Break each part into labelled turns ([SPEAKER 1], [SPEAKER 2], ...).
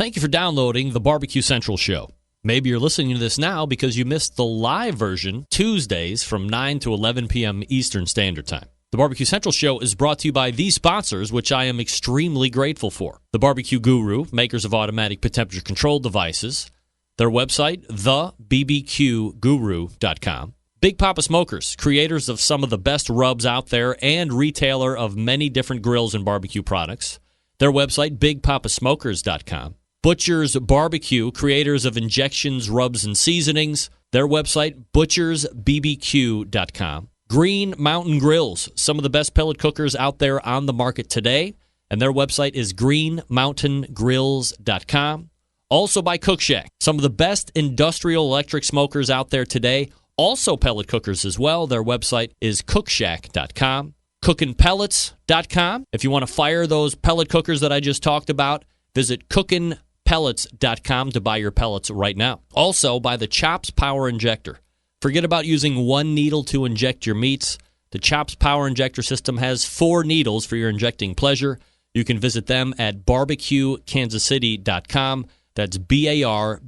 [SPEAKER 1] Thank you for downloading the BBQ Central Show. Maybe you're listening to this now because you missed the live version Tuesdays from 9 to 11 p.m. Eastern Standard Time. The BBQ Central Show is brought to you by these sponsors, which I am extremely grateful for. The BBQ Guru, makers of automatic pit temperature control devices. Their website, thebbqguru.com. Big Papa Smokers, creators of some of the best rubs out there and retailer of many different grills and barbecue products. Their website, bigpapasmokers.com. Butcher's Barbecue, creators of injections, rubs, and seasonings. Their website, butchersbbq.com. Green Mountain Grills, some of the best pellet cookers out there on the market today. And their website is greenmountaingrills.com. Also by Cook Shack, some of the best industrial electric smokers out there today. Also pellet cookers as well. Their website is cookshack.com. Cookinpellets.com. If you want to fire those pellet cookers that I just talked about, visit cookinpellets.com to buy your pellets right now. Also, by the Chops Power Injector. Forget about using one needle to inject your meats. The Chops Power Injector system has 4 needles for your injecting pleasure. You can visit them at barbecuekansascity.com. That's BARBEQUE,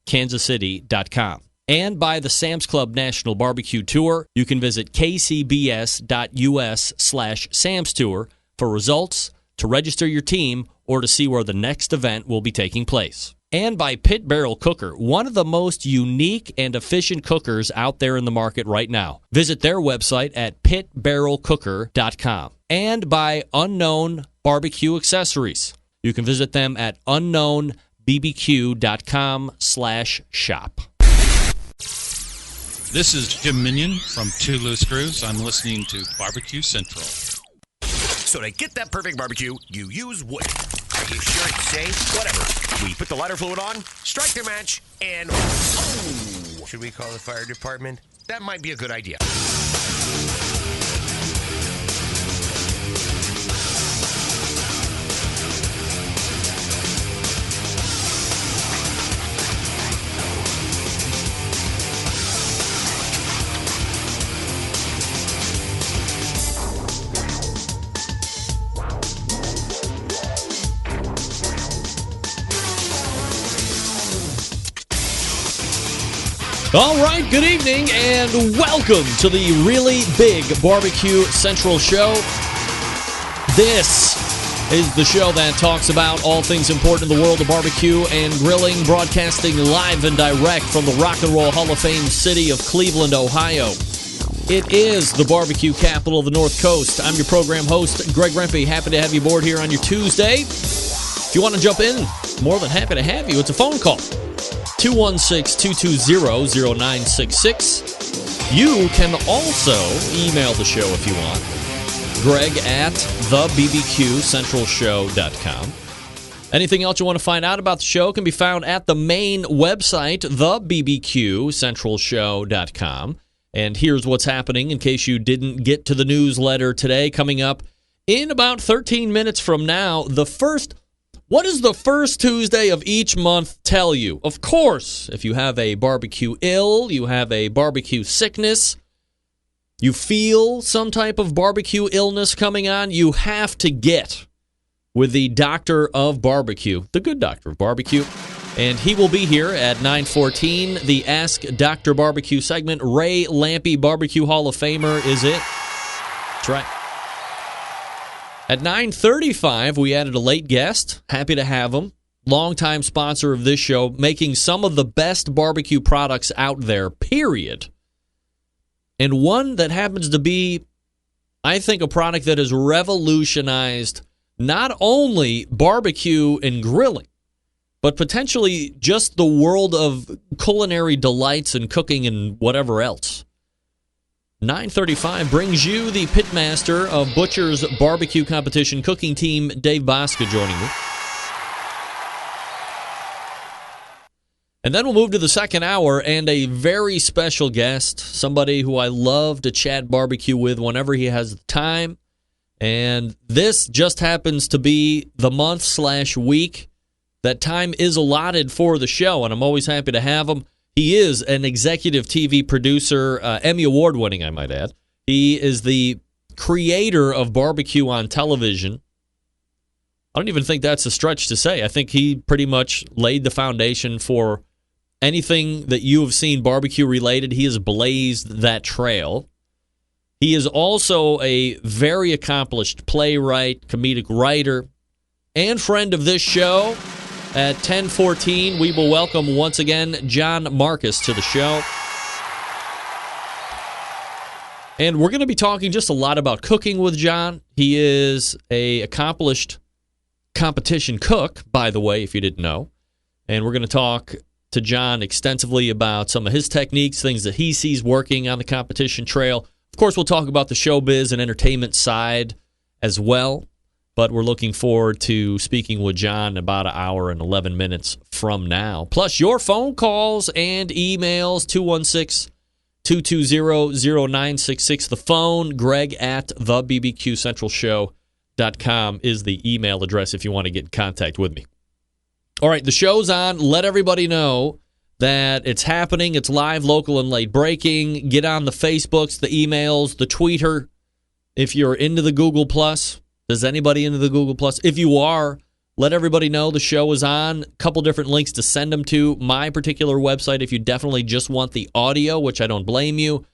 [SPEAKER 1] kansascity.com. And by the Sam's Club National Barbecue Tour, you can visit kcbs.us/Sam's Tour for results, to register your team, or to see where the next event will be taking place. And by Pit Barrel Cooker, one of the most unique and efficient cookers out there in the market right now. Visit their website at pitbarrelcooker.com. And by Unknown Barbecue Accessories. You can visit them at unknownbbq.com/shop.
[SPEAKER 2] This is Jim Minion from Two Loose Screws. I'm listening to BBQ Central.
[SPEAKER 3] So to get that perfect barbecue, you use wood. Are you sure it's safe? Whatever. We put the lighter fluid on, strike the match, and oh! Should we call the fire department? That might be a good idea.
[SPEAKER 1] All right, good evening, and welcome to the really big BBQ Central Show. This is the show that talks about all things important in the world of barbecue and grilling, broadcasting live and direct from the Rock and Roll Hall of Fame city of Cleveland, Ohio. It is the barbecue capital of the North Coast. I'm your program host, Greg Rempe. Happy to have you aboard here on your Tuesday. If you want to jump in, more than happy to have you. It's a phone call. 216-220-0966. You can also email the show if you want. Greg at thebbqcentralshow.com. Anything else you want to find out about the show can be found at the main website, thebbqcentralshow.com. And here's what's happening in case you didn't get to the newsletter today. Coming up in about 13 minutes from now, what does the first Tuesday of each month tell you? Of course, if you have a barbecue ill, you have a barbecue sickness, you feel some type of barbecue illness coming on, you have to get with the doctor of barbecue, the good doctor of barbecue. And he will be here at 9:14, the Ask Dr. Barbecue segment. Ray Lampe, Barbecue Hall of Famer, is it? That's right. At 9:35, we added a late guest. Happy to have him. Longtime sponsor of this show, making some of the best barbecue products out there, period. And one that happens to be, I think, a product that has revolutionized not only barbecue and grilling, but potentially just the world of culinary delights and cooking and whatever else. 9:35 brings you the pitmaster of Butcher's Barbecue Competition Cooking Team, Dave Bosca, joining me. And then we'll move to the second hour and a very special guest, somebody who I love to chat barbecue with whenever he has the time. And this just happens to be the month/week that time is allotted for the show, and I'm always happy to have him. He is an executive TV producer, Emmy Award winning, I might add. He is the creator of barbecue on television. I don't even think that's a stretch to say. I think he pretty much laid the foundation for anything that you have seen barbecue related. He has blazed that trail. He is also a very accomplished playwright, comedic writer, and friend of this show. At 10:14, we will welcome once again John Markus to the show. And we're going to be talking just a lot about cooking with John. He is an accomplished competition cook, by the way, if you didn't know. And we're going to talk to John extensively about some of his techniques, things that he sees working on the competition trail. Of course, we'll talk about the showbiz and entertainment side as well. But we're looking forward to speaking with John about an hour and 11 minutes from now. Plus, your phone calls and emails, 216-220-0966. The phone, Greg at thebbqcentralshow.com is the email address if you want to get in contact with me. All right, the show's on. Let everybody know that it's happening. It's live, local, and late breaking. Get on the Facebooks, the emails, the Twitter. If you're into the Google+, is anybody into the Google+? If you are, let everybody know the show is on. A couple different links to send them to. My particular website, if you definitely just want the audio, which I don't blame you,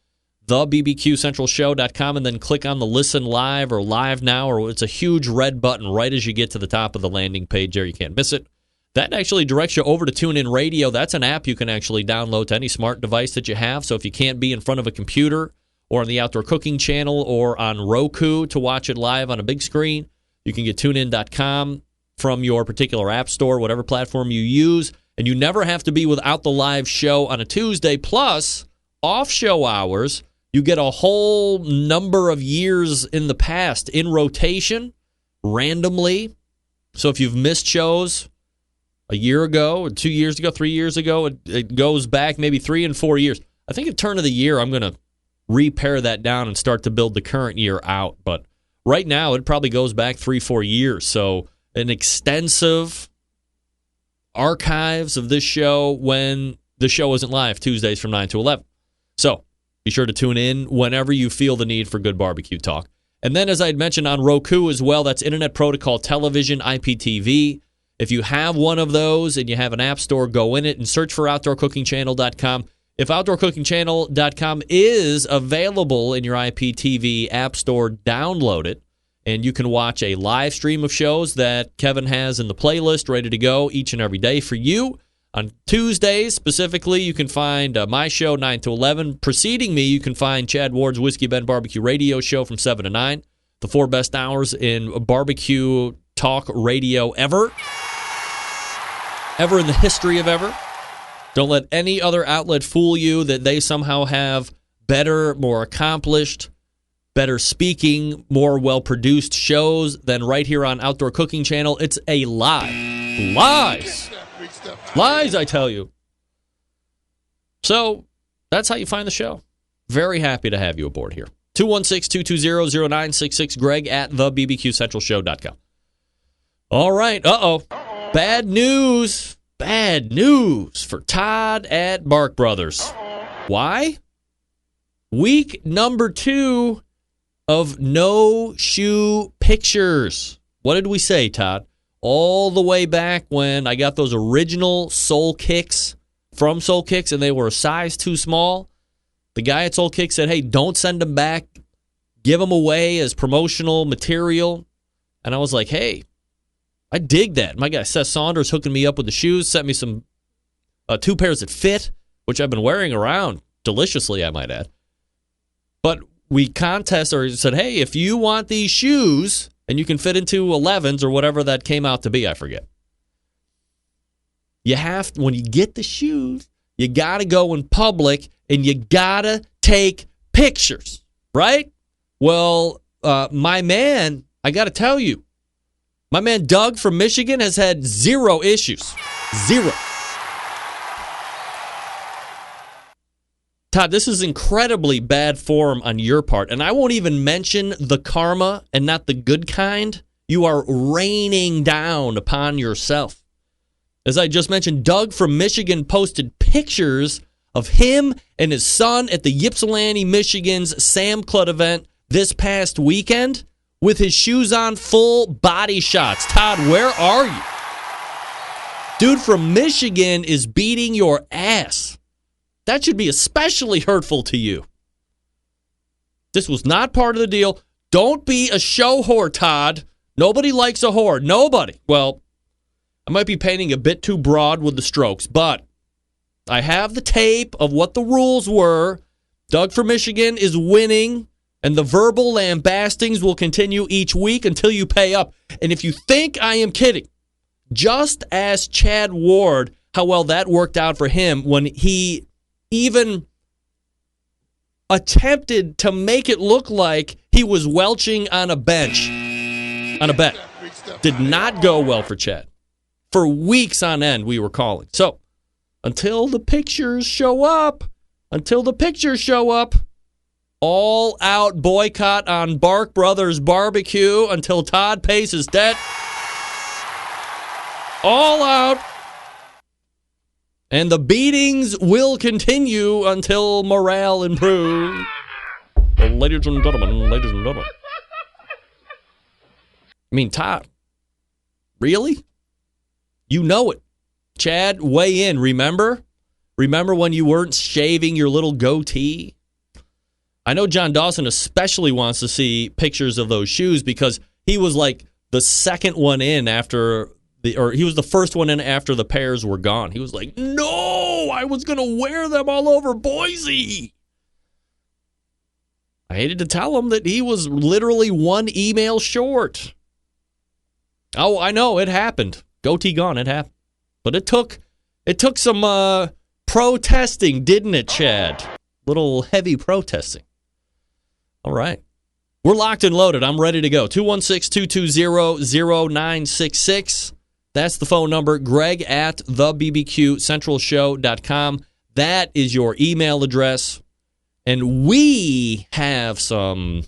[SPEAKER 1] thebbqcentralshow.com, and then click on the Listen Live or Live Now, or it's a huge red button right as you get to the top of the landing page there. You can't miss it. That actually directs you over to TuneIn Radio. That's an app you can actually download to any smart device that you have. So if you can't be in front of a computer or on the Outdoor Cooking Channel or on Roku to watch it live on a big screen, you can get tunein.com from your particular app store, whatever platform you use, and you never have to be without the live show on a Tuesday. Plus, off-show hours, you get a whole number of years in the past in rotation, randomly. So if you've missed shows a year ago, 2 years ago, 3 years ago, it goes back maybe 3 and 4 years. I think at turn of the year, I'm going to repare that down and start to build the current year out. But right now, it probably goes back 3-4 years. So an extensive archives of this show when the show isn't live, Tuesdays from 9 to 11. So be sure to tune in whenever you feel the need for good barbecue talk. And then, as I had mentioned, on Roku as well, that's Internet Protocol Television, IPTV. If you have one of those and you have an app store, go in it and search for OutdoorCookingChannel.com. If OutdoorCookingChannel.com is available in your IPTV app store, download it, and you can watch a live stream of shows that Kevin has in the playlist ready to go each and every day for you. On Tuesdays, specifically, you can find my show, 9 to 11. Preceding me, you can find Chad Ward's Whiskey Bend Barbecue Radio Show from 7 to 9. The 4 best hours in barbecue talk radio ever. Ever in the history of ever. Don't let any other outlet fool you that they somehow have better, more accomplished, better speaking, more well-produced shows than right here on Outdoor Cooking Channel. It's a lie. Lies. Lies, I tell you. So that's how you find the show. Very happy to have you aboard here. 216-220-0966, Greg at thebbqcentralshow.com. All right. Bad news. Bad news for Todd at Bark Brothers. Why? Week number 2 of No Shoe Pictures. What did we say, Todd? All the way back when I got those original Soul Kicks from Soul Kicks and they were a size too small, the guy at Soul Kicks said, hey, don't send them back. Give them away as promotional material. And I was like, hey, I dig that. My guy Seth Saunders hooking me up with the shoes, sent me some 2 pairs that fit, which I've been wearing around deliciously, I might add. But we said, hey, if you want these shoes, and you can fit into 11s or whatever that came out to be, I forget. You have to, when you get the shoes, you got to go in public and you got to take pictures, right? Well, my man, I got to tell you, my man Doug from Michigan has had 0 issues. 0. Todd, this is incredibly bad form on your part, and I won't even mention the karma and not the good kind you are raining down upon yourself. As I just mentioned, Doug from Michigan posted pictures of him and his son at the Ypsilanti, Michigan's Sam Club event this past weekend with his shoes on, full body shots. Todd, where are you? Dude from Michigan is beating your ass. That should be especially hurtful to you. This was not part of the deal. Don't be a show whore, Todd. Nobody likes a whore. Nobody. Well, I might be painting a bit too broad with the strokes, but I have the tape of what the rules were. Doug from Michigan is winning, and the verbal lambastings will continue each week until you pay up. And if you think I am kidding, just ask Chad Ward how well that worked out for him when he even attempted to make it look like he was welching on a bench on a bet. Did not go well for Chad. For weeks on end, we were calling. So, until the pictures show up, all out boycott on Bark Brothers Barbecue until Todd pays his debt. All out. And the beatings will continue until morale improves. Ladies and gentlemen. I mean, Todd, really? You know it. Chad, weigh in, remember? Remember when you weren't shaving your little goatee? I know John Dawson especially wants to see pictures of those shoes because he was like the second one in after he was the first one in after the pairs were gone. He was like, no, I was going to wear them all over Boise. I hated to tell him that he was literally one email short. Oh, I know, it happened. Goatee gone, it happened. But it took some protesting, didn't it, Chad? Little heavy protesting. All right. We're locked and loaded. I'm ready to go. 216-220-0966. That's the phone number. Greg at thebbqcentralshow.com. That is your email address. And we have some,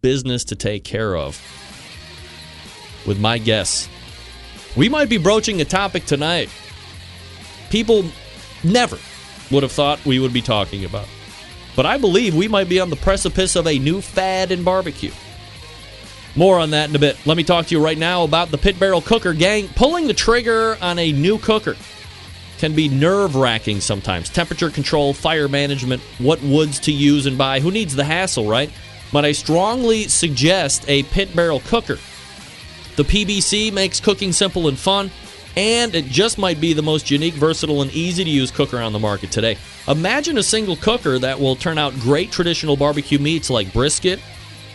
[SPEAKER 1] business to take care of with my guests. We might be broaching a topic tonight people never would have thought we would be talking about. But I believe we might be on the precipice of a new fad in barbecue. More on that in a bit. Let me talk to you right now about the Pit Barrel Cooker. Gang, pulling the trigger on a new cooker can be nerve-wracking sometimes. Temperature control, fire management, what woods to use and buy. Who needs the hassle, right? But I strongly suggest a Pit Barrel Cooker. The PBC makes cooking simple and fun, and it just might be the most unique, versatile, and easy-to-use cooker on the market today. Imagine a single cooker that will turn out great traditional barbecue meats like brisket,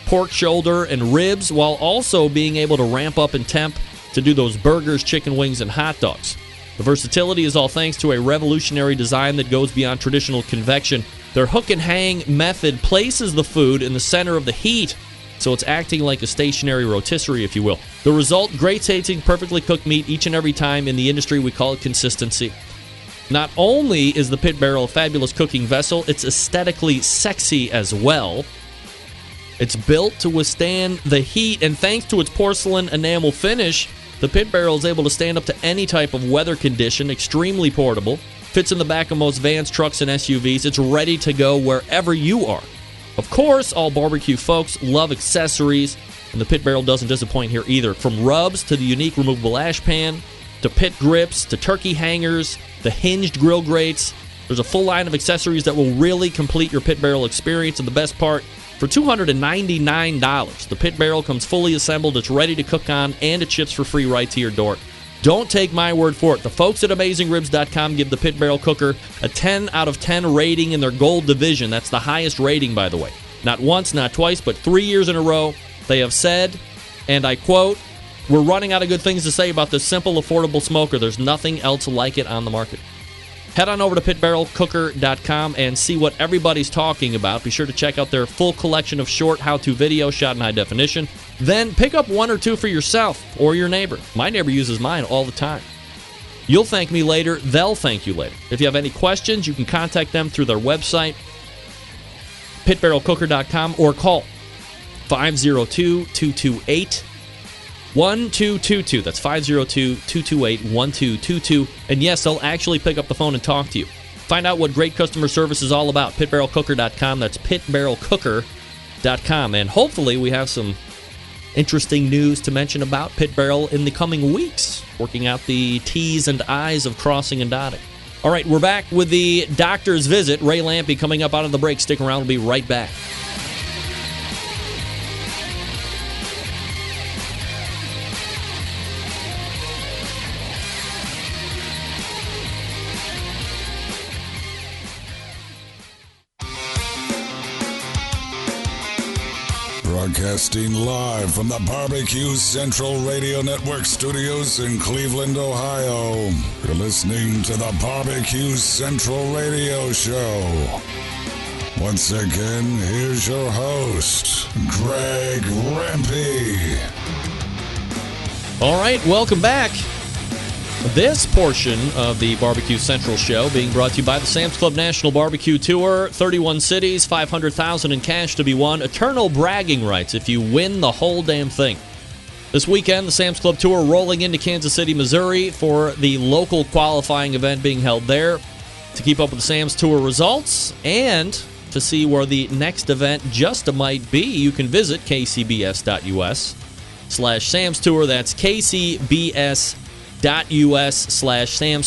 [SPEAKER 1] pork shoulder, and ribs, while also being able to ramp up in temp to do those burgers, chicken wings, and hot dogs. The versatility is all thanks to a revolutionary design that goes beyond traditional convection. Their hook and hang method places the food in the center of the heat, so it's acting like a stationary rotisserie, if you will. The result, great tasting, perfectly cooked meat each and every time. In the industry, we call it consistency. Not only is the Pit Barrel a fabulous cooking vessel, it's aesthetically sexy as well. It's built to withstand the heat, and thanks to its porcelain enamel finish, the Pit Barrel is able to stand up to any type of weather condition, extremely portable, fits in the back of most vans, trucks, and SUVs. It's ready to go wherever you are. Of course, all barbecue folks love accessories, and the Pit Barrel doesn't disappoint here either. From rubs to the unique removable ash pan, to pit grips, to turkey hangers, the hinged grill grates, there's a full line of accessories that will really complete your Pit Barrel experience, and the best part, for $299, the Pit Barrel comes fully assembled, it's ready to cook on, and it ships for free right to your door. Don't take my word for it. The folks at AmazingRibs.com give the Pit Barrel Cooker a 10 out of 10 rating in their gold division. That's the highest rating, by the way. Not once, not twice, but 3 years in a row, they have said, and I quote, "We're running out of good things to say about this simple, affordable smoker. There's nothing else like it on the market." Head on over to pitbarrelcooker.com and see what everybody's talking about. Be sure to check out their full collection of short how-to videos shot in high definition. Then pick up one or two for yourself or your neighbor. My neighbor uses mine all the time. You'll thank me later. They'll thank you later. If you have any questions, you can contact them through their website, pitbarrelcooker.com, or call 502-228-1222. That's 502-228-1222. And yes, they'll actually pick up the phone and talk to you. Find out what great customer service is all about. Pitbarrelcooker.com. That's pitbarrelcooker.com. And hopefully we have some interesting news to mention about Pit Barrel in the coming weeks, working out the T's and I's of crossing and dotting. All right, we're back with the doctor's visit. Ray Lampe coming up out of the break. Stick around. We'll be right back.
[SPEAKER 4] Broadcasting live from the BBQ Central Radio Network studios in Cleveland, Ohio. You're listening to the BBQ Central Radio Show. Once again, here's your host, Greg Rempe.
[SPEAKER 1] All right, welcome back. This portion of the BBQ Central Show being brought to you by the Sam's Club National Barbecue Tour. 31 cities, $500,000 in cash to be won. Eternal bragging rights if you win the whole damn thing. This weekend, the Sam's Club Tour rolling into Kansas City, Missouri for the local qualifying event being held there. To keep up with the Sam's Tour results and to see where the next event just might be, you can visit kcbs.us/Sam's Tour. That's kcbs.us/Sam's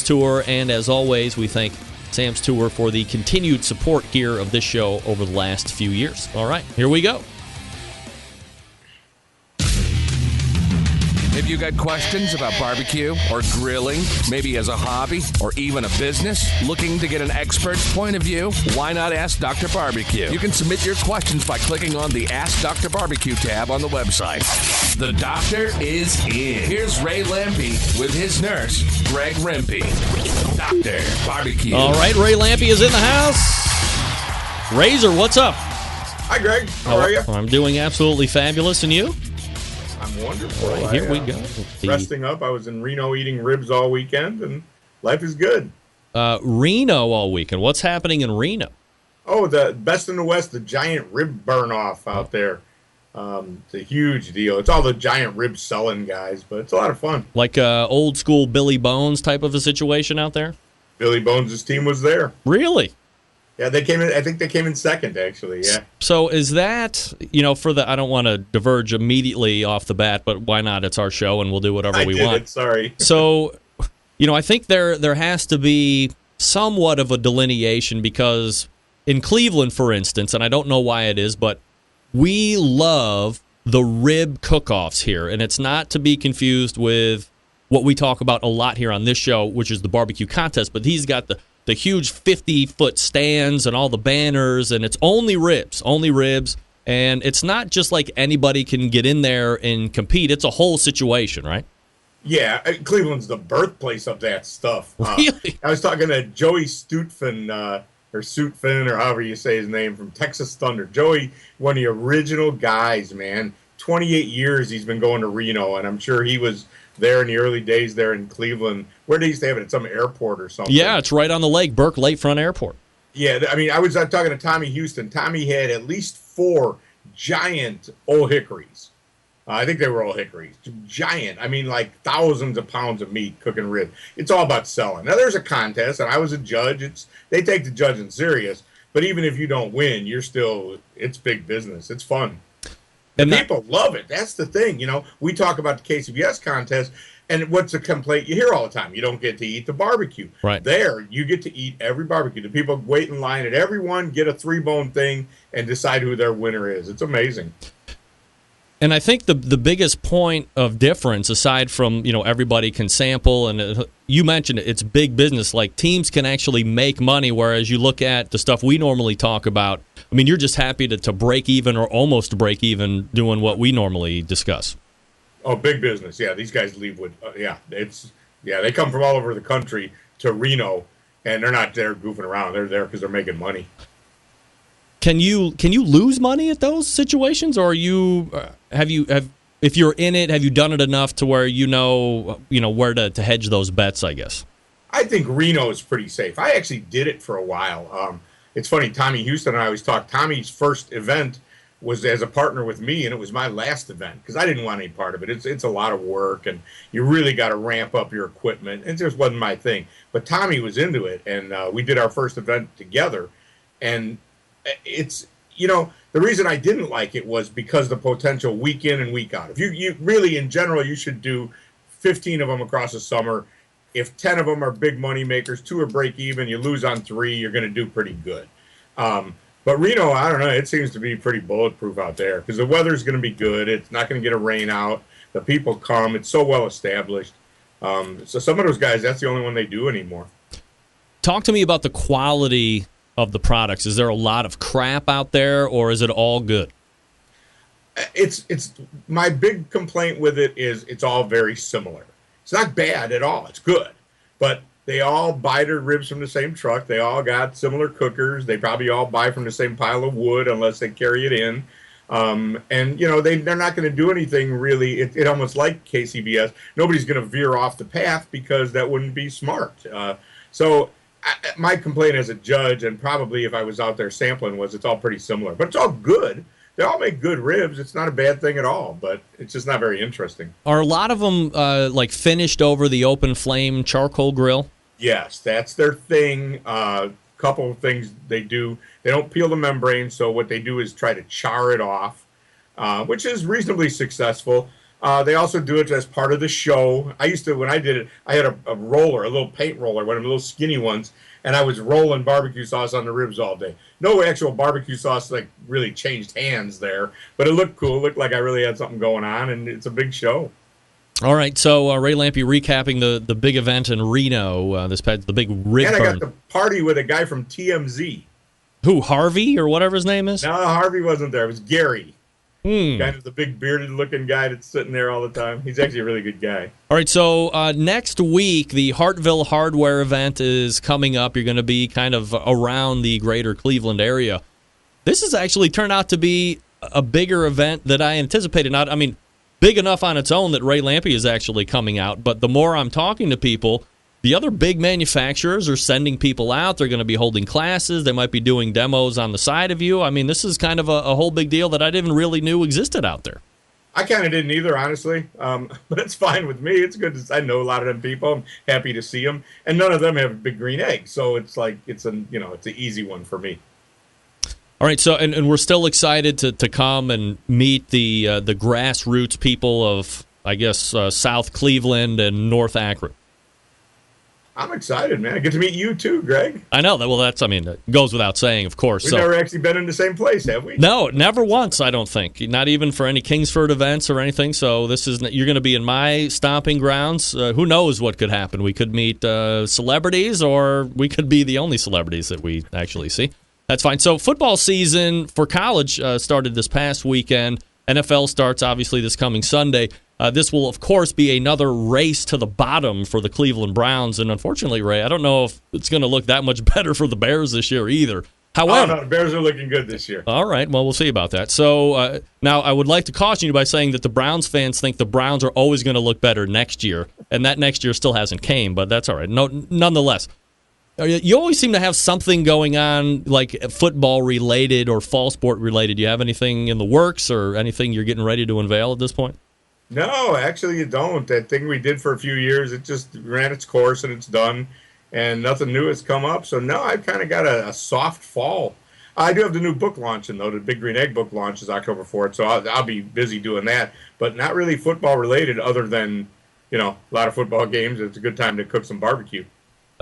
[SPEAKER 1] Tour. And as always, we thank Sam's Tour for the continued support here of this show over the last few years. All right, here we go.
[SPEAKER 5] If you got questions about barbecue or grilling, maybe as a hobby or even a business, looking to get an expert's point of view, why not ask Dr. Barbecue? You can submit your questions by clicking on the Ask Dr. Barbecue tab on the website. The doctor is in. Here's Ray Lampe with his nurse, Greg Rempe. Dr. Barbecue.
[SPEAKER 1] All right, Ray Lampe is in the house. Razor, what's up?
[SPEAKER 6] Hi, Greg. How are you?
[SPEAKER 1] I'm doing absolutely fabulous, and you?
[SPEAKER 6] I'm wonderful.
[SPEAKER 1] Right, here we go.
[SPEAKER 6] Resting up. I was in Reno eating ribs all weekend, and life is good.
[SPEAKER 1] Reno all weekend. What's happening in Reno?
[SPEAKER 6] Oh, the Best in the West, the giant rib burn-off out there. It's a huge deal. It's all the giant rib selling guys, but it's a lot of fun.
[SPEAKER 1] Like old school Billy Bones type of a situation out there?
[SPEAKER 6] Billy Bones' team was there.
[SPEAKER 1] Really?
[SPEAKER 6] Yeah, they came in. I think they came in second, actually. Yeah.
[SPEAKER 1] So is that, for the, I don't want to diverge immediately off the bat, but why not? It's our show and we'll do whatever we want.
[SPEAKER 6] Sorry.
[SPEAKER 1] So, I think there has to be somewhat of a delineation because in Cleveland, for instance, and I don't know why it is, but we love the rib cook-offs here, and it's not to be confused with what we talk about a lot here on this show, which is the barbecue contest, but he's got the huge 50-foot stands and all the banners, and it's only ribs. And it's not just like anybody can get in there and compete. It's a whole situation, right?
[SPEAKER 6] Yeah, Cleveland's the birthplace of that stuff.
[SPEAKER 1] Really?
[SPEAKER 6] I was talking to Joey Stutfin, or Sutphin, or however you say his name, from Texas Thunder. Joey, one of the original guys, man. 28 years he's been going to Reno, and I'm sure he was there in the early days there in Cleveland. Where they used to have it at some airport or something.
[SPEAKER 1] Yeah, it's right on the lake, Burke Lakefront Airport.
[SPEAKER 6] Yeah, I mean, I was talking to Tommy Houston. Tommy had at least 4 giant Old Hickories. I think they were Old Hickories. Giant. I mean, like thousands of pounds of meat cooking rib. It's all about selling. Now, there's a contest, and I was a judge. They take the judging serious. But even if you don't win, it's big business. It's fun. And people love it. That's the thing. We talk about the KCBS contest, and what's a complaint you hear all the time? You don't get to eat the barbecue.
[SPEAKER 1] Right.
[SPEAKER 6] There, you get to eat every barbecue. The people wait in line at every one, get a 3-bone thing, and decide who their winner is. It's amazing.
[SPEAKER 1] And I think the biggest point of difference, aside from, everybody can sample, and you mentioned it's big business, like teams can actually make money, whereas you look at the stuff we normally talk about, I mean, you're just happy to break even or almost break even doing what we normally discuss.
[SPEAKER 6] Oh, big business. Yeah, these guys leave with, they come from all over the country to Reno, and they're not there goofing around. They're there because they're making money.
[SPEAKER 1] Can you lose money at those situations, or have if you're in it, have you done it enough to where you know where to hedge those bets? I guess.
[SPEAKER 6] I think Reno is pretty safe. I actually did it for a while. It's funny. Tommy Houston and I always talk. Tommy's first event was as a partner with me, and it was my last event because I didn't want any part of it. It's a lot of work, and you really got to ramp up your equipment. It just wasn't my thing. But Tommy was into it, and we did our first event together, and it's the The reason I didn't like it was because the potential week in and week out. If you really, in general, you should do 15 of them across the summer. If 10 of them are big money makers, 2 are break even, you lose on 3, you're going to do pretty good. But Reno, I don't know, it seems to be pretty bulletproof out there because the weather's going to be good. It's not going to get a rain out. The people come. It's so well established. So some of those guys, that's the only one they do anymore.
[SPEAKER 1] Talk to me about the quality of the products. Is there a lot of crap out there, or is it all good?
[SPEAKER 6] It's my big complaint with it is it's all very similar. It's not bad at all. It's good. But they all buy their ribs from the same truck. They all got similar cookers. They probably all buy from the same pile of wood unless they carry it in. And, you know, they're not going to do anything really. It almost like KCBS. Nobody's going to veer off the path because that wouldn't be smart. My complaint as a judge, and probably if I was out there sampling, was it's all pretty similar. But it's all good. They all make good ribs. It's not a bad thing at all, but it's just not very interesting.
[SPEAKER 1] Are a lot of them like finished over the open flame charcoal grill?
[SPEAKER 6] Yes, that's their thing. Couple of things they do. They don't peel the membrane, so what they do is try to char it off, which is reasonably successful. They also do it as part of the show. I used to, when I did it, I had a roller, a little paint roller, one of the little skinny ones, and I was rolling barbecue sauce on the ribs all day. No actual barbecue sauce like really changed hands there, but it looked cool. It looked like I really had something going on, and it's a big show.
[SPEAKER 1] All right, so Ray Lampe recapping the big event in Reno, the big rib
[SPEAKER 6] And I
[SPEAKER 1] burn.
[SPEAKER 6] got to party with a guy from TMZ.
[SPEAKER 1] Who, Harvey or whatever his name is?
[SPEAKER 6] No, Harvey wasn't there. It was Gary.
[SPEAKER 1] Hmm.
[SPEAKER 6] Kind of the big bearded-looking guy that's sitting there all the time. He's actually a really good guy.
[SPEAKER 1] All right, so next week, the Hartville Hardware event is coming up. You're going to be kind of around the greater Cleveland area. This has actually turned out to be a bigger event than I anticipated. Not, I mean, big enough on its own that Ray Lampe is actually coming out, but the more I'm talking to people, the other big manufacturers are sending people out. They're going to be holding classes. They might be doing demos on the side of you. I mean, this is kind of a whole big deal that I didn't really knew existed out there.
[SPEAKER 6] I kind of didn't either, honestly, but it's fine with me. It's good. I know a lot of them people. I'm happy to see them, and none of them have big green eggs, so it's like it's an easy one for me.
[SPEAKER 1] All right, so and we're still excited to come and meet the grassroots people of, I guess, South Cleveland and North Akron.
[SPEAKER 6] I'm excited, man. I get to meet you too, Greg.
[SPEAKER 1] I know that. Well, it goes without saying, of course.
[SPEAKER 6] We've never actually been in the same place, have we?
[SPEAKER 1] No, never once. I don't think. Not even for any Kingsford events or anything. So you're going to be in my stomping grounds. Who knows what could happen? We could meet celebrities, or we could be the only celebrities that we actually see. That's fine. So football season for college started this past weekend. NFL starts obviously this coming Sunday. This will, of course, be another race to the bottom for the Cleveland Browns. And unfortunately, Ray, I don't know if it's going to look that much better for the Bears this year either. However,
[SPEAKER 6] no, the Bears are looking good this year.
[SPEAKER 1] All right, well, we'll see about that. So now I would like to caution you by saying that the Browns fans think the Browns are always going to look better next year, and that next year still hasn't came, but that's all right. No, nonetheless, you always seem to have something going on, like football-related or fall sport-related. Do you have anything in the works or anything you're getting ready to unveil at this point?
[SPEAKER 6] No, actually you don't. That thing we did for a few years, it just ran its course and it's done, and nothing new has come up. So, no, I've kind of got a soft fall. I do have the new book launching, though. The Big Green Egg book launch is October 4th, so I'll be busy doing that. But not really football-related other than, a lot of football games. It's a good time to cook some barbecue.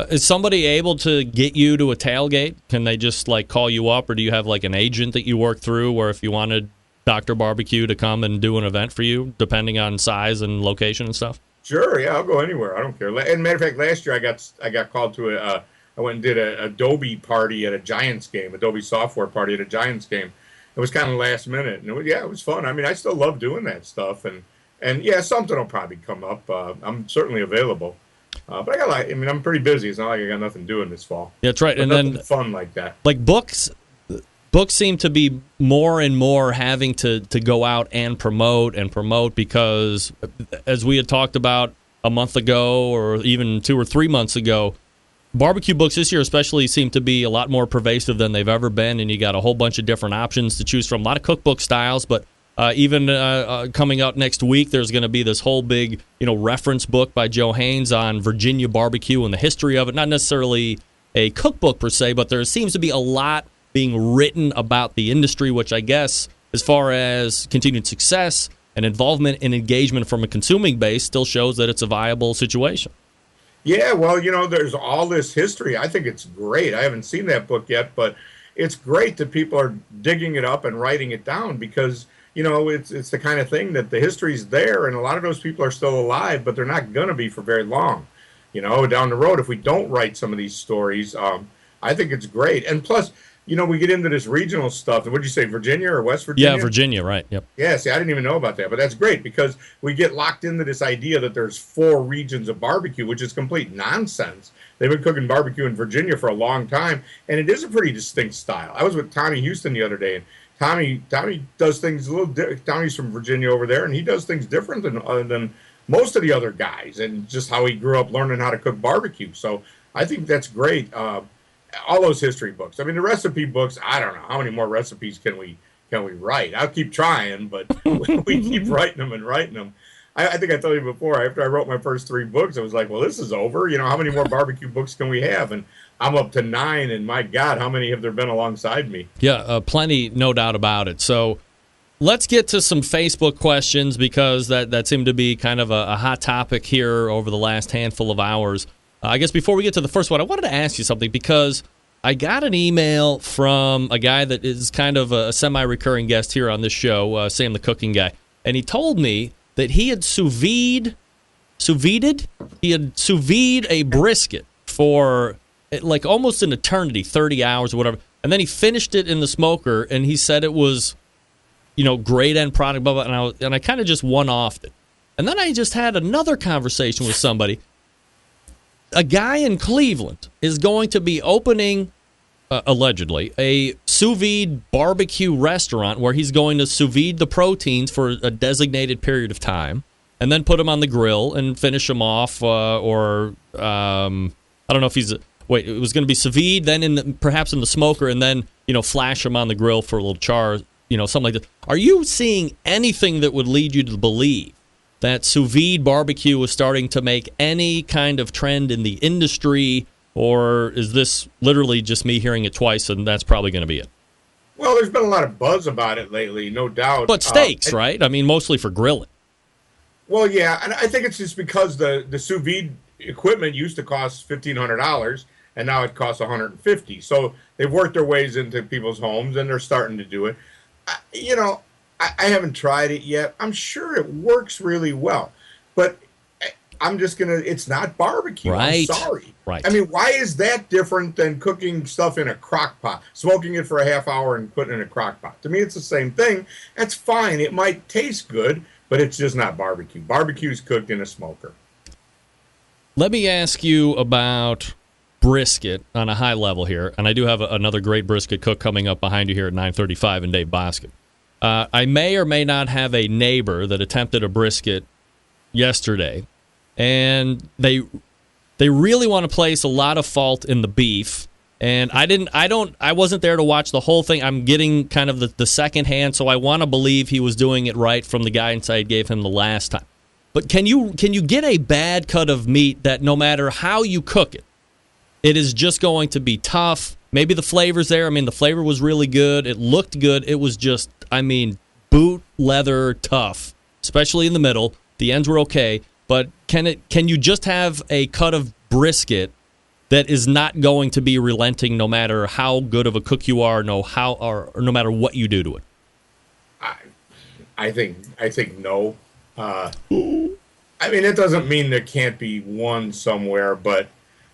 [SPEAKER 1] Is somebody able to get you to a tailgate? Can they just, call you up, or do you have, an agent that you work through where if you wanted Dr. Barbecue to come and do an event for you, depending on size and location and stuff?
[SPEAKER 6] Sure, yeah, I'll go anywhere. I don't care. And matter of fact, last year I got called to I went and did an Adobe party at a Giants game, Adobe software party at a Giants game. It was kind of last minute, and it was fun. I mean, I still love doing that stuff, and yeah, something will probably come up. I'm certainly available, but I'm pretty busy. It's not like I got nothing doing this fall.
[SPEAKER 1] Yeah, that's right.
[SPEAKER 6] But
[SPEAKER 1] and
[SPEAKER 6] nothing
[SPEAKER 1] then
[SPEAKER 6] fun like that.
[SPEAKER 1] Like books seem to be more and more having to go out and promote because, as we had talked about a month ago or even 2 or 3 months ago, barbecue books this year especially seem to be a lot more pervasive than they've ever been, and you got a whole bunch of different options to choose from. A lot of cookbook styles, but even coming out next week, there's going to be this whole big reference book by Joe Haynes on Virginia barbecue and the history of it. Not necessarily a cookbook per se, but there seems to be a lot being written about the industry, which I guess, as far as continued success and involvement and engagement from a consuming base, still shows that it's a viable situation.
[SPEAKER 6] Yeah, well, there's all this history. I think it's great. I haven't seen that book yet, but it's great that people are digging it up and writing it down because, it's the kind of thing that the history's there, and a lot of those people are still alive, but they're not going to be for very long. Down the road, if we don't write some of these stories, I think it's great. And plus, we get into this regional stuff. What did you say, Virginia or West Virginia?
[SPEAKER 1] Yeah, Virginia, right. Yep.
[SPEAKER 6] Yeah, see, I didn't even know about that. But that's great because we get locked into this idea that there's 4 regions of barbecue, which is complete nonsense. They've been cooking barbecue in Virginia for a long time, and it is a pretty distinct style. I was with Tommy Houston the other day, and Tommy does things a little different. Tommy's from Virginia over there, and he does things different than most of the other guys, and just how he grew up learning how to cook barbecue. So I think that's great. All those history books. I mean, the recipe books, I don't know. How many more recipes can we write? I'll keep trying, but we keep writing them. I think I told you before, after I wrote my first 3 books, I was like, well, this is over. How many more barbecue books can we have? And I'm up to 9, and my God, how many have there been alongside me?
[SPEAKER 1] Yeah, plenty, no doubt about it. So let's get to some Facebook questions because that seemed to be kind of a hot topic here over the last handful of hours. I guess before we get to the first one, I wanted to ask you something because I got an email from a guy that is kind of a semi-recurring guest here on this show, Sam the Cooking Guy, and he told me that he had sous vide a brisket for like almost an eternity, 30 hours or whatever, and then he finished it in the smoker, and he said it was, great end product, blah, blah, and I kind of just one-offed it. And then I just had another conversation with somebody. A guy in Cleveland is going to be opening, allegedly, a sous vide barbecue restaurant where he's going to sous vide the proteins for a designated period of time and then put them on the grill and finish them off. I don't know if it was going to be sous vide, then perhaps in the smoker, and then, flash them on the grill for a little char, something like that. Are you seeing anything that would lead you to believe that sous vide barbecue is starting to make any kind of trend in the industry, or is this literally just me hearing it twice and that's probably going to be it?
[SPEAKER 6] Well, there's been a lot of buzz about it lately, no doubt.
[SPEAKER 1] But steaks, right? I mean, mostly for grilling.
[SPEAKER 6] Well, yeah, and I think it's just because the sous vide equipment used to cost $1,500, and now it costs $150. So they've worked their ways into people's homes, and they're starting to do it. I haven't tried it yet. I'm sure it works really well, but I'm just it's not barbecue.
[SPEAKER 1] Right.
[SPEAKER 6] I'm sorry.
[SPEAKER 1] Right.
[SPEAKER 6] I mean, why is that different than cooking stuff in a crock pot, smoking it for a half hour and putting it in a crock pot? To me, it's the same thing. That's fine. It might taste good, but it's just not barbecue. Barbecue is cooked in a smoker.
[SPEAKER 1] Let me ask you about brisket on a high level here, and I do have another great brisket cook coming up behind you here at 9:35 in Dave Boskin. I may or may not have a neighbor that attempted a brisket yesterday, and they really want to place a lot of fault in the beef. And I wasn't there to watch the whole thing. I'm getting kind of the second hand, so I want to believe he was doing it right from the guidance I gave him the last time. But can you get a bad cut of meat that no matter how you cook it, it is just going to be tough? Maybe the flavor's there. I mean, the flavor was really good. It looked good. It was just, boot leather tough, especially in the middle. The ends were okay. But can you just have a cut of brisket that is not going to be relenting no matter how good of a cook you are, or no matter what you do to it?
[SPEAKER 6] I think no. It doesn't mean there can't be one somewhere, but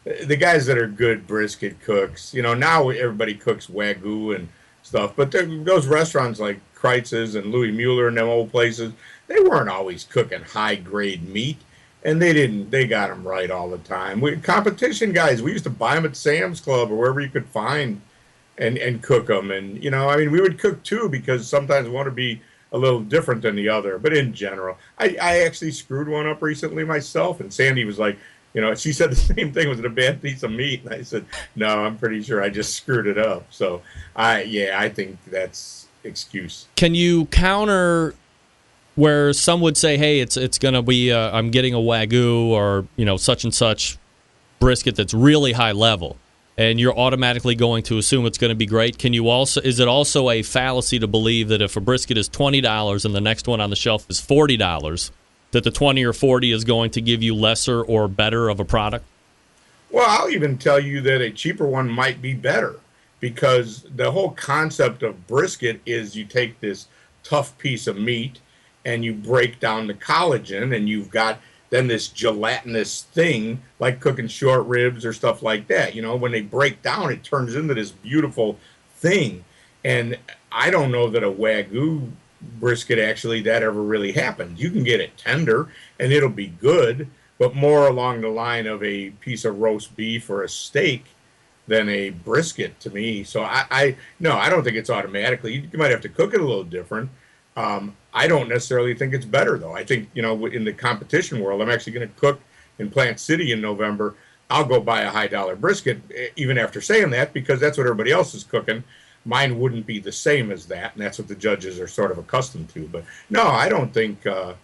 [SPEAKER 6] the guys that are good brisket cooks, now everybody cooks Wagyu and stuff, but those restaurants like Kreitz's and Louis Mueller and them old places, they weren't always cooking high-grade meat, and they got them right all the time. Competition guys, we used to buy them at Sam's Club or wherever you could find and cook them. And, we would cook too because sometimes we want to be a little different than the other. But in general, I actually screwed one up recently myself, and Sandy was like, she said the same thing, was it a bad piece of meat? And I said, no, I'm pretty sure I just screwed it up. So, I think that's excuse.
[SPEAKER 1] Can you counter where some would say, hey, it's going to be, I'm getting a Wagyu or, such and such brisket that's really high level. and you're automatically going to assume it's going to be great. Is it also a fallacy to believe that if a brisket is $20 and the next one on the shelf is $40, that the 20 or 40 is going to give you lesser or better of a product?
[SPEAKER 6] Well, I'll even tell you that a cheaper one might be better, because the whole concept of brisket is you take this tough piece of meat and you break down the collagen, and you've got then this gelatinous thing like cooking short ribs or stuff like that. You know, when they break down, it turns into this beautiful thing. And I don't know that a Wagyu brisket actually that ever really happens. You can get it tender and it'll be good, but more along the line of a piece of roast beef or a steak than a brisket to me. So I don't think it's automatically. You might have to cook it a little different. I don't necessarily think it's better, though. I think, you know, in the competition world, I'm actually going to cook in Plant City in November. I'll go buy a high-dollar brisket, even after saying that, because that's what everybody else is cooking. Mine wouldn't be the same as that, and that's what the judges are sort of accustomed to. But no, I don't think that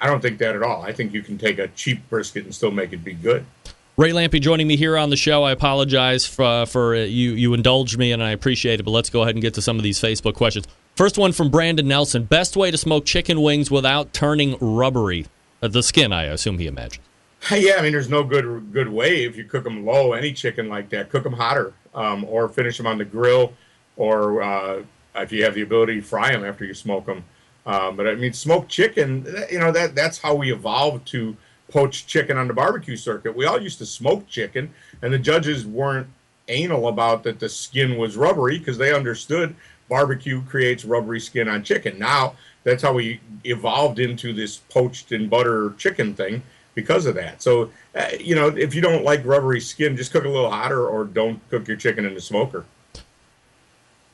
[SPEAKER 6] at all. I think you can take a cheap brisket and still make it be good.
[SPEAKER 1] Ray Lampe joining me here on the show. I apologize for you indulged me, and I appreciate it, but let's go ahead and get to some of these Facebook questions. First one from Brandon Nelson. Best way to smoke chicken wings without turning rubbery? The skin, I assume he imagines.
[SPEAKER 6] Yeah, I mean, there's no good way if you cook them low, any chicken like that. Cook them hotter, or finish them on the grill, or if you have the ability, fry them after you smoke them. But I mean, smoked chicken, you know, that's how we evolved to poached chicken on the barbecue circuit. We all used to smoke chicken, and the judges weren't anal about that the skin was rubbery, because they understood barbecue creates rubbery skin on chicken. Now, that's how we evolved into this poached in butter chicken thing because of that. So, you know, if you don't like rubbery skin, just cook a little hotter, or don't cook your chicken in the smoker.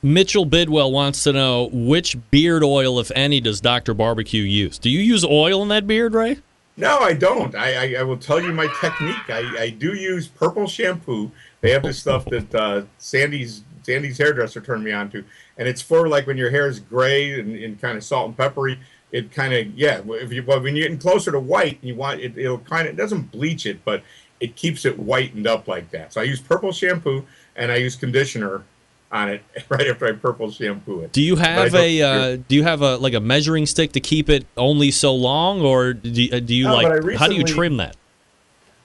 [SPEAKER 1] Mitchell Bidwell wants to know, which beard oil, if any, does Dr. Barbecue use? Do you use oil in that beard, Ray?
[SPEAKER 6] No, I don't. I will tell you my technique. I do use purple shampoo. They have this stuff that Sandy's hairdresser turned me on to, and it's for like when your hair is gray and kind of salt and peppery. It kind of when you're getting closer to white, and you want it, it doesn't bleach it, but it keeps it whitened up like that. So I use purple shampoo, and I use conditioner on it right after I purple shampoo it.
[SPEAKER 1] Do you have a measuring stick to keep it only so long, or how do you trim that?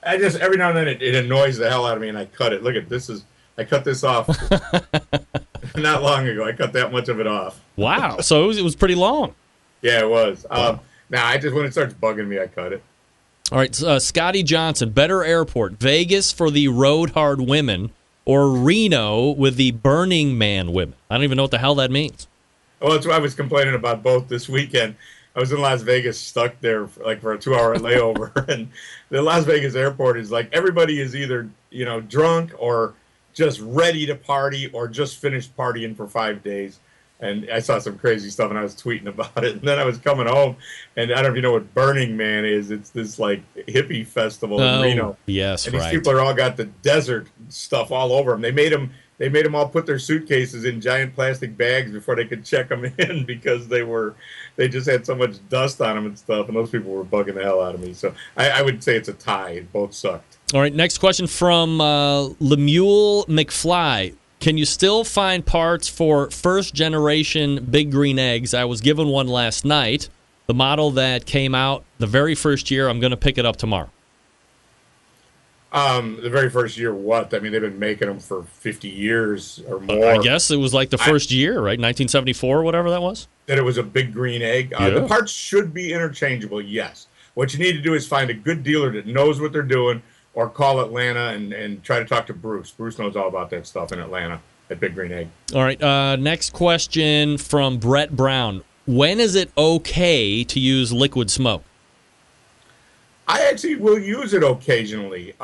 [SPEAKER 6] I just, every now and then it annoys the hell out of me, and I cut it. Look at this, I cut this off not long ago. I cut that much of it off.
[SPEAKER 1] Wow. So it was pretty long.
[SPEAKER 6] Yeah, it was. Wow. I just, when it starts bugging me, I cut it.
[SPEAKER 1] All right, Scotty Johnson, better airport, Vegas for the road hard women, or Reno with the Burning Man women? I don't even know what the hell that means.
[SPEAKER 6] Well, that's what I was complaining about both this weekend. I was in Las Vegas, stuck there for a 2-hour layover, and the Las Vegas airport is like, everybody is either, you know, drunk or just ready to party or just finished partying for 5 days. And I saw some crazy stuff, and I was tweeting about it. And then I was coming home, and I don't know if you know what Burning Man is. It's this, like, hippie festival in Reno.
[SPEAKER 1] Yes,
[SPEAKER 6] and these people are all got the desert stuff all over them. They made them all put their suitcases in giant plastic bags before they could check them in, because they just had so much dust on them and stuff, and those people were bugging the hell out of me. So I would say it's a tie. Both sucked.
[SPEAKER 1] All right, next question from Lemuel McFly. Can you still find parts for first-generation Big Green Eggs? I was given one last night. The model that came out the very first year. I'm going to pick it up tomorrow.
[SPEAKER 6] The very first year, what? I mean, they've been making them for 50 years or more.
[SPEAKER 1] I guess it was like the first year, right? 1974 or whatever that was?
[SPEAKER 6] That it was a Big Green Egg.
[SPEAKER 1] Yeah.
[SPEAKER 6] The parts should be interchangeable, yes. What you need to do is find a good dealer that knows what they're doing, or call Atlanta and try to talk to Bruce. Bruce knows all about that stuff in Atlanta at Big Green Egg.
[SPEAKER 1] All right, next question from Brett Brown. When is it okay to use liquid smoke?
[SPEAKER 6] I actually will use it occasionally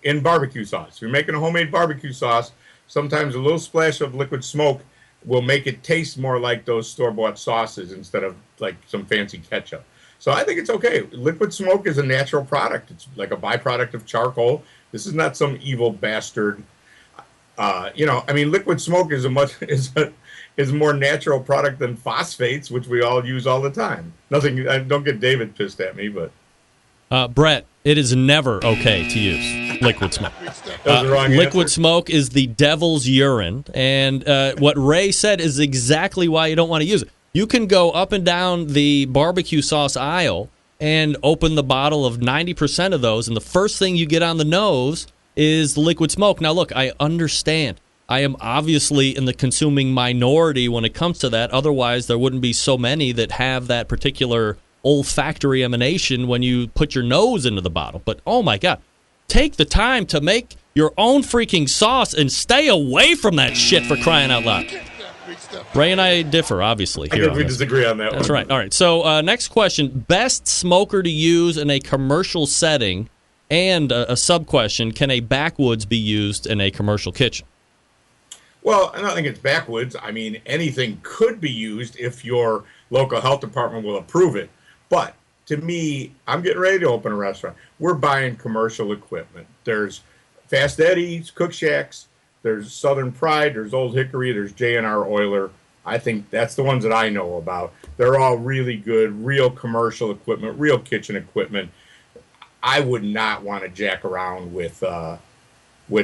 [SPEAKER 6] in barbecue sauce. If you're making a homemade barbecue sauce, sometimes a little splash of liquid smoke will make it taste more like those store-bought sauces instead of like some fancy ketchup. So I think it's okay. Liquid smoke is a natural product. It's like a byproduct of charcoal. This is not some evil bastard. Liquid smoke is a more natural product than phosphates, which we all use all the time. Don't get David pissed at me, but
[SPEAKER 1] Brett, it is never okay to use. liquid smoke.
[SPEAKER 6] That was the wrong
[SPEAKER 1] Liquid
[SPEAKER 6] answer.
[SPEAKER 1] smoke is the devil's urine, and what Ray said is exactly why you don't want to use it. You can go up and down the barbecue sauce aisle and open the bottle of 90% of those, and the first thing you get on the nose is liquid smoke. Now, look, I understand. I am obviously in the consuming minority when it comes to that. Otherwise, there wouldn't be so many that have that particular olfactory emanation when you put your nose into the bottle. But, oh, my God, take the time to make your own freaking sauce and stay away from that shit, for crying out loud. Ray and I differ, obviously.
[SPEAKER 6] I
[SPEAKER 1] Here
[SPEAKER 6] think
[SPEAKER 1] on
[SPEAKER 6] we
[SPEAKER 1] this.
[SPEAKER 6] disagree on that
[SPEAKER 1] That's
[SPEAKER 6] one.
[SPEAKER 1] right. All right. So next question. Best smoker to use in a commercial setting, and a sub-question, can a backwoods be used in a commercial kitchen?
[SPEAKER 6] Well, I don't think it's backwoods. I mean, anything could be used if your local health department will approve it. But to me, I'm getting ready to open a restaurant. We're buying commercial equipment. There's Fast Eddie's, Cook Shacks, there's Southern Pride, there's Old Hickory, there's J&R Oiler. I think that's the ones that I know about. They're all really good, real commercial equipment, real kitchen equipment. I would not want to jack around with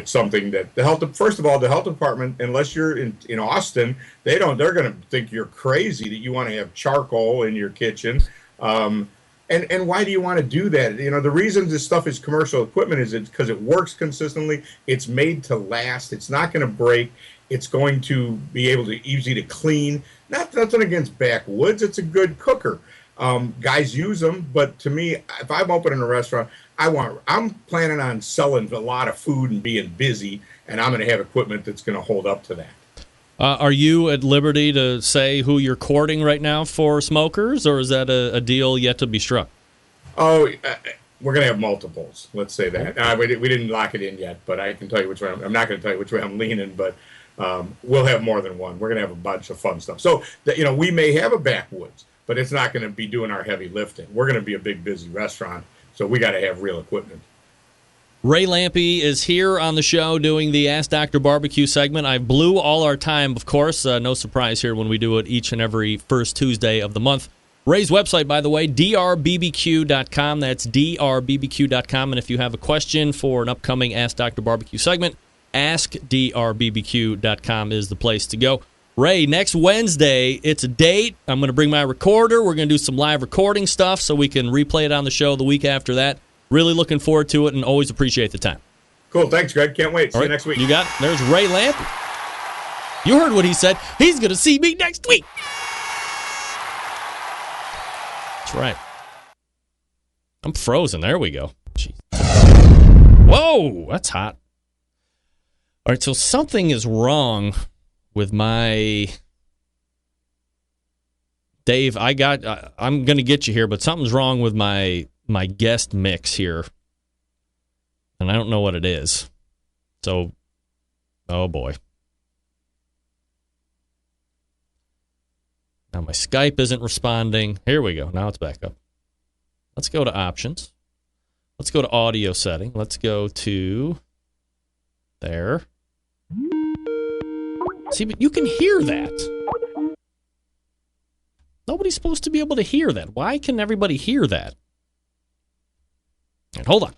[SPEAKER 6] something that the health. First of all, the health department, unless you're in Austin, they're going to think you're crazy that you want to have charcoal in your kitchen. And why do you want to do that? You know, the reason this stuff is commercial equipment is it's because it works consistently. It's made to last. It's not going to break. It's going to be able to easy to clean. Nothing against backwoods. It's a good cooker. Guys use them, but to me, if I'm opening a restaurant, I'm planning on selling a lot of food and being busy, and I'm going to have equipment that's going to hold up to that.
[SPEAKER 1] Are you at liberty to say who you're courting right now for smokers, or is that a deal yet to be struck?
[SPEAKER 6] Oh, we're going to have multiples. Let's say that. We didn't lock it in yet, but I can tell you which way. I'm not going to tell you which way I'm leaning, but we'll have more than one. We're going to have a bunch of fun stuff. So, we may have a backwoods, but it's not going to be doing our heavy lifting. We're going to be a big, busy restaurant, so we got to have real equipment.
[SPEAKER 1] Ray Lampe is here on the show doing the Ask Dr. Barbecue segment. I blew all our time, of course. No surprise here when we do it each and every first Tuesday of the month. Ray's website, by the way, drbbq.com. That's drbbq.com. And if you have a question for an upcoming Ask Dr. Barbecue segment, askdrbbq.com is the place to go. Ray, next Wednesday, it's a date. I'm going to bring my recorder. We're going to do some live recording stuff so we can replay it on the show the week after that. Really looking forward to it and always appreciate the time.
[SPEAKER 6] Cool. Thanks, Greg. Can't wait. See you next week.
[SPEAKER 1] You got it. There's Ray Lampe. You heard what he said. He's going to see me next week. That's right. I'm frozen. There we go. Jeez. Whoa, that's hot. All right, so something is wrong with my... Dave, I'm going to get you here, but something's wrong with my guest mix here, and I don't know what it is. So, oh boy. Now my Skype isn't responding. Here we go. Now it's back up. Let's go to options. Let's go to audio setting. Let's go to there. See, but you can hear that. Nobody's supposed to be able to hear that. Why can everybody hear that? And hold on.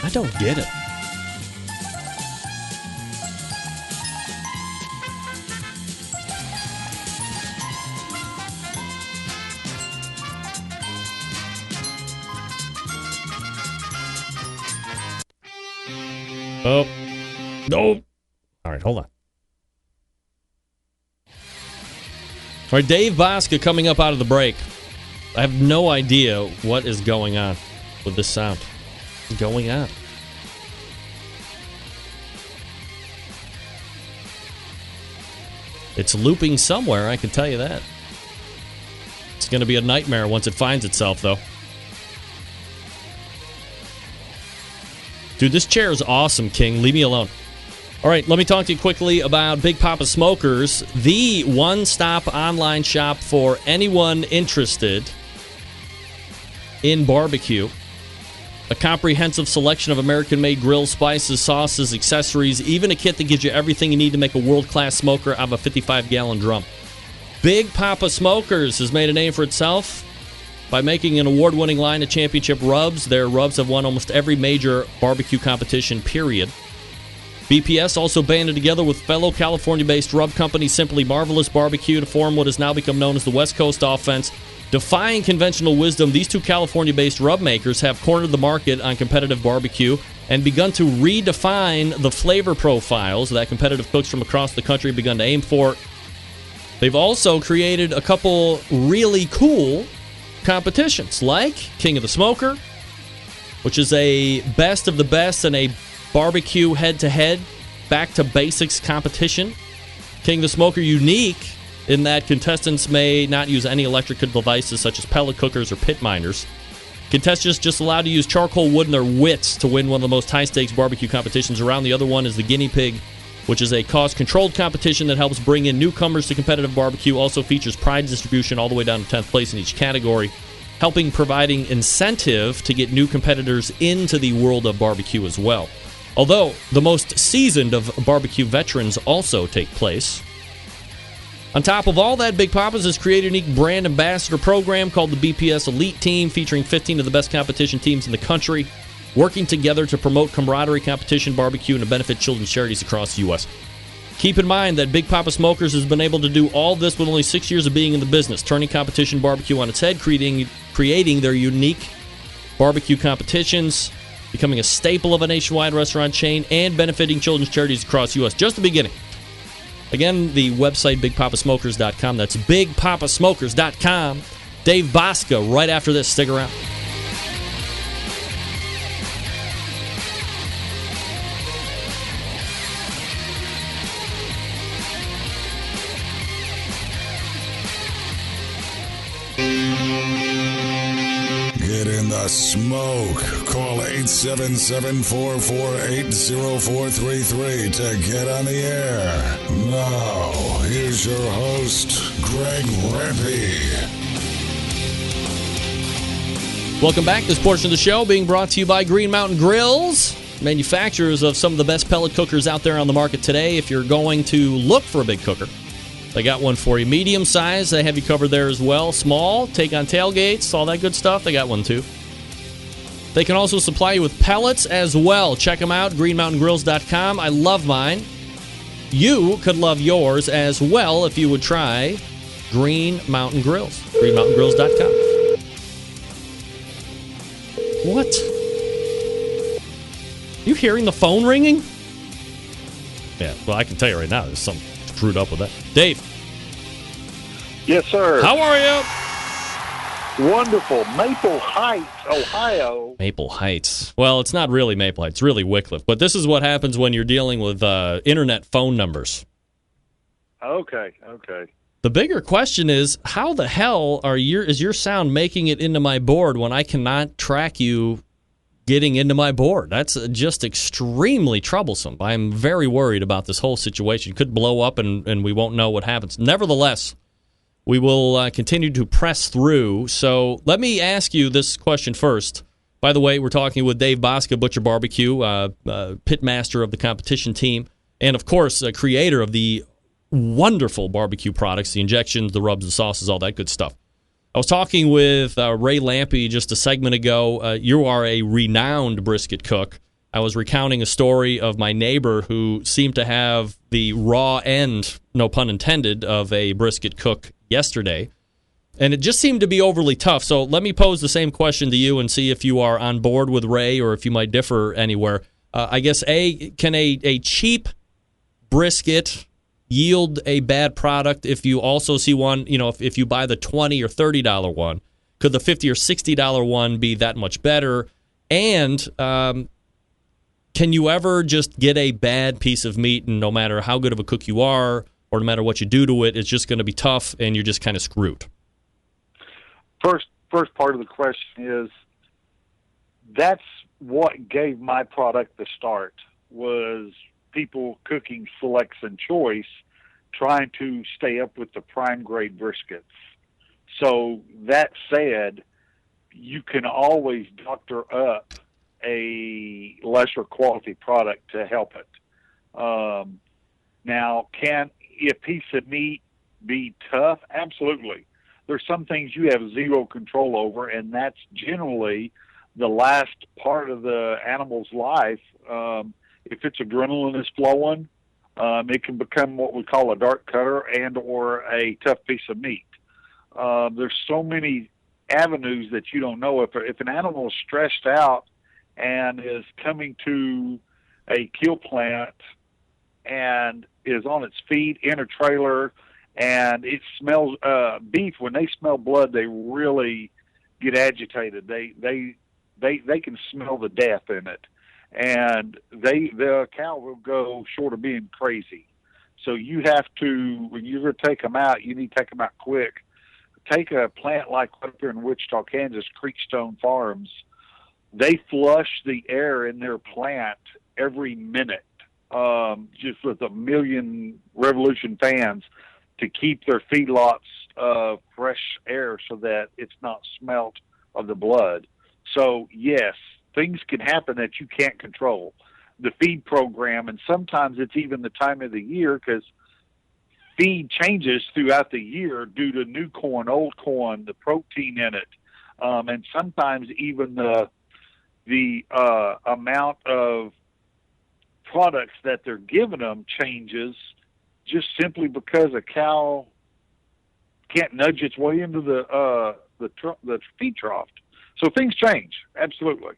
[SPEAKER 1] I don't get it. Oh. No. All right, hold on. All right, Dave Bosca coming up out of the break. I have no idea what is going on with this sound. What's going on? It's looping somewhere, I can tell you that. It's going to be a nightmare once it finds itself, though. Dude, this chair is awesome, King. Leave me alone. All right, let me talk to you quickly about Big Papa Smokers, the one-stop online shop for anyone interested in barbecue. A comprehensive selection of American-made grills, spices, sauces, accessories, even a kit that gives you everything you need to make a world-class smoker out of a 55-gallon drum. Big Papa Smokers has made a name for itself by making an award-winning line of championship rubs. Their rubs have won almost every major barbecue competition, period. BPS also banded together with fellow California-based rub company Simply Marvelous Barbecue to form what has now become known as the West Coast Offense. Defying conventional wisdom, these two California-based rub makers have cornered the market on competitive barbecue and begun to redefine the flavor profiles that competitive cooks from across the country have begun to aim for. They've also created a couple really cool competitions, like King of the Smoker, which is a best of the best and a barbecue head-to-head, back-to-basics competition. King of the Smoker unique in that contestants may not use any electrical devices such as pellet cookers or pit miners. Contestants just allowed to use charcoal wood and their wits to win one of the most high-stakes barbecue competitions around. The other one is the Guinea Pig, which is a cost-controlled competition that helps bring in newcomers to competitive barbecue. Also features prize distribution all the way down to 10th place in each category, helping providing incentive to get new competitors into the world of barbecue as well. Although the most seasoned of barbecue veterans also take place. On top of all that, Big Papa's has created a unique brand ambassador program called the BPS Elite Team, featuring 15 of the best competition teams in the country, working together to promote camaraderie, competition, barbecue, and to benefit children's charities across the U.S. Keep in mind that Big Papa Smokers has been able to do all this with only 6 years of being in the business, turning competition barbecue on its head, creating their unique barbecue competitions, becoming a staple of a nationwide restaurant chain, and benefiting children's charities across the U.S. Just the beginning. Again, the website, BigPapaSmokers.com. That's BigPapaSmokers.com. Dave Bosca right after this. Stick around.
[SPEAKER 4] Get in the smoke. Call 877-448-0433 to get on the air. Now, here's your host, Greg Rempe.
[SPEAKER 1] Welcome back. This portion of the show being brought to you by Green Mountain Grills, manufacturers of some of the best pellet cookers out there on the market today. If you're going to look for a big cooker, they got one for you. Medium size, they have you covered there as well. Small, take on tailgates, all that good stuff, they got one too. They can also supply you with pellets as well. Check them out, greenmountaingrills.com. I love mine. You could love yours as well if you would try Green Mountain Grills. greenmountaingrills.com. What? You hearing the phone ringing? Yeah, well, I can tell you right now, there's something screwed up with that. Dave.
[SPEAKER 7] Yes, sir.
[SPEAKER 1] How are you?
[SPEAKER 7] Wonderful. Maple Heights, Ohio.
[SPEAKER 1] Maple Heights. Well, it's not really Maple Heights. It's really Wycliffe. But this is what happens when you're dealing with internet phone numbers.
[SPEAKER 7] Okay.
[SPEAKER 1] The bigger question is, how the hell is your sound making it into my board when I cannot track you getting into my board? That's just extremely troublesome. I'm very worried about this whole situation. It could blow up and we won't know what happens. Nevertheless, we will continue to press through. So let me ask you this question first. By the way, we're talking with Dave Bosca, Butcher Barbecue, pitmaster of the competition team, and of course, a creator of the wonderful barbecue products, the injections, the rubs, the sauces, all that good stuff. I was talking with Ray Lampe just a segment ago. You are a renowned brisket cook. I was recounting a story of my neighbor who seemed to have the raw end, no pun intended, of a brisket cook yesterday. And it just seemed to be overly tough. So let me pose the same question to you and see if you are on board with Ray or if you might differ anywhere. I guess, can a cheap brisket yield a bad product if you also see one, if you buy the $20 or $30 one? Could the $50 or $60 one be that much better? And can you ever just get a bad piece of meat, and no matter how good of a cook you are or no matter what you do to it, it's just going to be tough and you're just kind of screwed?
[SPEAKER 7] First part of the question is, that's what gave my product the start, was people cooking selects and choice, trying to stay up with the prime grade briskets. So that said, you can always doctor up a lesser quality product to help it. Now, can a piece of meat be tough? Absolutely. There's some things you have zero control over, and that's generally the last part of the animal's life. If its adrenaline is flowing, it can become what we call a dark cutter and or a tough piece of meat. There's so many avenues that you don't know. If an animal is stressed out and is coming to a kill plant and is on its feet in a trailer and it smells beef, when they smell blood, they really get agitated. They can smell the death in it, and the cow will go short of being crazy. So you have to, when you're going to take them out, you need to take them out quick. Take a plant like up here in Wichita, Kansas, Creekstone Farms. They flush the air in their plant every minute, just with a million revolution fans to keep their feedlots fresh air so that it's not smelt of the blood. So, yes, things can happen that you can't control. The feed program, and sometimes it's even the time of the year, because feed changes throughout the year due to new corn, old corn, the protein in it, and sometimes even the amount of products that they're giving them changes, just simply because a cow can't nudge its way into the feed trough. So things change, absolutely.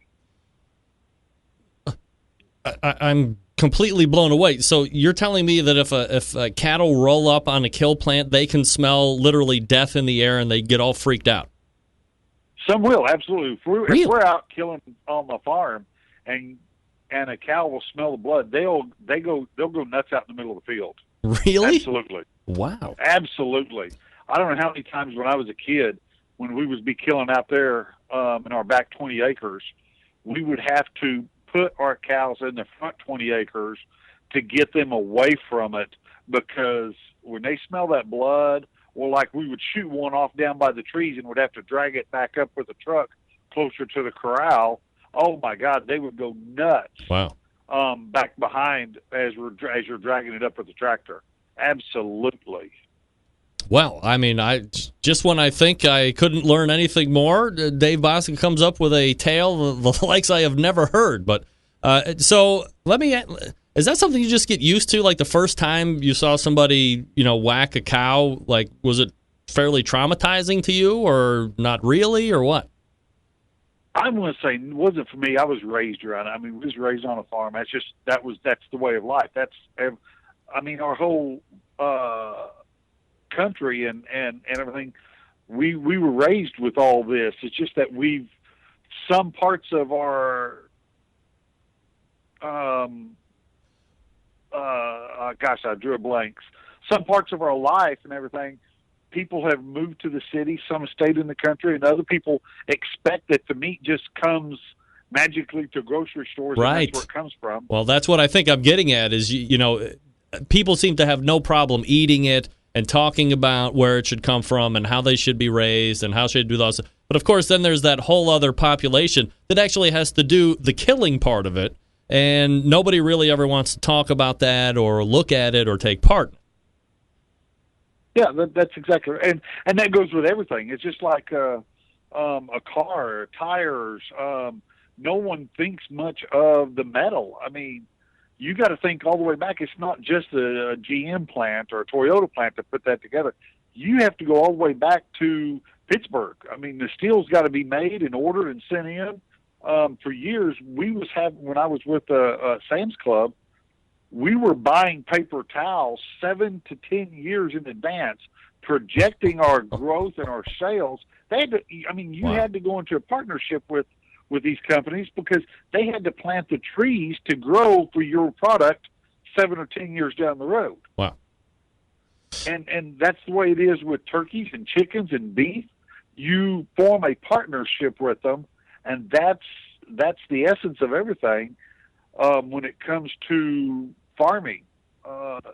[SPEAKER 1] I'm completely blown away. So you're telling me that if a cattle roll up on a kill plant, they can smell literally death in the air and they get all freaked out?
[SPEAKER 7] Some will, absolutely.
[SPEAKER 1] Really?
[SPEAKER 7] If we're out killing on the farm and a cow will smell the blood, they'll go nuts out in the middle of the field.
[SPEAKER 1] Really?
[SPEAKER 7] Absolutely.
[SPEAKER 1] Wow.
[SPEAKER 7] Absolutely. I don't know how many times when I was a kid, when we would be killing out there in our back 20 acres, we would have to put our cows in the front 20 acres to get them away from it, because when they smell that blood, or like we would shoot one off down by the trees and would have to drag it back up with a truck closer to the corral, oh my God, they would go nuts.
[SPEAKER 1] Wow.
[SPEAKER 7] Back behind as you're dragging it up with the tractor. Absolutely.
[SPEAKER 1] Well, I mean, just when I think I couldn't learn anything more, Dave Bostic comes up with a tale the likes I have never heard. But so let me. Is that something you just get used to? Like the first time you saw somebody, whack a cow, like was it fairly traumatizing to you, or not really, or what?
[SPEAKER 7] I'm going to say it wasn't for me. I was raised around it. I mean, we was raised on a farm. That's the way of life. Our whole country and everything. We were raised with all this. It's just that some parts of our I drew a blank. Some parts of our life and everything, people have moved to the city, some stayed in the country, and other people expect that the meat just comes magically to grocery stores,
[SPEAKER 1] right.
[SPEAKER 7] And that's where it comes from.
[SPEAKER 1] Well, that's what I think I'm getting at is, people seem to have no problem eating it and talking about where it should come from and how they should be raised and how should do those. But, of course, then there's that whole other population that actually has to do the killing part of it, and nobody really ever wants to talk about that or look at it or take part.
[SPEAKER 7] Yeah, that's exactly right. And that goes with everything. It's just like a car, tires. No one thinks much of the metal. I mean, you got to think all the way back. It's not just a GM plant or a Toyota plant to put that together. You have to go all the way back to Pittsburgh. I mean, the steel's got to be made and ordered and sent in. For years, when I was with Sam's Club, we were buying paper towels 7 to 10 years in advance, projecting our growth and our sales. You had to go into a partnership with these companies because they had to plant the trees to grow for your product 7 or 10 years down the road.
[SPEAKER 1] Wow.
[SPEAKER 7] And that's the way it is with turkeys and chickens and beef. You form a partnership with them, and that's the essence of everything. When it comes to farming,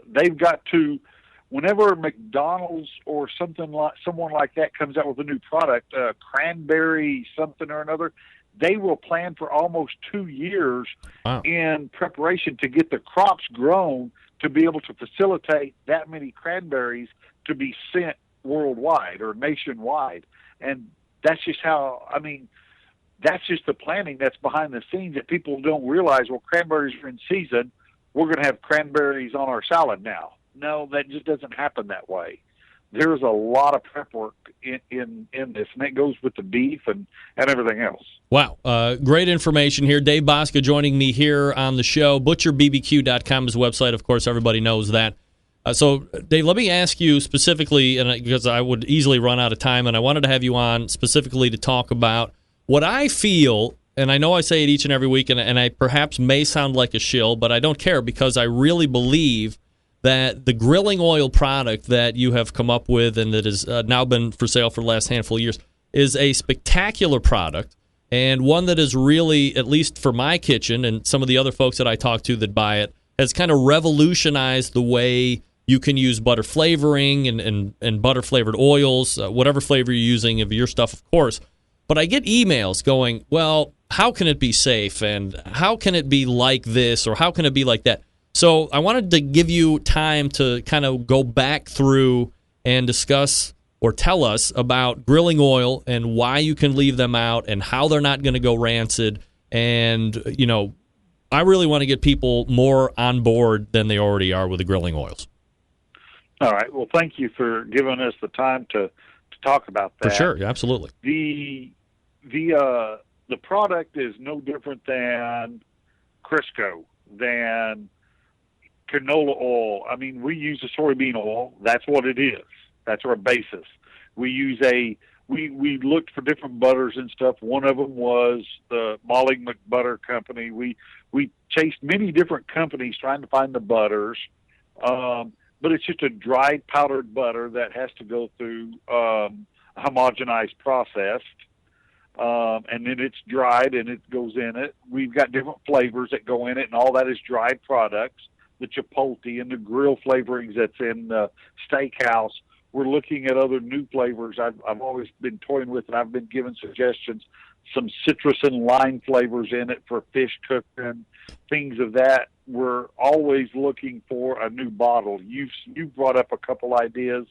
[SPEAKER 7] they've got to, whenever McDonald's or someone like that comes out with a new product, cranberry something or another, they will plan for almost 2 years in preparation to get the crops grown to be able to facilitate that many cranberries to be sent worldwide or nationwide. And that's just that's just the planning that's behind the scenes that people don't realize. Well, cranberries are in season. We're going to have cranberries on our salad now. No, that just doesn't happen that way. There's a lot of prep work in this, and it goes with the beef and everything else.
[SPEAKER 1] Wow. Great information here. Dave Bosca joining me here on the show. ButcherBBQ.com is the website. Of course, everybody knows that. So, Dave, let me ask you specifically, and because I would easily run out of time, and I wanted to have you on specifically to talk about what I feel, and I know I say it each and every week, and I perhaps may sound like a shill, but I don't care because I really believe that the grilling oil product that you have come up with and that has now been for sale for the last handful of years is a spectacular product, and one that is really, at least for my kitchen and some of the other folks that I talk to that buy it, has kind of revolutionized the way you can use butter flavoring and butter-flavored oils, whatever flavor you're using of your stuff, of course. But I get emails going, well, how can it be safe, and how can it be like this, or how can it be like that? So I wanted to give you time to kind of go back through and discuss or tell us about grilling oil and why you can leave them out and how they're not going to go rancid. And, you know, I really want to get people more on board than they already are with the grilling oils.
[SPEAKER 7] All right. Well, thank you for giving us the time to talk about that.
[SPEAKER 1] For sure. Absolutely.
[SPEAKER 7] The product is no different than Crisco, than canola oil. I mean, we use a soybean oil. That's what it is. That's our basis. We looked for different butters and stuff. One of them was the Molly McButter company. We chased many different companies trying to find the butters, but it's just a dried powdered butter that has to go through a homogenized process, and then it's dried and it goes in it. We've got different flavors that go in it, and all that is dried products. The chipotle and the grill flavorings that's in the steakhouse. We're looking at other new flavors I've always been toying with, and I've been given suggestions. Some citrus and lime flavors in it for fish cooking, things of that. We're always looking for a new bottle. You brought up a couple ideas.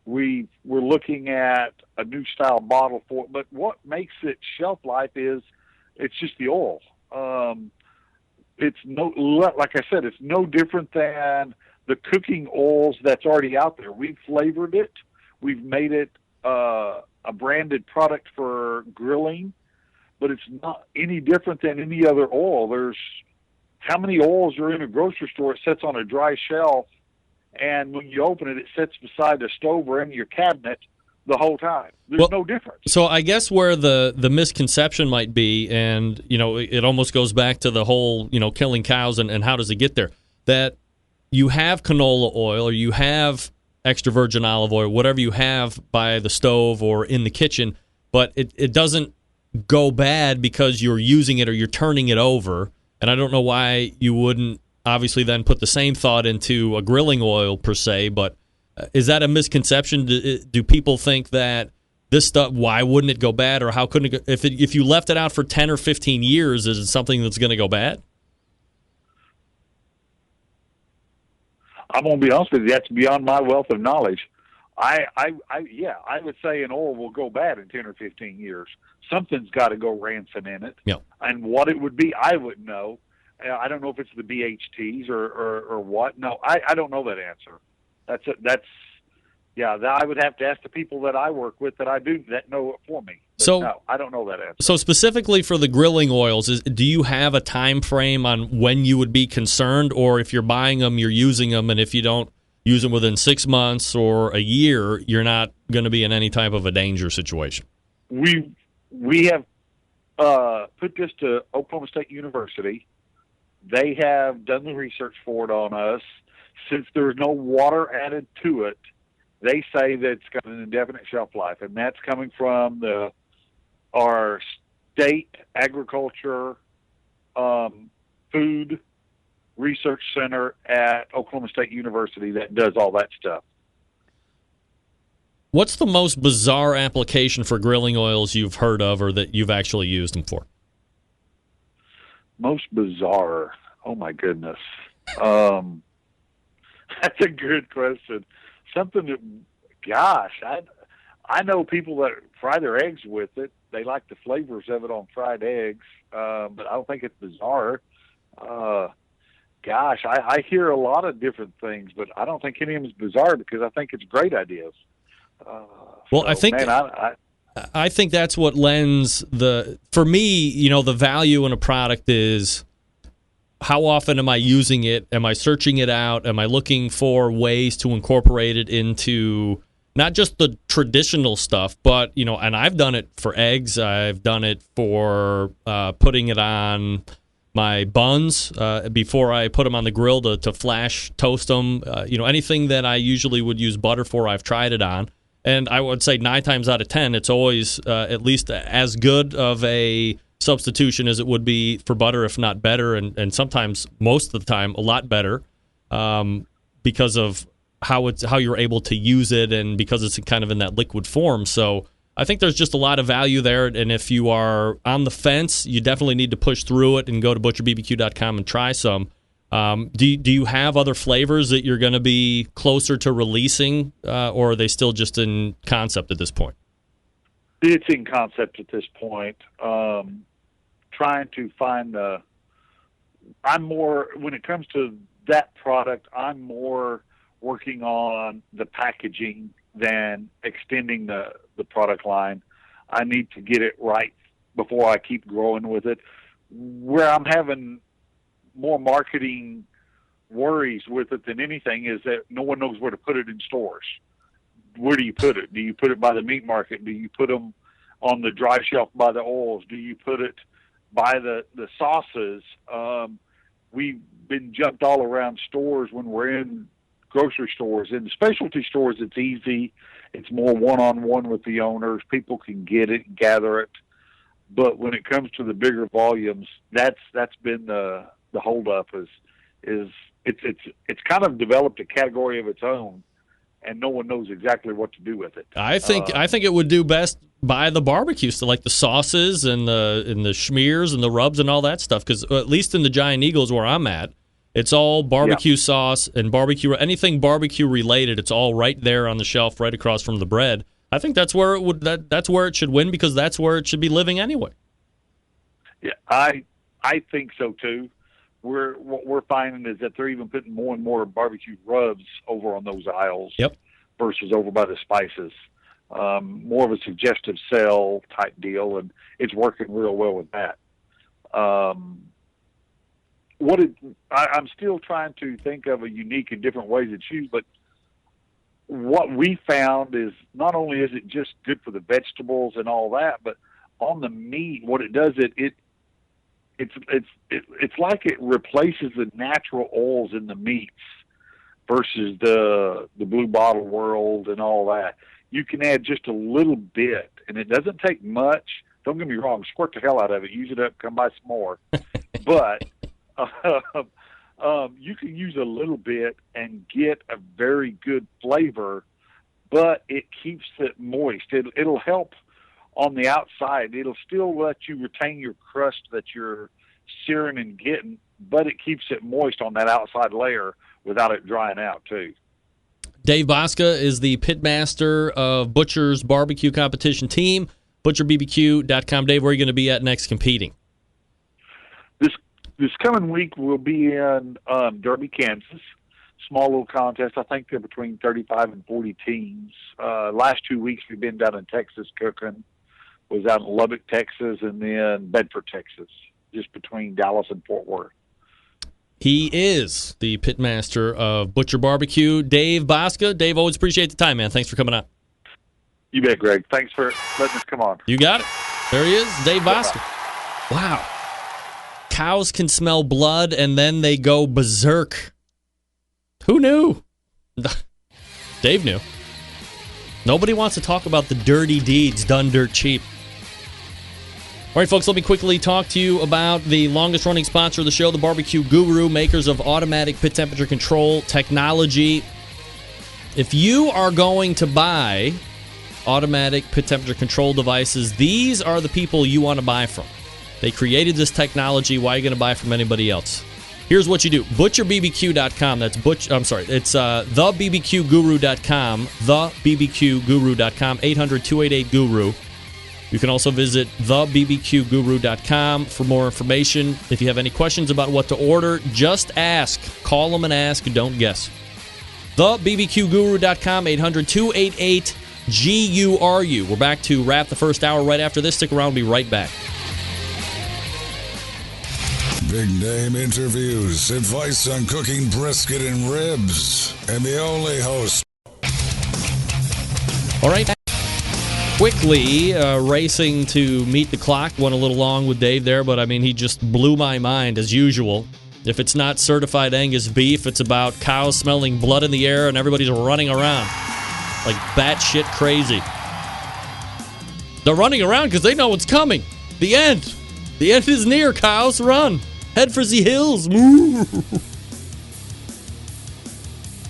[SPEAKER 7] We're looking at a new style bottle for it, but what makes it shelf life is it's just the oil. It's like I said, it's no different than the cooking oils that's already out there. We've flavored it. We've made it a branded product for grilling, but it's not any different than any other oil. There's how many oils are in a grocery store? It sits on a dry shelf, and when you open it, it sits beside the stove or in your cabinet the whole time. There's no difference.
[SPEAKER 1] So I guess where the misconception might be, and you know, it almost goes back to the whole, you know, killing cows and how does it get there, that you have canola oil or you have extra virgin olive oil, whatever you have by the stove or in the kitchen, but it doesn't go bad because you're using it or you're turning it over. And I don't know why you wouldn't obviously then put the same thought into a grilling oil per se, but is that a misconception? Do people think that this stuff, why wouldn't it go bad, or how couldn't it go, if you left it out for 10 or 15 years, is it something that's going to go bad?
[SPEAKER 7] I'm going to be honest with you, that's beyond my wealth of knowledge. I would say an oil will go bad in 10 or 15 years. Something's got to go rancid in it.
[SPEAKER 1] Yeah. And
[SPEAKER 7] what it would be, I wouldn't know. I don't know if it's the BHTs or what. No, I don't know that answer. I would have to ask the people that I work with that know it for me. But
[SPEAKER 1] so
[SPEAKER 7] no, I don't know that answer.
[SPEAKER 1] So specifically for the grilling oils, do you have a time frame on when you would be concerned, or if you're buying them, you're using them, and if you don't use them within 6 months or a year, you're not going to be in any type of a danger situation?
[SPEAKER 7] We have put this to Oklahoma State University. They have done the research for it on us. Since there's no water added to it, they say that it's got an indefinite shelf life, and that's coming from our state agriculture food research center at Oklahoma State University that does all that stuff.
[SPEAKER 1] What's the most bizarre application for grilling oils you've heard of or that you've actually used them for?
[SPEAKER 7] Most bizarre? Oh, my goodness. That's a good question. Something that, gosh, I know people that fry their eggs with it. They like the flavors of it on fried eggs, but I don't think it's bizarre. Gosh, I hear a lot of different things, but I don't think any of them is bizarre because I think it's great ideas.
[SPEAKER 1] I think I think that's what lends for me, the value in a product is how often am I using it? Am I searching it out? Am I looking for ways to incorporate it into not just the traditional stuff, but, and I've done it for eggs. I've done it for putting it on my buns before I put them on the grill to flash toast them. Anything that I usually would use butter for, I've tried it on. And I would say 9 times out of 10, it's always at least as good of a substitution as it would be for butter, if not better, and sometimes, most of the time, a lot better because of how you're able to use it and because it's kind of in that liquid form. So I think there's just a lot of value there, and if you are on the fence, you definitely need to push through it and go to butcherbbq.com and try some. Do you have other flavors that you're going to be closer to releasing, or are they still just in concept at this point?
[SPEAKER 7] It's in concept at this point. Trying to find when it comes to that product, I'm more working on the packaging than extending the product line. I need to get it right before I keep growing with it. Where I'm having more marketing worries with it than anything is that no one knows where to put it in stores. Where do you put it? Do you put it by the meat market? Do you put them on the dry shelf by the oils? Do you put it by the sauces? We've been jumped all around stores when we're in grocery stores. In the specialty stores, it's easy. It's more one-on-one with the owners. People can get it and gather it. But when it comes to the bigger volumes, that's been the holdup. Is it's kind of developed a category of its own, and no one knows exactly what to do with it.
[SPEAKER 1] I think it would do best by the barbecue, so like the sauces and the schmears and the rubs and all that stuff. Because at least in the Giant Eagles where I'm at, it's all barbecue sauce and barbecue. Anything barbecue related, it's all right there on the shelf, right across from the bread. I think that's where that's where it should win because that's where it should be living anyway.
[SPEAKER 7] Yeah, I think so too. What we're finding is that they're even putting more and more barbecue rubs over on those aisles versus over by the spices. More of a suggestive sell type deal, and it's working real well with that. I'm still trying to think of a unique and different way to choose, but what we found is not only is it just good for the vegetables and all that, but on the meat, what it does, it's like it replaces the natural oils in the meats versus the Blue Bottle world and all that. You can add just a little bit, and it doesn't take much. Don't get me wrong, squirt the hell out of it, use it up, come buy some more. But you can use a little bit and get a very good flavor, but it keeps it moist. It'll help on the outside. It'll still let you retain your crust that you're searing and getting, but it keeps it moist on that outside layer without it drying out too.
[SPEAKER 1] Dave Bosca is the pitmaster of Butcher's barbecue competition team. ButcherBBQ.com. Dave, where are you going to be at next competing?
[SPEAKER 7] This coming week we'll be in Derby, Kansas. Small little contest. I think they're between 35 and 40 teams. Last 2 weeks we've been down in Texas cooking. Was out in Lubbock, Texas, and then Bedford, Texas, just between Dallas and Fort Worth.
[SPEAKER 1] He is the pitmaster of Butcher Barbecue, Dave Bosca. Dave, always appreciate the time, man. Thanks for coming on.
[SPEAKER 7] You bet, Greg. Thanks for letting us come on.
[SPEAKER 1] You got it. There he is, Dave Bosca. Wow. Cows can smell blood, and then they go berserk. Who knew? Dave knew. Nobody wants to talk about the dirty deeds done dirt cheap. All right, folks, let me quickly talk to you about the longest-running sponsor of the show, the BBQ Guru, makers of automatic pit temperature control technology. If you are going to buy automatic pit temperature control devices, these are the people you want to buy from. They created this technology. Why are you going to buy from anybody else? Here's what you do. ButcherBBQ.com. That's it's thebbqguru.com. Thebbqguru.com. 800-288-GURU. You can also visit thebbqguru.com for more information. If you have any questions about what to order, just ask. Call them and ask. Don't guess. Thebbqguru.com. 800-288-GURU. We're back to wrap the first hour right after this. Stick around. We'll be right back.
[SPEAKER 4] Big name interviews, advice on cooking brisket and ribs, and the only host.
[SPEAKER 1] All right. Quickly racing to meet the clock. Went a little long with Dave there, but I mean, he just blew my mind as usual. If it's not certified Angus beef, it's about cows smelling blood in the air and everybody's running around like batshit crazy. They're running around because they know what's coming. The end. The end is near, cows. Run. Head for the hills. Moo.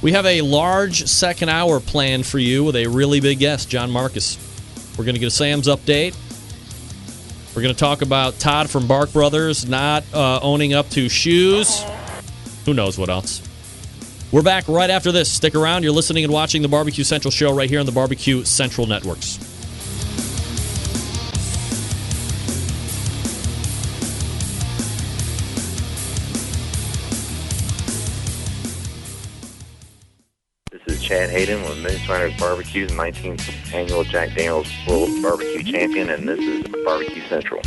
[SPEAKER 1] We have a large second hour planned for you with a really big guest, John Markus. We're going to get a Sam's update. We're going to talk about Todd from Bark Brothers not owning up to shoes. Who knows what else. We're back right after this. Stick around. You're listening and watching the BBQ Central Show right here on the BBQ Central Networks.
[SPEAKER 8] Chad Hayden with Moonshiners Barbecue's 19th annual Jack Daniels World Barbecue Champion, and this is Barbecue Central.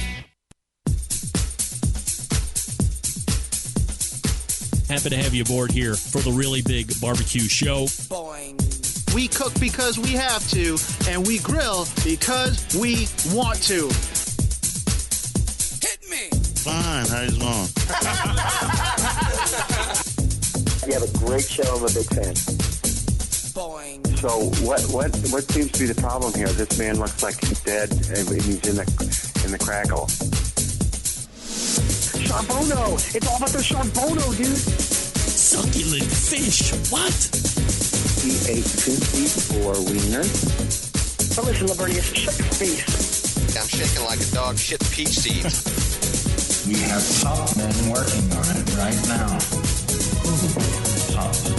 [SPEAKER 9] Happy to have you aboard here for the really big barbecue show.
[SPEAKER 10] Boing. We cook because we have to, and we grill because we want to. Hit me!
[SPEAKER 11] Fine, how's it going?
[SPEAKER 8] You have a great show. I'm a big fan.
[SPEAKER 10] Boing.
[SPEAKER 8] So what seems to be the problem here? This man looks like he's dead, and he's in the crackle.
[SPEAKER 12] Charbono! It's all about the Charbono, dude!
[SPEAKER 9] Succulent fish! What?
[SPEAKER 8] He ate 2 feet 4 wieners.
[SPEAKER 12] But listen, Lavernius, shut your face.
[SPEAKER 13] I'm shaking like a dog shit peach seeds.
[SPEAKER 14] We have top men working on it right now. Top men.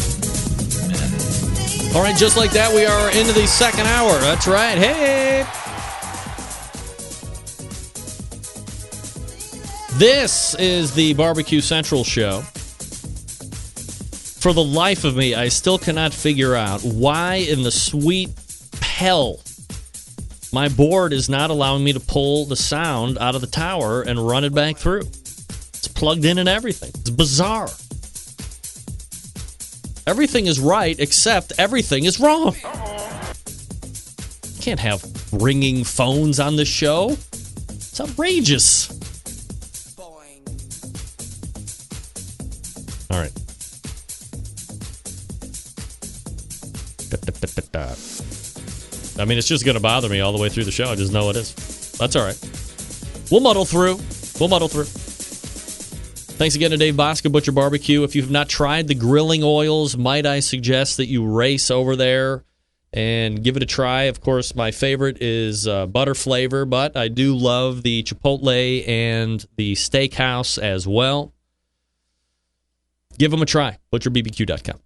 [SPEAKER 1] All right, just like that, we are into the second hour. That's right. Hey! This is the BBQ Central Show. For the life of me, I still cannot figure out why in the sweet hell my board is not allowing me to pull the sound out of the tower and run it back through. It's plugged in and everything. It's bizarre. Everything is right, except everything is wrong. Can't have ringing phones on this show. It's outrageous. All right. I mean, it's just going to bother me all the way through the show. I just know it is. That's all right. We'll muddle through. Thanks again to Dave Bosca, Butcher Barbecue. If you've not tried the grilling oils, might I suggest that you race over there and give it a try. Of course, my favorite is butter flavor, but I do love the Chipotle and the Steakhouse as well. Give them a try. ButcherBBQ.com.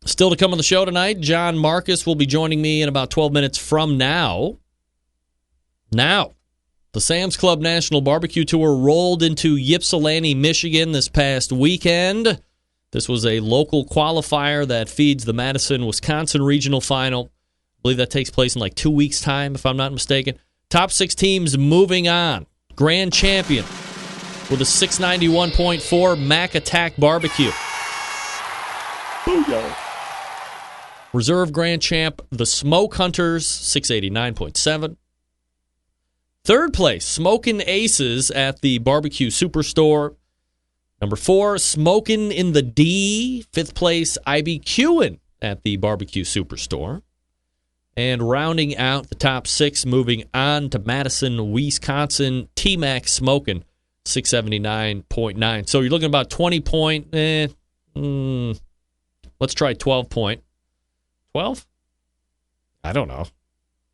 [SPEAKER 1] Still to come on the show tonight, John Markus will be joining me in about 12 minutes from now. The Sam's Club National Barbecue Tour rolled into Ypsilanti, Michigan this past weekend. This was a local qualifier that feeds the Madison-Wisconsin Regional Final. I believe that takes place in like 2 weeks' time, if I'm not mistaken. Top 6 teams moving on. Grand champion with a 691.4 Mac Attack Barbecue.
[SPEAKER 7] Booyah.
[SPEAKER 1] Reserve Grand Champ, the Smoke Hunters, 689.7. Third place, Smokin' Aces at the Barbecue Superstore. Number 4, Smokin' in the D. Fifth place, IBQin' at the Barbecue Superstore. And rounding out the top 6, moving on to Madison, Wisconsin, T-Mac smoking 679.9. So you're looking about 20 point. Let's try 12 point. 12? I don't know.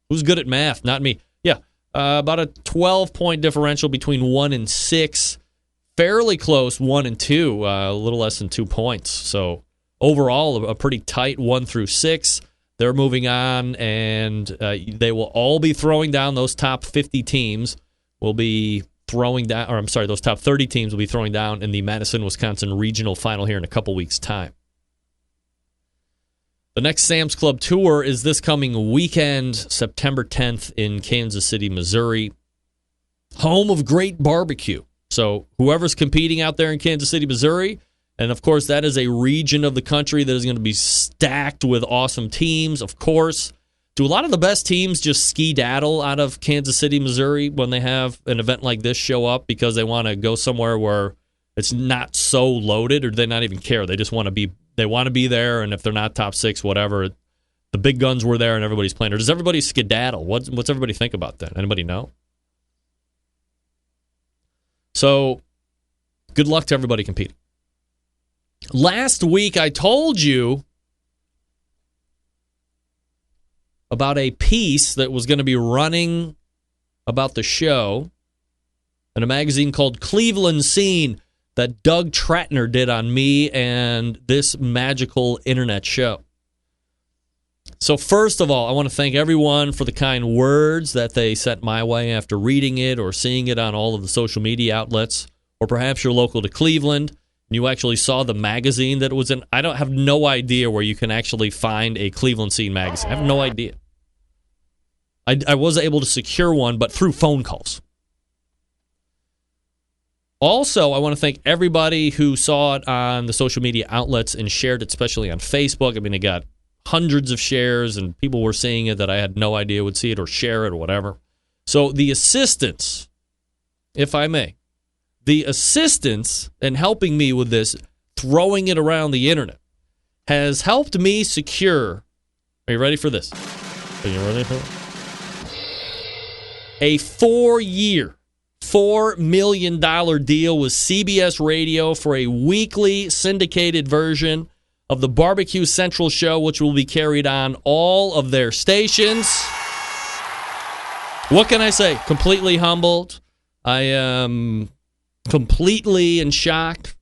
[SPEAKER 1] Who's good at math? Not me. Yeah, about a 12-point differential between 1 and 6. Fairly close, 1 and 2, a little less than 2 points. So overall, a pretty tight 1 through 6. They're moving on, and they will all be throwing down. Those top 50 teams will be throwing down, or I'm sorry, those top 30 teams will be throwing down in the Madison, Wisconsin regional final here in a couple weeks' time. The next Sam's Club tour is this coming weekend, September 10th in Kansas City, Missouri, home of great barbecue. So whoever's competing out there in Kansas City, Missouri, and of course that is a region of the country that is going to be stacked with awesome teams, of course. Do a lot of the best teams just skedaddle out of Kansas City, Missouri when they have an event like this show up because they want to go somewhere where it's not so loaded, or do they not even care? They just want to be there, and if they're not top 6, whatever, the big guns were there and everybody's playing. Or does everybody skedaddle? What's everybody think about that? Anybody know? So, good luck to everybody competing. Last week, I told you about a piece that was going to be running about the show in a magazine called Cleveland Scene that Doug Tratner did on me and this magical internet show. So first of all, I want to thank everyone for the kind words that they sent my way after reading it or seeing it on all of the social media outlets, or perhaps you're local to Cleveland and you actually saw the magazine that it was in. I don't have no idea where you can actually find a Cleveland Scene magazine. I have no idea. I was able to secure one, but through phone calls. Also, I want to thank everybody who saw it on the social media outlets and shared it, especially on Facebook. I mean, it got hundreds of shares, and people were seeing it that I had no idea would see it or share it or whatever. So the assistance, if I may, the assistance in helping me with this, throwing it around the internet, has helped me secure, are you ready for this? Are you ready for it? A 4-year, $4 million deal with CBS Radio for a weekly syndicated version of the BBQ Central Show, which will be carried on all of their stations. What can I say? Completely humbled. I am completely in shock.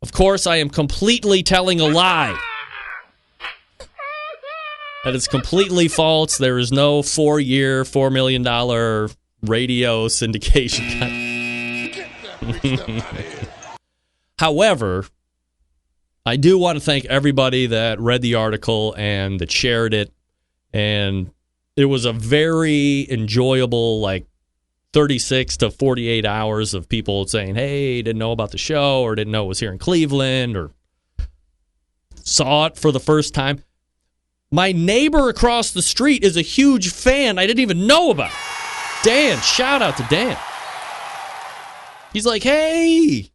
[SPEAKER 1] Of course, I am completely telling a lie. That is completely false. There is no 4-year, $4 million radio syndication. However, I do want to thank everybody that read the article and that shared it. And it was a very enjoyable, 36 to 48 hours of people saying, hey, didn't know about the show, or didn't know it was here in Cleveland, or saw it for the first time. My neighbor across the street is a huge fan I didn't even know about. Dan, shout out to Dan. He's like, hey,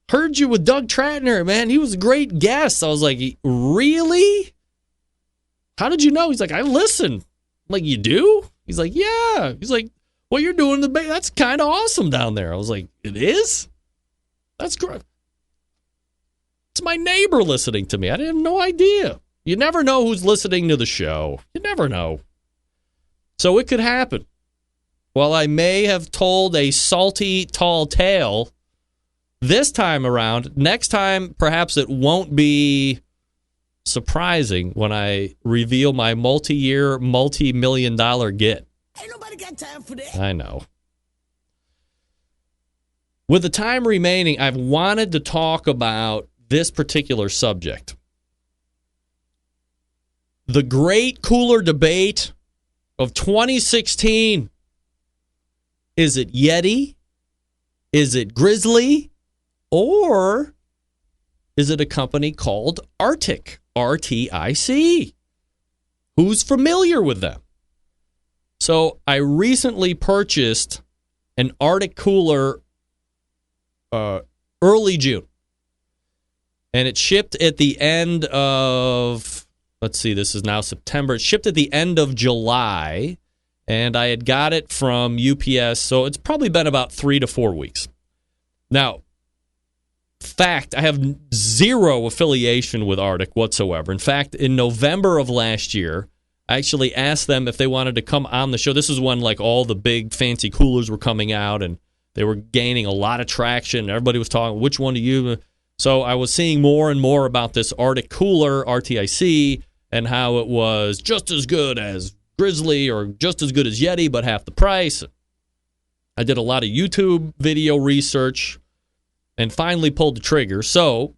[SPEAKER 1] heard you with Doug Tratner, man. He was a great guest. I was like, really? How did you know? He's like, I listen. I'm like, you do? He's like, yeah. He's like, what you're doing in the Bay, that's kind of awesome down there. I was like, it is? That's great. It's my neighbor listening to me. I had no idea. You never know who's listening to the show. You never know. So it could happen. While I may have told a salty, tall tale this time around, next time perhaps it won't be surprising when I reveal my multi-year, multi-million-dollar get.
[SPEAKER 11] Ain't nobody got time for that.
[SPEAKER 1] I know. With the time remaining, I've wanted to talk about this particular subject. The great cooler debate of 2016. Is it Yeti? Is it Grizzly? Or is it a company called Arctic? RTIC. Who's familiar with them? So I recently purchased an Arctic cooler early June. And it shipped at the end of let's see, this is now September. It shipped at the end of July, and I had got it from UPS, so it's probably been about 3 to 4 weeks. Now, fact, I have zero affiliation with Arctic whatsoever. In fact, in November of last year, I actually asked them if they wanted to come on the show. This is when like all the big fancy coolers were coming out, and they were gaining a lot of traction. Everybody was talking, which one do you? So I was seeing more and more about this Arctic cooler, RTIC, and how it was just as good as Grizzly or just as good as Yeti, but half the price. I did a lot of YouTube video research and finally pulled the trigger. So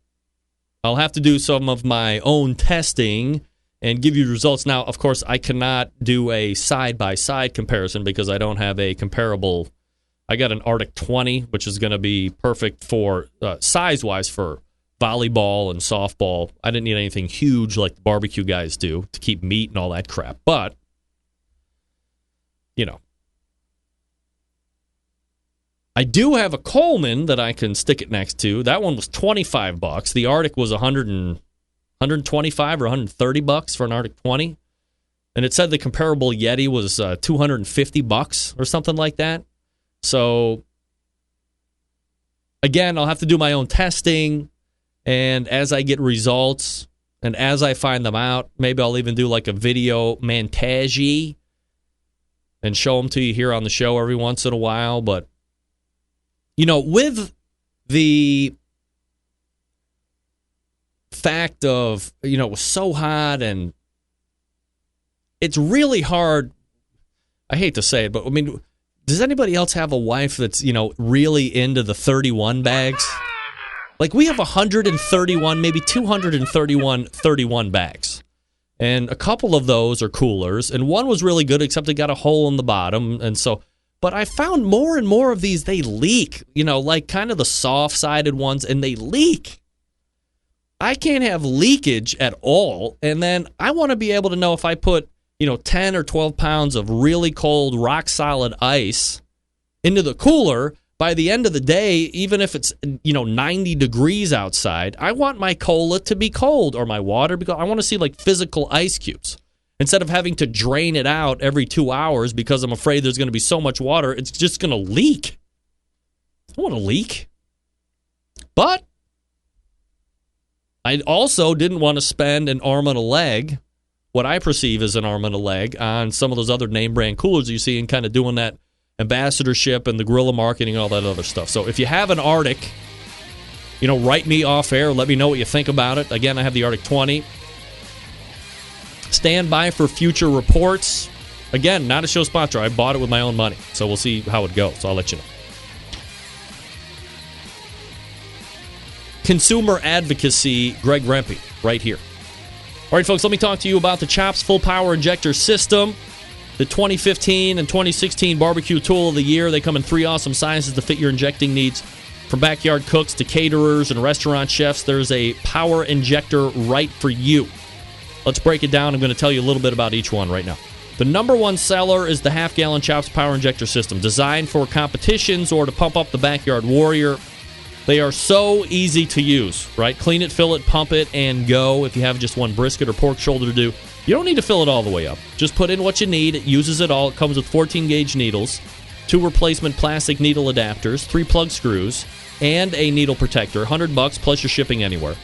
[SPEAKER 1] I'll have to do some of my own testing and give you the results. Now, of course, I cannot do a side-by-side comparison because I don't have a comparable. I got an Arctic 20, which is going to be perfect for size-wise for volleyball and softball. I didn't need anything huge like the barbecue guys do to keep meat and all that crap. But, you know, I do have a Coleman that I can stick it next to. That one was $25. The Arctic was $125 or $130 for an Arctic 20. And it said the comparable Yeti was $250 or something like that. So, again, I'll have to do my own testing. And as I get results and as I find them out, maybe I'll even do like a video montage and show them to you here on the show every once in a while. But, you know, with the fact of, you know, it was so hot and it's really hard. I hate to say it, but I mean, does anybody else have a wife that's, you know, really into the 31 bags? Like, we have 131, maybe 231 bags. And a couple of those are coolers. And one was really good, except it got a hole in the bottom. And so, but I found more and more of these, they leak. You know, like kind of the soft-sided ones, and they leak. I can't have leakage at all. And then I want to be able to know if I put, you know, 10 or 12 pounds of really cold, rock-solid ice into the cooler. By the end of the day, even if it's, you know, 90 degrees outside, I want my cola to be cold or my water because I want to see like physical ice cubes. Instead of having to drain it out every 2 hours because I'm afraid there's going to be so much water, it's just going to leak. I don't want to leak. But I also didn't want to spend an arm and a leg, what I perceive as an arm and a leg, on some of those other name brand coolers you see and kind of doing that ambassadorship and the guerrilla marketing and all that other stuff. So if you have an Arctic, you know, write me off air. Let me know what you think about it. Again, I have the Arctic 20. Stand by for future reports. Again, not a show sponsor. I bought it with my own money. So we'll see how it goes. I'll let you know. Consumer advocacy, Greg Rempe, right here. All right, folks, let me talk to you about the Chops Full Power Injector System. The 2015 and 2016 Barbecue Tool of the Year. They come in 3 awesome sizes to fit your injecting needs. From backyard cooks to caterers and restaurant chefs, there's a power injector right for you. Let's break it down. I'm going to tell you a little bit about each one right now. The number one seller is the half-gallon Chops Power Injector System, designed for competitions or to pump up the backyard warrior. They are so easy to use, right? Clean it, fill it, pump it, and go. If you have just one brisket or pork shoulder to do, you don't need to fill it all the way up. Just put in what you need. It uses it all. It comes with 14-gauge needles, 2 replacement plastic needle adapters, 3 plug screws, and a needle protector. $100 plus your shipping anywhere.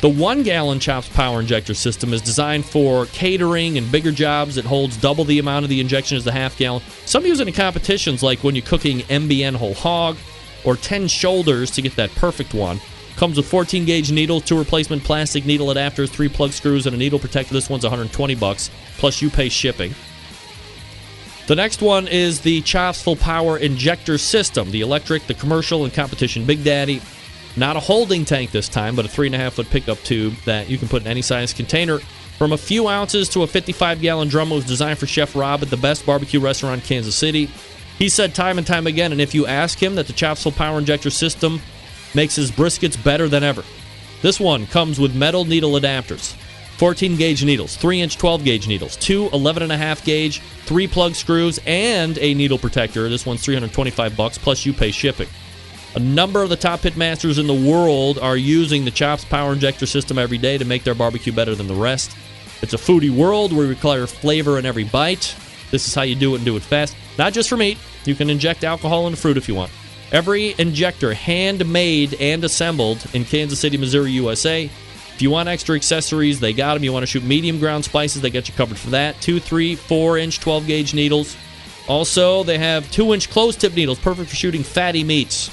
[SPEAKER 1] The 1-gallon Chops Power Injector System is designed for catering and bigger jobs. It holds double the amount of the injection as the half-gallon. Some use it in competitions, like when you're cooking MBN whole hog or 10 shoulders to get that perfect one. Comes with 14-gauge needles, 2 replacement plastic needle adapters, 3 plug screws, and a needle protector. This one's $120, plus you pay shipping. The next one is the Chops Full Power Injector System, the electric, the commercial, and competition Big Daddy. Not a holding tank this time, but a 3.5-foot pickup tube that you can put in any size container. From a few ounces to a 55-gallon drum, was designed for Chef Rob at the best barbecue restaurant in Kansas City. He said time and time again, and if you ask him, that the Chops Full Power Injector System makes his briskets better than ever. This one comes with metal needle adapters, 14-gauge needles, 3-inch 12-gauge needles, 2 11.5-gauge, 3 plug screws, and a needle protector. This one's $325, plus you pay shipping. A number of the top pitmasters in the world are using the Chops Power Injector System every day to make their barbecue better than the rest. It's a foodie world where we require flavor in every bite. This is how you do it and do it fast. Not just for meat. You can inject alcohol into fruit if you want. Every injector handmade and assembled in Kansas City, Missouri, USA. If you want extra accessories, they got them. You want to shoot medium ground spices, they got you covered for that. 2, 3, 4-inch 12-gauge needles. Also, they have 2-inch closed-tip needles, perfect for shooting fatty meats.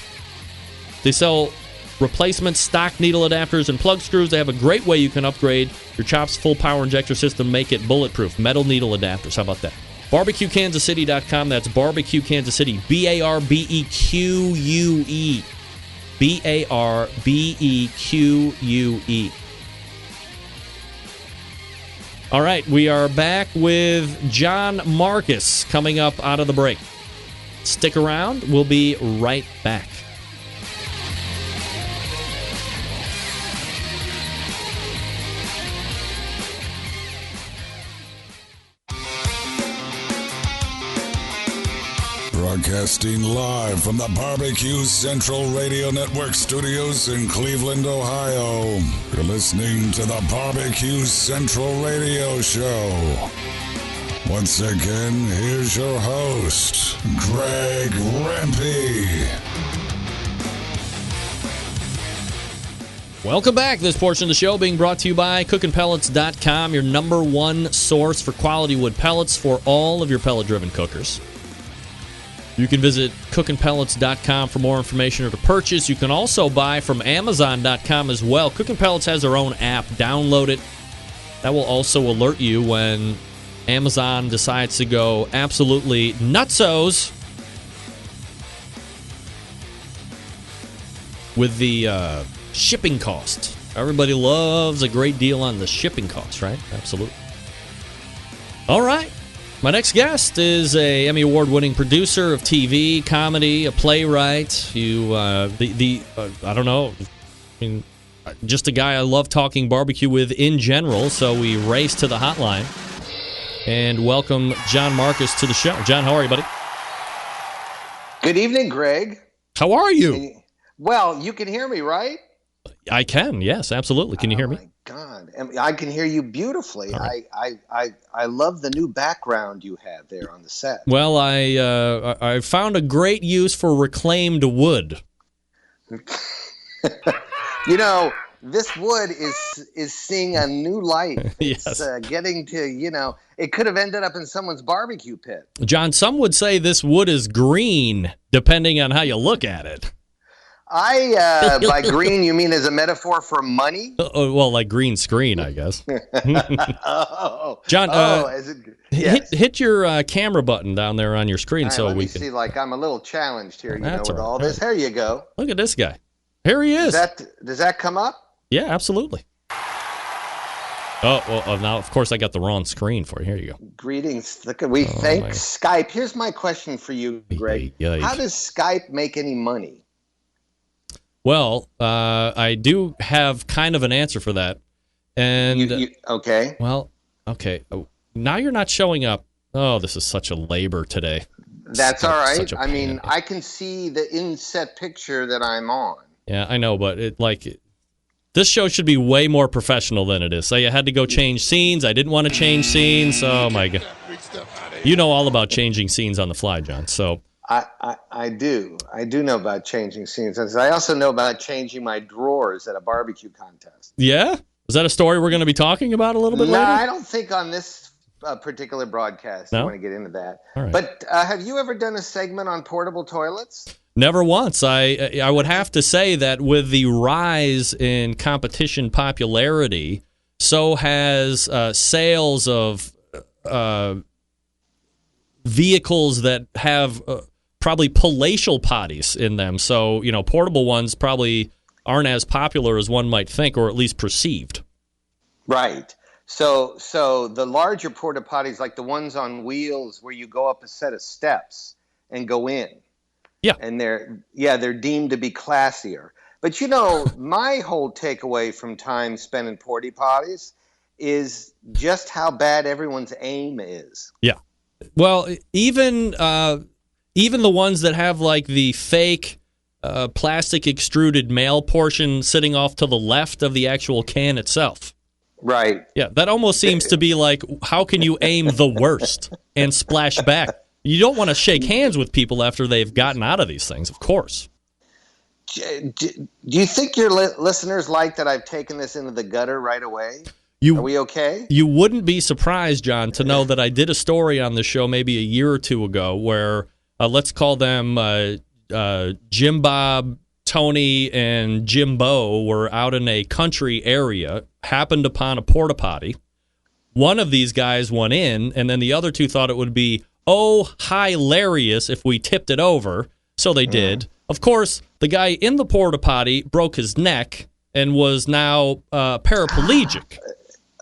[SPEAKER 1] They sell replacement stock needle adapters and plug screws. They have a great way you can upgrade your Chops full power injector system, make it bulletproof. Metal needle adapters. How about that? BBQKansasCity.com. That's BBQ Kansas City. BARBEQUE. BARBEQUE. All right, we are back with John Markus coming up out of the break. Stick around. We'll be right back.
[SPEAKER 4] Broadcasting live from the BBQ Central Radio Network studios in Cleveland, Ohio. You're listening to the BBQ Central Radio Show. Once again, here's your host, Greg Lampe.
[SPEAKER 1] Welcome back. This portion of the show being brought to you by CookinPellets.com, your number one source for quality wood pellets for all of your pellet-driven cookers. You can visit CookinPellets.com for more information or to purchase. You can also buy from Amazon.com as well. Cookin' Pellets has their own app. Download it. That will also alert you when Amazon decides to go absolutely nutsos with the shipping cost. Everybody loves a great deal on the shipping cost, right? Absolutely. All right. My next guest is a Emmy Award-winning producer of TV, comedy, a playwright. I don't know. I mean, just a guy I love talking barbecue with in general, so we race to the hotline and welcome John Markus to the show. John, how are you, buddy?
[SPEAKER 15] Good evening, Greg.
[SPEAKER 1] How are you?
[SPEAKER 15] Well, you can hear me, right?
[SPEAKER 1] I can, yes, absolutely. Can you hear me?
[SPEAKER 15] Oh, my God. I can hear you beautifully.
[SPEAKER 1] Right.
[SPEAKER 15] I love the new background you have there on the set.
[SPEAKER 1] Well, I found a great use for reclaimed wood.
[SPEAKER 15] You know, this wood is seeing a new life.
[SPEAKER 1] Yes.
[SPEAKER 15] It's getting to, it could have ended up in someone's barbecue pit.
[SPEAKER 1] John, some would say this wood is green, depending on how you look at it.
[SPEAKER 15] By green, you mean as a metaphor for money?
[SPEAKER 1] Well, like green screen, I guess. John, hit your camera button down there on your screen
[SPEAKER 15] right,
[SPEAKER 1] so
[SPEAKER 15] let
[SPEAKER 1] we
[SPEAKER 15] me
[SPEAKER 1] can
[SPEAKER 15] see. Like I'm a little challenged here,
[SPEAKER 1] That's
[SPEAKER 15] with
[SPEAKER 1] all
[SPEAKER 15] all
[SPEAKER 1] right.
[SPEAKER 15] this. Here you go.
[SPEAKER 1] Look at this guy. Here he is.
[SPEAKER 15] Does that come up?
[SPEAKER 1] Yeah, absolutely. Oh, well, now, of course, I got the wrong screen for you. Here you go.
[SPEAKER 15] Greetings. We thank Skype. Here's my question for you, Greg. How does Skype make any money?
[SPEAKER 1] Well, I do have kind of an answer for that. And
[SPEAKER 15] okay.
[SPEAKER 1] Well, okay. Now you're not showing up. Oh, this is such a labor today.
[SPEAKER 15] That's all right. I mean, I can see the inset picture that I'm on.
[SPEAKER 1] Yeah, I know, but this show should be way more professional than it is. So I had to go change scenes. I didn't want to change scenes. Oh my God. You know all about changing scenes on the fly, John. So
[SPEAKER 15] I do know about changing scenes. I also know about changing my drawers at a barbecue contest.
[SPEAKER 1] Yeah? Is that a story we're going to be talking about a little bit later?
[SPEAKER 15] No, I don't think on this particular broadcast I want to get into that.
[SPEAKER 1] All right.
[SPEAKER 15] But have you ever done a segment on portable toilets?
[SPEAKER 1] Never once. I would have to say that with the rise in competition popularity, so has sales of vehicles that have probably palatial potties in them. So, portable ones probably aren't as popular as one might think, or at least perceived.
[SPEAKER 15] Right. So the larger porta potties, like the ones on wheels where you go up a set of steps and go in.
[SPEAKER 1] Yeah.
[SPEAKER 15] And they're deemed to be classier. But my whole takeaway from time spent in porta potties is just how bad everyone's aim is.
[SPEAKER 1] Yeah. Well, even the ones that have like the fake plastic extruded male portion sitting off to the left of the actual can itself.
[SPEAKER 15] Right.
[SPEAKER 1] Yeah, that almost seems to be like, how can you aim the worst and splash back? You don't want to shake hands with people after they've gotten out of these things, of course.
[SPEAKER 15] Do you think your listeners like that I've taken this into the gutter right away? Are we okay?
[SPEAKER 1] You wouldn't be surprised, John, to know that I did a story on the show maybe a year or two ago where, let's call them Jim Bob, Tony, and Jimbo were out in a country area, happened upon a porta potty. One of these guys went in, and then the other two thought it would be, hilarious if we tipped it over. So they did. Of course, the guy in the porta potty broke his neck and was now paraplegic.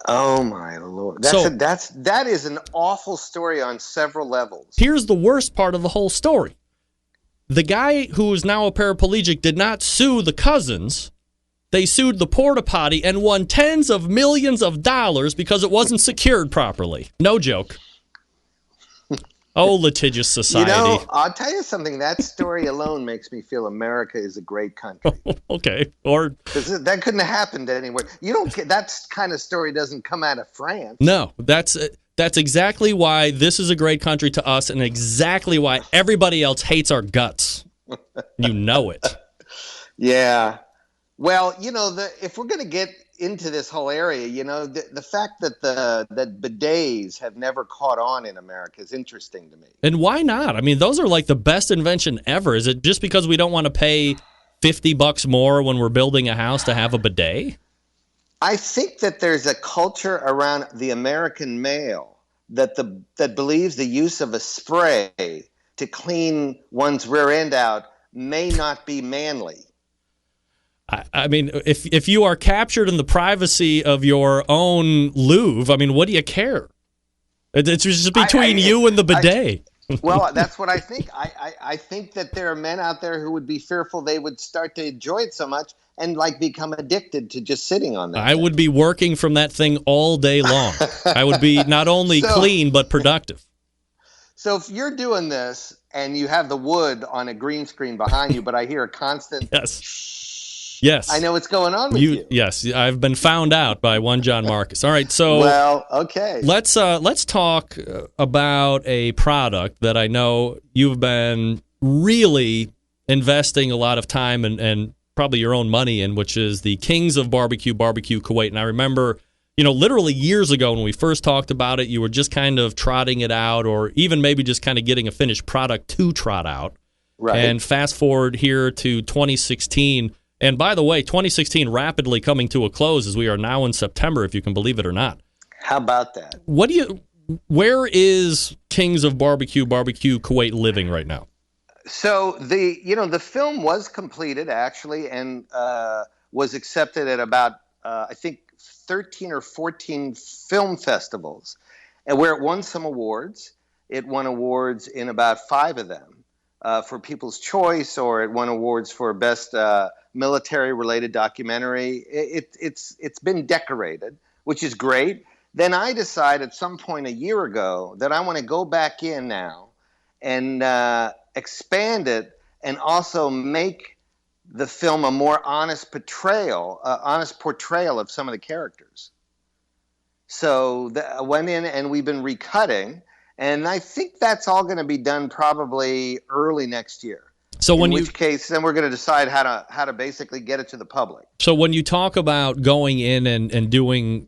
[SPEAKER 15] Oh my Lord! That is an awful story on several levels.
[SPEAKER 1] Here's the worst part of the whole story: the guy who is now a paraplegic did not sue the cousins. They sued the porta potty and won tens of millions of dollars because it wasn't secured properly. No joke. Oh, litigious society.
[SPEAKER 15] I'll tell you something. That story alone makes me feel America is a great country.
[SPEAKER 1] Okay.
[SPEAKER 15] Because that couldn't have happened anywhere. You don't get that kind of story doesn't come out of France.
[SPEAKER 1] No, that's exactly why this is a great country to us and exactly why everybody else hates our guts. You know it.
[SPEAKER 15] Yeah. Well, if we're going to get into this whole area, the fact that that bidets have never caught on in America is interesting to me.
[SPEAKER 1] And why not? I mean, those are like the best invention ever. Is it just because we don't want to pay $50 more when we're building a house to have a bidet?
[SPEAKER 15] I think that there's a culture around the American male that believes the use of a spray to clean one's rear end out may not be manly.
[SPEAKER 1] I mean, if you are captured in the privacy of your own Louvre, I mean, what do you care? It's just between you and the bidet.
[SPEAKER 15] Well, that's what I think. I think that there are men out there who would be fearful they would start to enjoy it so much and become addicted to just sitting on that.
[SPEAKER 1] I would be working from that thing all day long. I would be not only clean but productive.
[SPEAKER 15] So if you're doing this and you have the wood on a green screen behind you, but I hear a constant
[SPEAKER 1] Yes.
[SPEAKER 15] I know what's going on with you.
[SPEAKER 1] Yes, I've been found out by one John Markus. All right, so
[SPEAKER 15] okay.
[SPEAKER 1] Let's talk about a product that I know you've been really investing a lot of time and probably your own money in, which is the Kings of BBQ Kuwait. And I remember, literally years ago when we first talked about it, you were just kind of trotting it out or even maybe just kind of getting a finished product to trot out.
[SPEAKER 15] Right.
[SPEAKER 1] And fast forward here to 2016. And by the way, 2016 rapidly coming to a close as we are now in September, if you can believe it or not.
[SPEAKER 15] How about that?
[SPEAKER 1] Where is Kings of BBQ Kuwait living right now?
[SPEAKER 15] So the film was completed actually and was accepted at about I think 13 or 14 film festivals, and where it won some awards. It won awards in about 5 of them for People's Choice, or it won awards for best military-related documentary. It's been decorated, which is great. Then I decided at some point a year ago that I want to go back in now and expand it and also make the film a more honest portrayal of some of the characters. So I went in and we've been recutting, and I think that's all going to be done probably early next year.
[SPEAKER 1] So
[SPEAKER 15] in which case, then we're going to decide how to basically get it to the public.
[SPEAKER 1] So when you talk about going in and doing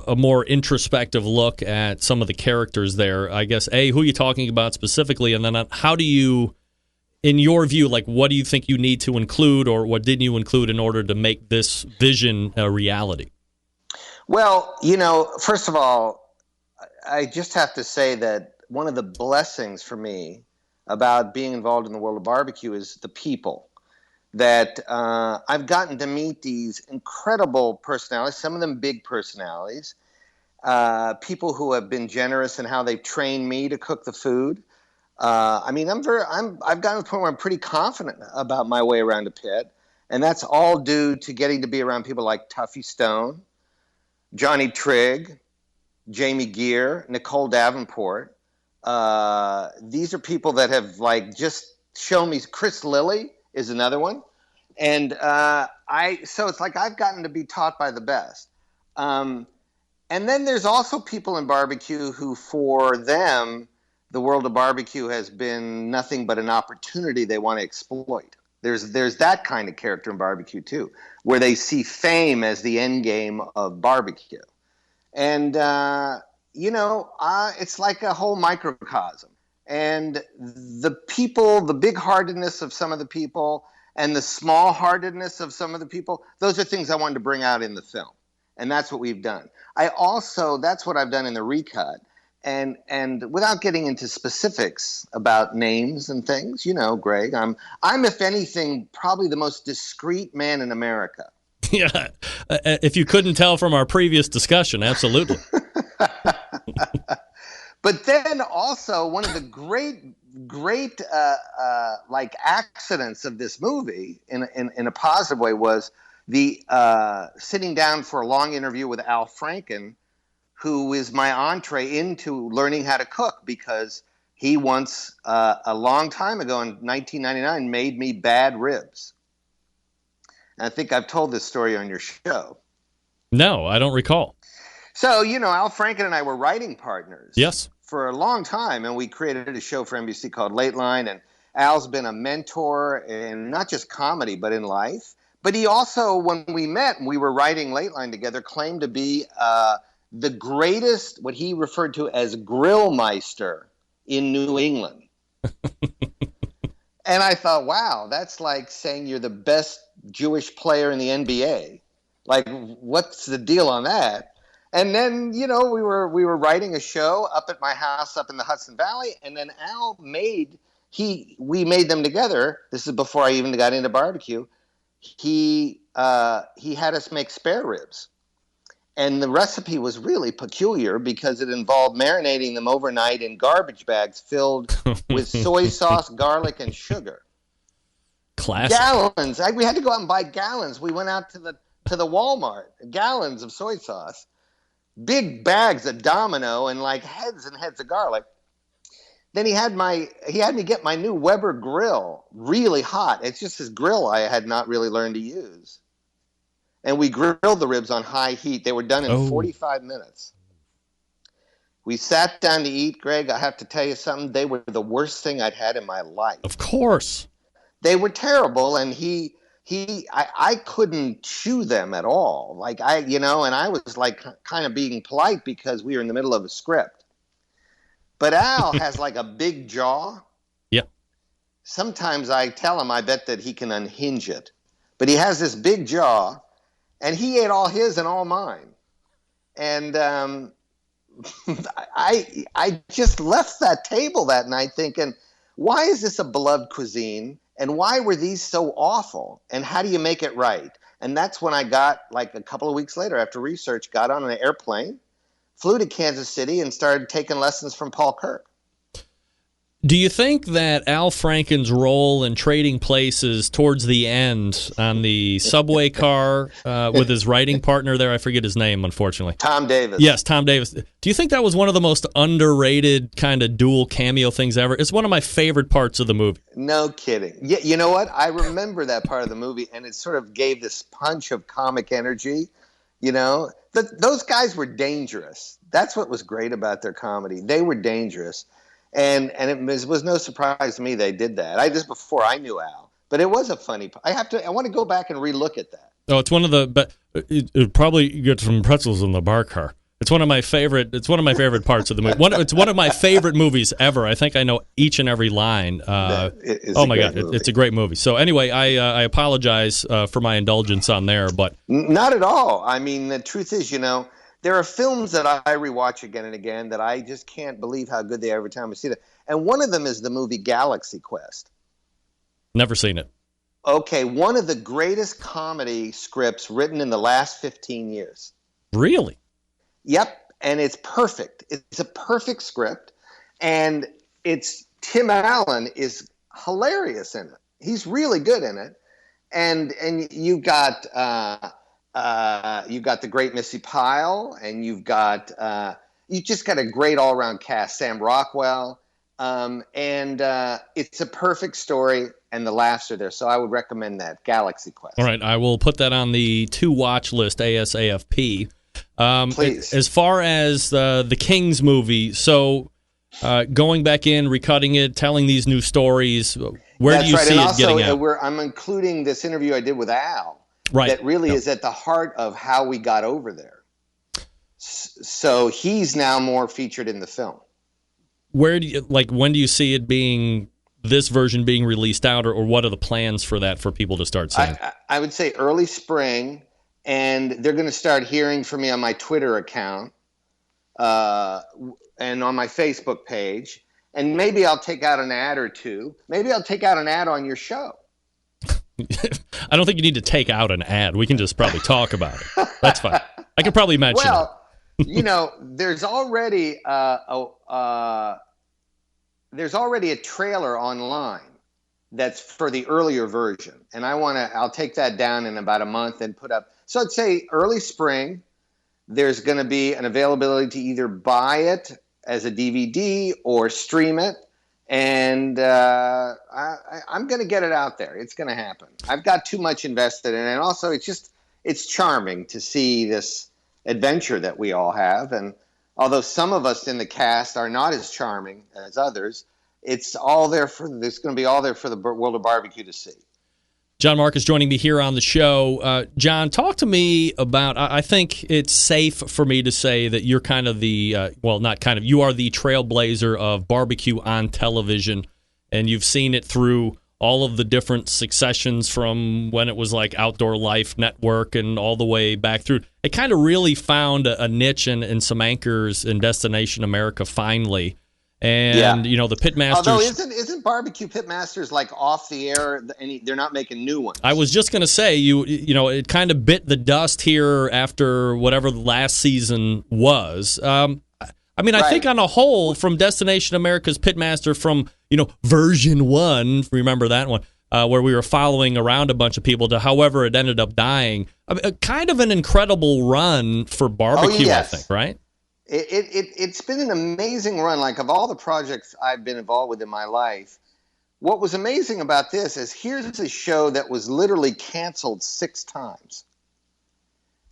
[SPEAKER 1] a more introspective look at some of the characters there, I guess, who are you talking about specifically? And then how do you, in your view, what do you think you need to include or what didn't you include in order to make this vision a reality?
[SPEAKER 15] Well, first of all, I just have to say that one of the blessings for me about being involved in the world of barbecue is the people. That I've gotten to meet these incredible personalities, some of them big personalities, people who have been generous in how they've trained me to cook the food. I've gotten to the point where I'm pretty confident about my way around a pit, and that's all due to getting to be around people like Tuffy Stone, Johnny Trigg, Jamie Geer, Nicole Davenport. These are people that have just shown me. Chris Lilly is another one. And so it's I've gotten to be taught by the best. And then there's also people in barbecue who, for them, the world of barbecue has been nothing but an opportunity they want to exploit. There's that kind of character in barbecue too, where they see fame as the end game of barbecue. And, it's like a whole microcosm. And the people, the big-heartedness of some of the people and the small-heartedness of some of the people, those are things I wanted to bring out in the film. And that's what we've done. That's what I've done in the recut. And without getting into specifics about names and things, Greg, I'm if anything, probably the most discreet man in America.
[SPEAKER 1] Yeah, if you couldn't tell from our previous discussion, absolutely.
[SPEAKER 15] But then also one of the great accidents of this movie in a positive way was the sitting down for a long interview with Al Franken, who is my entree into learning how to cook, because he once, a long time ago in 1999, made me bad ribs. And I think I've told this story on your show.
[SPEAKER 1] No, I don't recall.
[SPEAKER 15] So, Al Franken and I were writing partners.
[SPEAKER 1] Yes.
[SPEAKER 15] For a long time, and we created a show for NBC called Late Line, and Al's been a mentor in not just comedy, but in life. But he also, when we met and we were writing Late Line together, claimed to be the greatest, what he referred to as grillmeister in New England. And I thought, wow, that's like saying you're the best Jewish player in the NBA. Like, what's the deal on that? And then, we were writing a show up at my house up in the Hudson Valley, and then Al we made them together. This is before I even got into barbecue. He had us make spare ribs. And the recipe was really peculiar because it involved marinating them overnight in garbage bags filled with soy sauce, garlic, and sugar.
[SPEAKER 1] Classic.
[SPEAKER 15] Gallons. We had to go out and buy gallons. We went out to the Walmart, gallons of soy sauce, big bags of Domino, and like heads and heads of garlic. Then he had me get my new Weber grill really hot. It's just this grill I had not really learned to use. And we grilled the ribs on high heat. They were done in 45 minutes. We sat down to eat, Greg. I have to tell you something. They were the worst thing I'd had in my life.
[SPEAKER 1] Of course.
[SPEAKER 15] They were terrible, and I couldn't chew them at all. Like and I was like kind of being polite because we were in the middle of a script. But Al has like a big jaw.
[SPEAKER 1] Yeah.
[SPEAKER 15] Sometimes I tell him I bet that he can unhinge it. But he has this big jaw. And he ate all his and all mine. And I just left that table that night thinking, why is this a beloved cuisine? And why were these so awful? And how do you make it right? And that's when I got, like a couple of weeks later after research, got on an airplane, flew to Kansas City, and started taking lessons from Paul Kirk.
[SPEAKER 1] Do you think that Al Franken's role in trading places towards the end on the subway car with his writing partner there, I forget his name, unfortunately.
[SPEAKER 15] Tom Davis.
[SPEAKER 1] Yes, Tom Davis. Do you think that was one of the most underrated kind of dual cameo things ever? It's one of my favorite parts of the movie.
[SPEAKER 15] No kidding. Yeah, you know what? I remember that part of the movie, and it sort of gave this punch of comic energy. Those guys were dangerous. That's what was great about their comedy. They were dangerous. And it was no surprise to me they did that. Before I knew Al, but it was a funny. I want to go back and relook at that.
[SPEAKER 1] Oh, it's one of the. But it probably get some pretzels in the bar car. It's one of my favorite. It's one of my favorite parts of the movie. It's one of my favorite movies ever. I think I know each and every line. Oh my god, it's a great movie. So anyway, I apologize for my indulgence on there, but
[SPEAKER 15] not at all. I mean, the truth is, there are films that I rewatch again and again that I just can't believe how good they are every time I see them. And one of them is the movie Galaxy Quest.
[SPEAKER 1] Never seen it.
[SPEAKER 15] Okay, one of the greatest comedy scripts written in the last 15 years.
[SPEAKER 1] Really?
[SPEAKER 15] Yep, and it's perfect. It's a perfect script, and Tim Allen is hilarious in it. He's really good in it, and you've got the great Missy Pyle, and you just got a great all around cast. Sam Rockwell, and it's a perfect story, and the laughs are there. So I would recommend that Galaxy Quest.
[SPEAKER 1] All right, I will put that on the to watch list ASAP.
[SPEAKER 15] Please.
[SPEAKER 1] As far as the Kings movie, so going back in, recutting it, telling these new stories, where do you see it getting out?
[SPEAKER 15] I'm including this interview I did with Al.
[SPEAKER 1] Right.
[SPEAKER 15] That really is at the heart of how we got over there. So he's now more featured in the film.
[SPEAKER 1] Where do you when do you see it being, this version being released out, or what are the plans for that for people to start seeing?
[SPEAKER 15] I would say early spring, and they're going to start hearing from me on my Twitter account and on my Facebook page, and maybe I'll take out an ad or two. Maybe I'll take out an ad on your show.
[SPEAKER 1] I don't think you need to take out an ad. We can just probably talk about it. That's fine. I could probably mention it.
[SPEAKER 15] There's already a trailer online that's for the earlier version, and I'll take that down in about a month and put up. So I'd say early spring. There's going to be an availability to either buy it as a DVD or stream it, and I'm going to get it out there. It's going to happen. I've got too much invested in it, and also it's charming to see this adventure that we all have. And although some of us in the cast are not as charming as others, it's all there there's going to be all there for the world of barbecue to see.
[SPEAKER 1] John Markus joining me here on the show. John, talk to me about, I think it's safe for me to say that you're kind of you are the trailblazer of barbecue on television, and you've seen it through all of the different successions from when it was like Outdoor Life Network and all the way back through. It kind of really found a niche and some anchors in Destination America finally. And, the Pitmasters.
[SPEAKER 15] Although isn't BBQ Pitmasters off the air? They're not making new ones.
[SPEAKER 1] I was just going to say, it kind of bit the dust here after whatever the last season was. I think on a whole, from Destination America's Pitmaster from, version 1, remember that one, where we were following around a bunch of people to however it ended up dying. Kind of an incredible run for barbecue,
[SPEAKER 15] yes.
[SPEAKER 1] I think, right?
[SPEAKER 15] It's been an amazing run. Of all the projects I've been involved with in my life, what was amazing about this is here's a show that was literally canceled 6 times.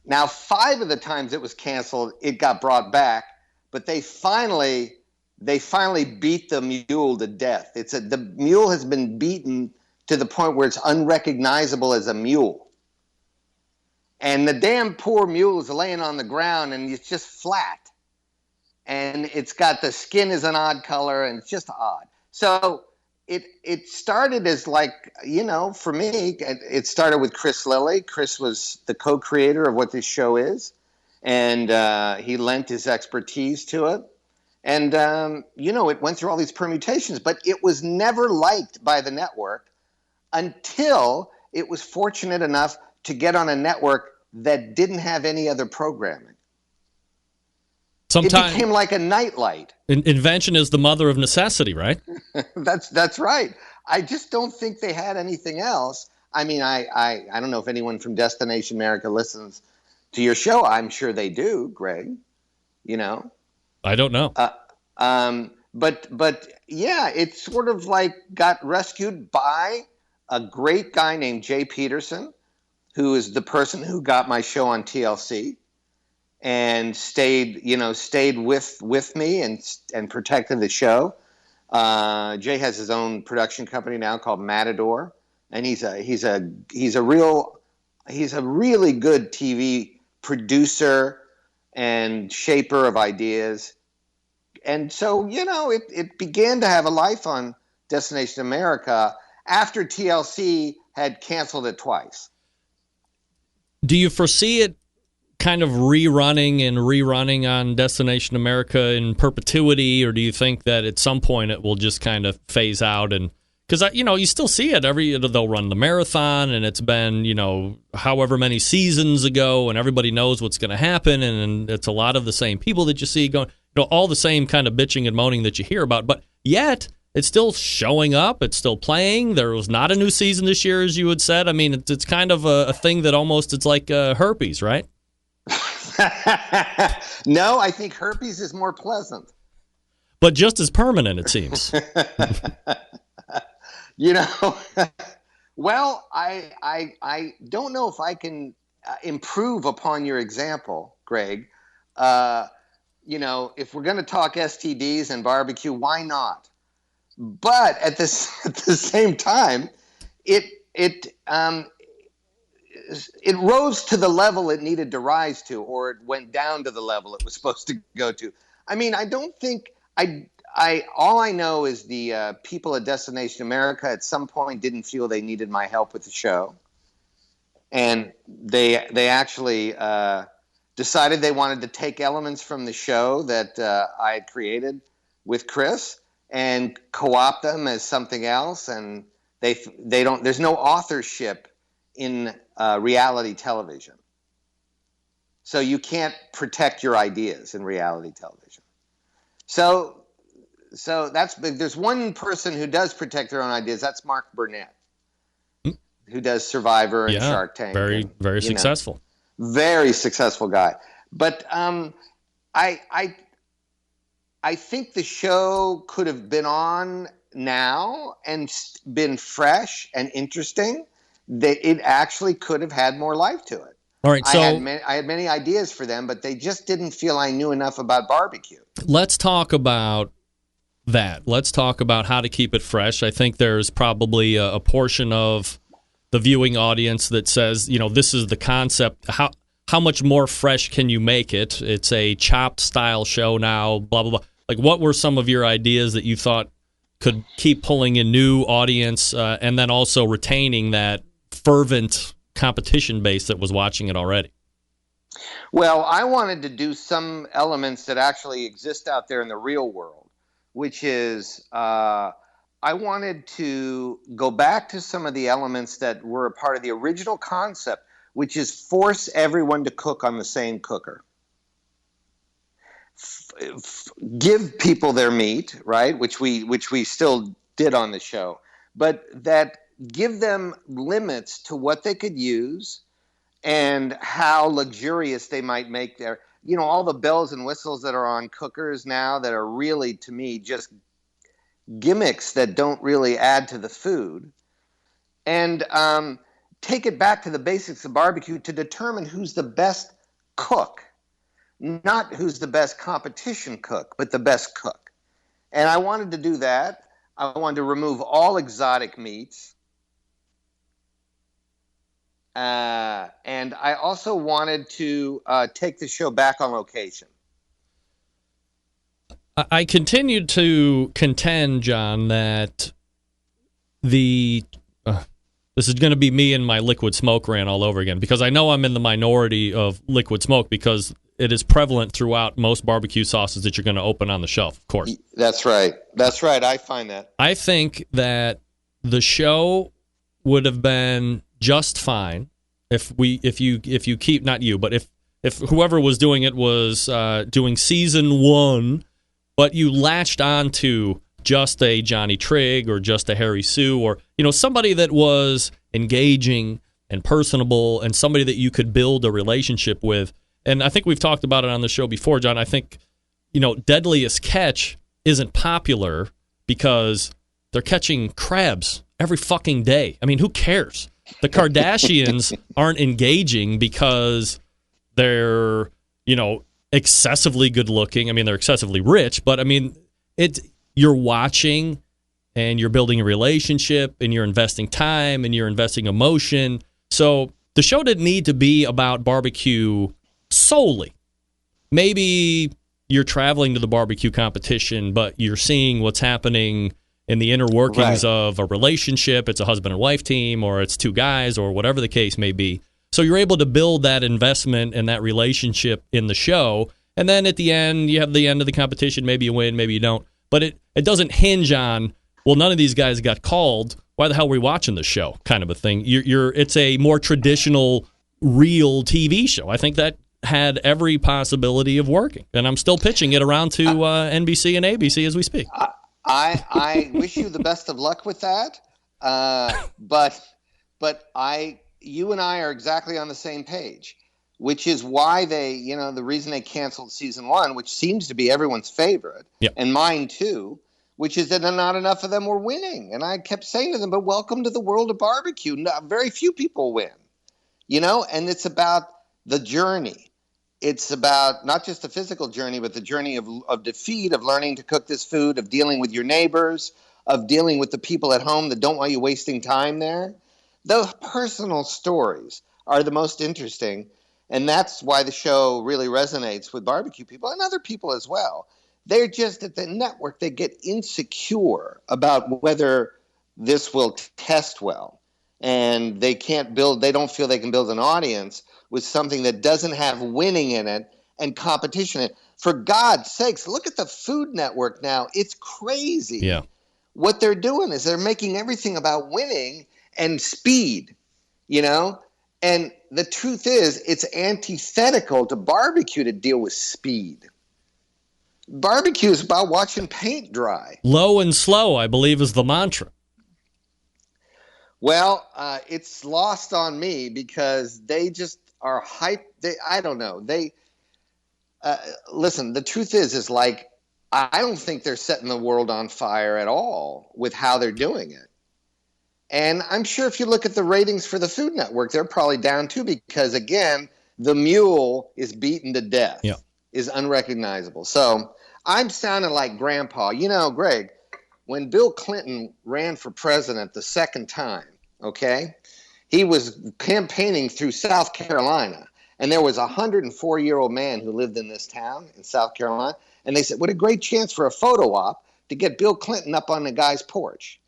[SPEAKER 15] Now, 5 of the times it was canceled, it got brought back, but they finally beat the mule to death. The mule has been beaten to the point where it's unrecognizable as a mule. And the damn poor mule is laying on the ground and it's just flat. And it's got the skin is an odd color, and it's just odd. So it started as for me, it started with Chris Lilly. Chris was the co-creator of what this show is, and he lent his expertise to it. And, it went through all these permutations, but it was never liked by the network until it was fortunate enough to get on a network that didn't have any other programming. It became like a nightlight.
[SPEAKER 1] Invention is the mother of necessity, right?
[SPEAKER 15] That's right. I just don't think they had anything else. I mean, I don't know if anyone from Destination America listens to your show. I'm sure they do, Greg.
[SPEAKER 1] I don't know.
[SPEAKER 15] But yeah, it sort of got rescued by a great guy named Jay Peterson, who is the person who got my show on TLC. And stayed with me and protected the show. Jay has his own production company now called Matador, and he's a really good TV producer and shaper of ideas. And so it began to have a life on Destination America after TLC had canceled it twice.
[SPEAKER 1] Do you foresee it kind of rerunning on Destination America in perpetuity, or do you think that at some point it will just kind of phase out? And because you still see it they'll run the marathon, and it's been however many seasons ago, and everybody knows what's going to happen, and it's a lot of the same people that you see going, all the same kind of bitching and moaning that you hear about, but yet it's still showing up, it's still playing. There was not a new season this year, as you had said. I mean, it's kind of a thing that almost it's like herpes, right?
[SPEAKER 15] No, I think herpes is more pleasant.
[SPEAKER 1] But just as permanent, it seems.
[SPEAKER 15] Well, I don't know if I can improve upon your example, Greg. You know, if we're going to talk STDs and barbecue, why not? But at the same time, it rose to the level it needed to rise to, or it went down to the level it was supposed to go to. I mean, I don't think all I know is the people at Destination America at some point didn't feel they needed my help with the show, and they actually decided they wanted to take elements from the show that I had created with Chris and co-opt them as something else, and they don't. There's no authorship in reality television, so you can't protect your ideas in reality television. So that's big. There's one person who does protect their own ideas. That's Mark Burnett, who does Survivor and Shark Tank.
[SPEAKER 1] Very successful.
[SPEAKER 15] Very successful guy. But I think the show could have been on now and been fresh and interesting. It actually could have had more life to it.
[SPEAKER 1] All right, so
[SPEAKER 15] I had many ideas for them, but they just didn't feel I knew enough about barbecue.
[SPEAKER 1] Let's talk about that. Let's talk about how to keep it fresh. I think there's probably a portion of the viewing audience that says, you know, this is the concept. How much more fresh can you make it? It's a Chopped style show now, blah, blah, blah. Like, what were some of your ideas that you thought could keep pulling in new audience and then also retaining that fervent competition base that was watching it already?
[SPEAKER 15] Well, I wanted to do some elements that actually exist out there in the real world, which is I wanted to go back to some of the elements that were a part of the original concept, which is force everyone to cook on the same cooker. Give people their meat, right, which we still did on the show, but that give them limits to what they could use and how luxurious they might make their, you know, all the bells and whistles that are on cookers now that are really, to me, just gimmicks that don't really add to the food. And take it back to the basics of barbecue to determine who's the best cook, not who's the best competition cook, but the best cook. And I wanted to do that. I wanted to remove all exotic meats. And I also wanted to take the show back on location.
[SPEAKER 1] I continued to contend, John, that this is going to be me and my liquid smoke rant all over again, because I know I'm in the minority of liquid smoke because it is prevalent throughout most barbecue sauces that you're going to open on the shelf, of course.
[SPEAKER 15] That's right. That's right. I find that.
[SPEAKER 1] I think that the show would have been just fine if you keep, not you, but if whoever was doing it was doing season 1, but you latched on to just a Johnny Trigg or just a Harry Sue, or, you know, somebody that was engaging and personable and somebody that you could build a relationship with. And I think we've talked about it on the show before, John. I think, you know, Deadliest Catch isn't popular because they're catching crabs every fucking day. I mean, who cares? The Kardashians aren't engaging because they're, you know, excessively good looking. I mean, they're excessively rich, but I mean, you're watching and you're building a relationship and you're investing time and you're investing emotion. So the show didn't need to be about barbecue solely. Maybe you're traveling to the barbecue competition, but you're seeing what's happening in the inner workings of a relationship. It's a husband and wife team, or it's two guys, or whatever the case may be. So you're able to build that investment and that relationship in the show. And then at the end, you have the end of the competition. Maybe you win, maybe you don't. But it doesn't hinge on, well, none of these guys got called. Why the hell are we watching this show? Kind of a thing. It's a more traditional, real TV show. I think that had every possibility of working. And I'm still pitching it around to NBC and ABC as we speak.
[SPEAKER 15] I wish you the best of luck with that. But you and I are exactly on the same page, which is why the reason they canceled season 1, which seems to be everyone's favorite, and mine too, which is that not enough of them were winning. And I kept saying to them, but welcome to the world of barbecue. Very few people win, and it's about the journey. it's about not just the physical journey, but the journey of defeat, of learning to cook this food, of dealing with your neighbors, of dealing with the people at home that don't want you wasting time there. Those personal stories are the most interesting, and that's why the show really resonates with barbecue people and other people as well. They're just at the network, they get insecure about whether this will test well, and they don't feel they can build an audience with something that doesn't have winning in it and competition in it. For God's sakes, look at the Food Network now. It's crazy.
[SPEAKER 1] Yeah.
[SPEAKER 15] What they're doing is they're making everything about winning and speed, And the truth is, it's antithetical to barbecue to deal with speed. Barbecue is about watching paint dry.
[SPEAKER 1] Low and slow, I believe, is the mantra.
[SPEAKER 15] Well, it's lost on me because they just are hype. I don't know. Listen, the truth is like, I don't think they're setting the world on fire at all with how they're doing it. And I'm sure if you look at the ratings for the Food Network, they're probably down too because, again, the mule is beaten to death, is unrecognizable. So I'm sounding like Grandpa. Greg, when Bill Clinton ran for president the second time, okay, he was campaigning through South Carolina, and there was a 104-year-old man who lived in this town in South Carolina, and they said, what a great chance for a photo op to get Bill Clinton up on the guy's porch.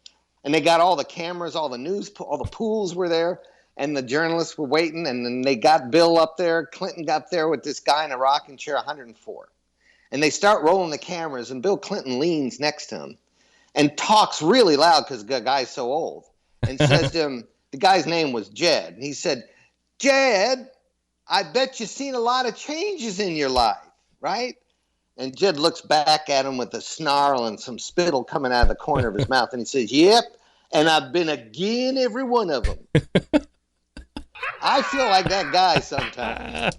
[SPEAKER 15] And they got all the cameras, all the pools were there, and the journalists were waiting, and then they got Bill up there. Clinton got there with this guy in a rocking chair, 104. And they start rolling the cameras, and Bill Clinton leans next to him and talks really loud because the guy's so old, and says to him, the guy's name was Jed, and he said, Jed, I bet you've seen a lot of changes in your life, right? And Jed looks back at him with a snarl and some spittle coming out of the corner of his mouth, and he says, yep, and I've been again every one of them. I feel like that guy sometimes.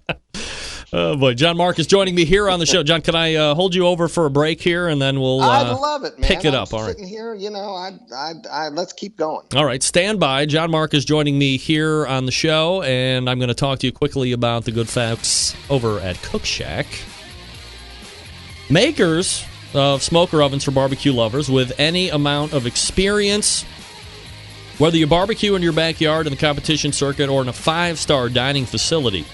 [SPEAKER 1] Oh, boy. John Markus joining me here on the show. John, can I hold you over for a break here, and then we'll
[SPEAKER 15] I'd love it, man.
[SPEAKER 1] pick it up.
[SPEAKER 15] I'm
[SPEAKER 1] all right.
[SPEAKER 15] Sitting here, let's keep going.
[SPEAKER 1] All right, stand by. John Markus joining me here on the show, and I'm going to talk to you quickly about the good folks over at Cook Shack. Makers of smoker ovens for barbecue lovers with any amount of experience, whether you barbecue in your backyard in the competition circuit or in a 5-star dining facility.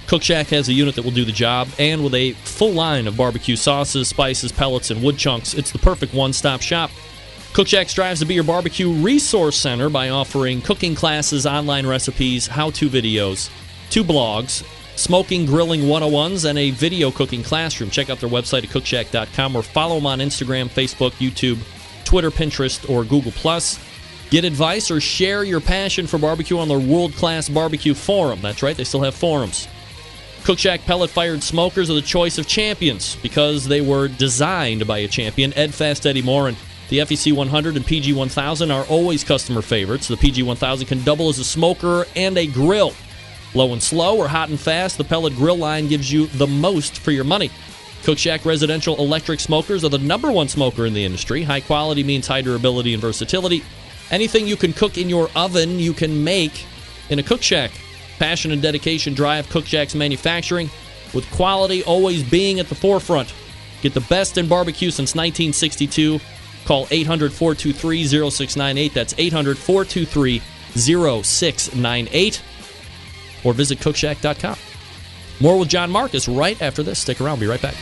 [SPEAKER 1] Cook Shack has a unit that will do the job, and with a full line of barbecue sauces, spices, pellets, and wood chunks, it's the perfect one-stop shop. Cook Shack strives to be your barbecue resource center by offering cooking classes, online recipes, how-to videos, 2 blogs, smoking, grilling 101s, and a video cooking classroom. Check out their website at cookshack.com or follow them on Instagram, Facebook, YouTube, Twitter, Pinterest, or Google+. Get advice or share your passion for barbecue on their world-class barbecue forum. That's right, they still have forums. Cook Shack pellet-fired smokers are the choice of champions because they were designed by a champion, Ed Fast Eddie Morin. The FEC 100 and PG 1000 are always customer favorites. The PG 1000 can double as a smoker and a grill. Low and slow or hot and fast, the pellet grill line gives you the most for your money. Cook Shack residential electric smokers are the #1 smoker in the industry. High quality means high durability and versatility. Anything you can cook in your oven, you can make in a Cook Shack. Passion and dedication drive Cook Shack's manufacturing, with quality always being at the forefront. Get the best in barbecue since 1962. Call 800-423-0698. That's 800-423-0698. Or visit cookshack.com. More with John Markus right after this. Stick around. Be right back.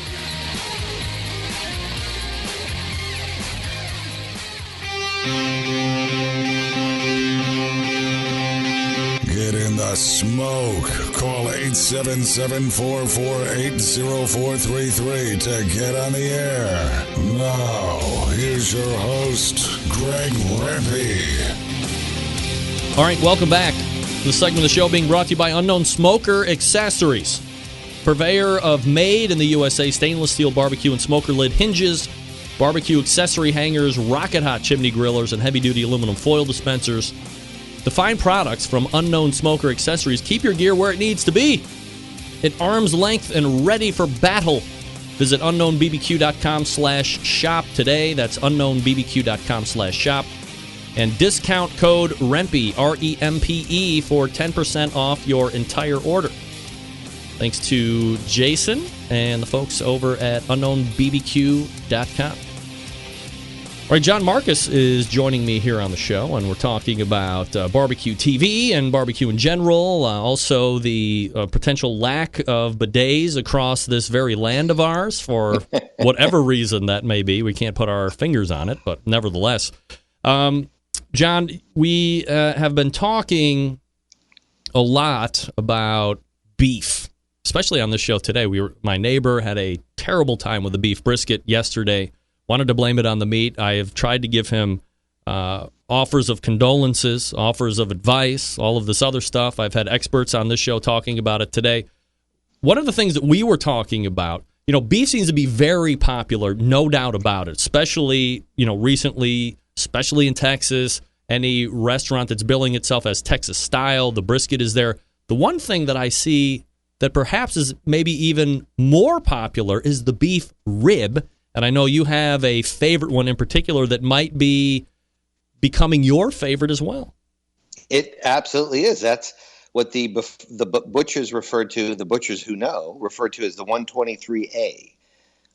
[SPEAKER 4] Get in the smoke. Call 877-448-0433 to get on the air. Now, here's your host, Greg Lampe.
[SPEAKER 1] All right, welcome back. The segment of the show being brought to you by Unknown Smoker Accessories. Purveyor of made in the USA stainless steel barbecue and smoker lid hinges, barbecue accessory hangers, rocket hot chimney grillers, and heavy-duty aluminum foil dispensers. The fine products from Unknown Smoker Accessories keep your gear where it needs to be, at arm's length and ready for battle. Visit unknownbbq.com/shop today. That's unknownbbq.com/shop. And discount code REMPE, REMPE, for 10% off your entire order. Thanks to Jason and the folks over at unknownbbq.com. All right, John Markus is joining me here on the show, and we're talking about barbecue TV and barbecue in general, also the potential lack of bidets across this very land of ours for whatever reason that may be. We can't put our fingers on it, but nevertheless. John, we have been talking a lot about beef, especially on this show today. My neighbor had a terrible time with the beef brisket yesterday. Wanted to blame it on the meat. I have tried to give him offers of condolences, offers of advice, all of this other stuff. I've had experts on this show talking about it today. One of the things that we were talking about, beef seems to be very popular, no doubt about it, especially, recently, especially in Texas. Any restaurant that's billing itself as Texas style, the brisket is there. The one thing that I see that perhaps is maybe even more popular is the beef rib. And I know you have a favorite one in particular that might be becoming your favorite as well.
[SPEAKER 15] It absolutely is. That's what the butchers refer to, the butchers who know, refer to as the 123A,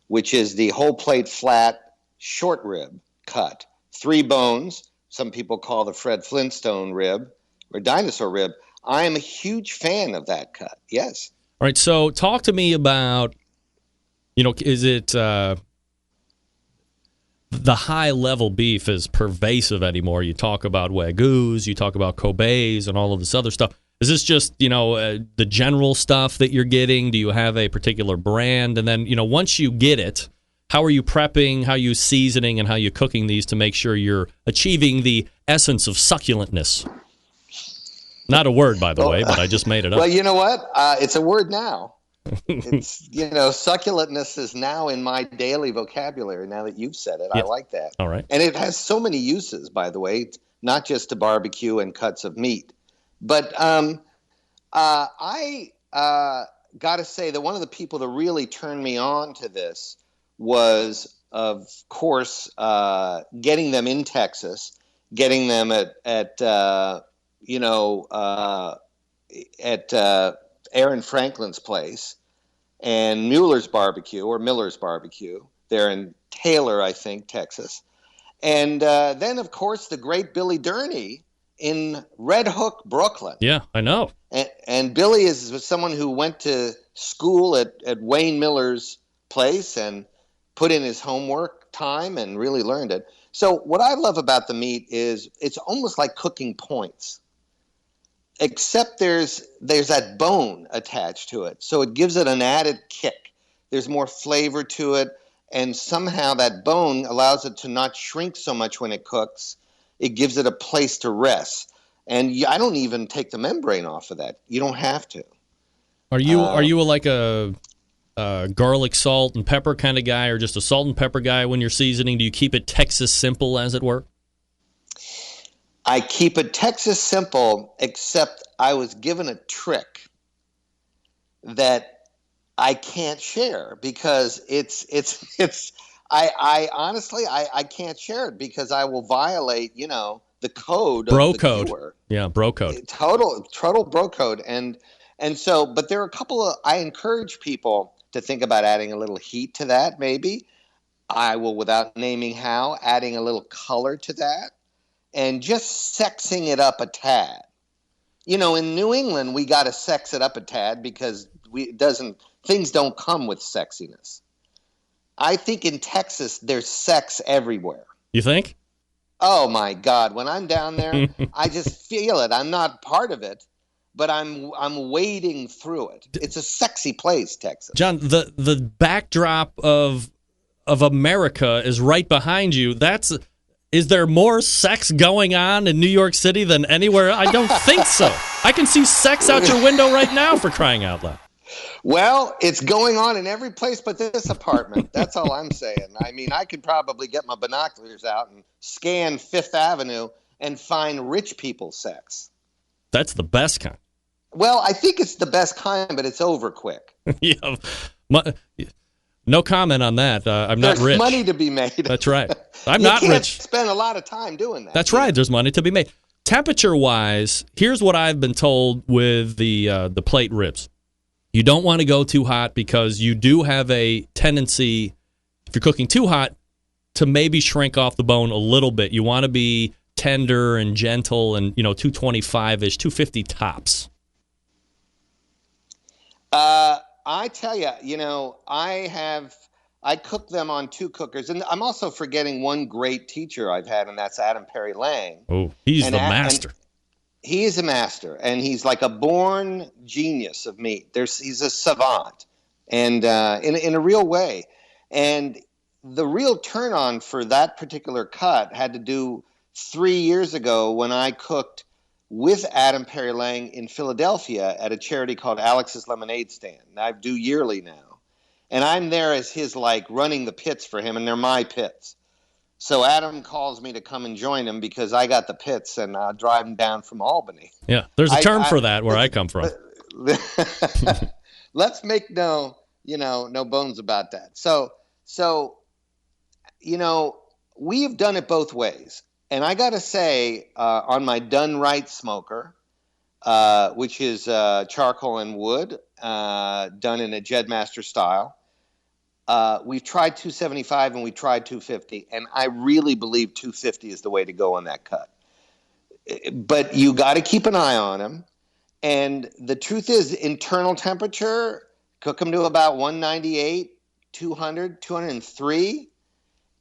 [SPEAKER 15] which is the whole plate flat short rib cut. 3 bones. Some people call the Fred Flintstone rib or dinosaur rib. I am a huge fan of that cut. Yes.
[SPEAKER 1] All right. So talk to me about, is it... the high-level beef is pervasive anymore. You talk about Wagyus, you talk about Kobe's, and all of this other stuff. Is this just, the general stuff that you're getting? Do you have a particular brand? And then, once you get it, how are you prepping, how are you seasoning, and how are you cooking these to make sure you're achieving the essence of succulentness? Not a word, by the way, but I just made it up.
[SPEAKER 15] Well, you know what? It's a word now. It's succulentness is now in my daily vocabulary now that you've said it. Yeah. I like that.
[SPEAKER 1] All right.
[SPEAKER 15] And it has so many uses, by the way. It's not just to barbecue and cuts of meat. But I got to say that one of the people that really turned me on to this was, of course, getting them in Texas, getting them at Aaron Franklin's place and Miller's Barbecue. They're in Taylor, I think, Texas. And then, of course, the great Billy Durney in Red Hook, Brooklyn.
[SPEAKER 1] Yeah, I know.
[SPEAKER 15] And Billy is someone who went to school at Wayne Miller's place and put in his homework time and really learned it. So what I love about the meat is it's almost like cooking points. Except there's that bone attached to it. So it gives it an added kick. There's more flavor to it. And somehow that bone allows it to not shrink so much when it cooks. It gives it a place to rest. And I don't even take the membrane off of that. You don't have to.
[SPEAKER 1] Are you like a garlic, salt, and pepper kind of guy, or just a salt and pepper guy when you're seasoning? Do you keep it Texas simple, as it were?
[SPEAKER 15] I keep it Texas simple, except I was given a trick that I can't share because I honestly can't share it because I will violate, the code
[SPEAKER 1] bro
[SPEAKER 15] of the
[SPEAKER 1] code.
[SPEAKER 15] viewer.
[SPEAKER 1] Yeah, bro code.
[SPEAKER 15] Total bro code. And so, but there are a couple of, I encourage people to think about adding a little heat to that, maybe. I will, without naming how, adding a little color to that. And just sexing it up a tad. In New England, we got to sex it up a tad because things don't come with sexiness. I think in Texas, there's sex everywhere.
[SPEAKER 1] You think?
[SPEAKER 15] Oh, my God. When I'm down there, I just feel it. I'm not part of it, but I'm wading through it. It's a sexy place, Texas.
[SPEAKER 1] John, the backdrop of America is right behind you. Is there more sex going on in New York City than anywhere? I don't think so. I can see sex out your window right now, for crying out loud.
[SPEAKER 15] Well, it's going on in every place but this apartment. That's all I'm saying. I mean, I could probably get my binoculars out and scan Fifth Avenue and find rich people sex.
[SPEAKER 1] That's the best kind.
[SPEAKER 15] Well, I think it's the best kind, but it's over quick.
[SPEAKER 1] Yeah. No comment on that. I'm not rich.
[SPEAKER 15] There's money to be made.
[SPEAKER 1] That's right. I'm not rich.
[SPEAKER 15] You can't spend a lot of time doing that.
[SPEAKER 1] That's right. There's money to be made. Temperature-wise, here's what I've been told with the plate ribs. You don't want to go too hot because you do have a tendency, if you're cooking too hot, to maybe shrink off the bone a little bit. You want to be tender and gentle and, 225-ish, 250 tops.
[SPEAKER 15] I tell you, I cook them on 2 cookers. And I'm also forgetting one great teacher I've had, and that's Adam Perry Lang.
[SPEAKER 1] Oh, he's the master.
[SPEAKER 15] He is a master, and he's like a born genius of meat. He's a savant, and in a real way. And the real turn on for that particular cut had to do 3 years ago when I cooked with Adam Perry Lang in Philadelphia at a charity called Alex's Lemonade Stand. I do yearly now. And I'm there as his, running the pits for him, and they're my pits. So Adam calls me to come and join him because I got the pits, and I'll drive him down from Albany.
[SPEAKER 1] Yeah, there's a term for that where I come from.
[SPEAKER 15] Let's make no bones about that. So we've done it both ways. And I got to say, on my Done Right smoker, which is charcoal and wood, done in a Jedmaster style, we've tried 275 and we tried 250. And I really believe 250 is the way to go on that cut. But you got to keep an eye on them. And the truth is, internal temperature, cook them to about 198, 200, 203,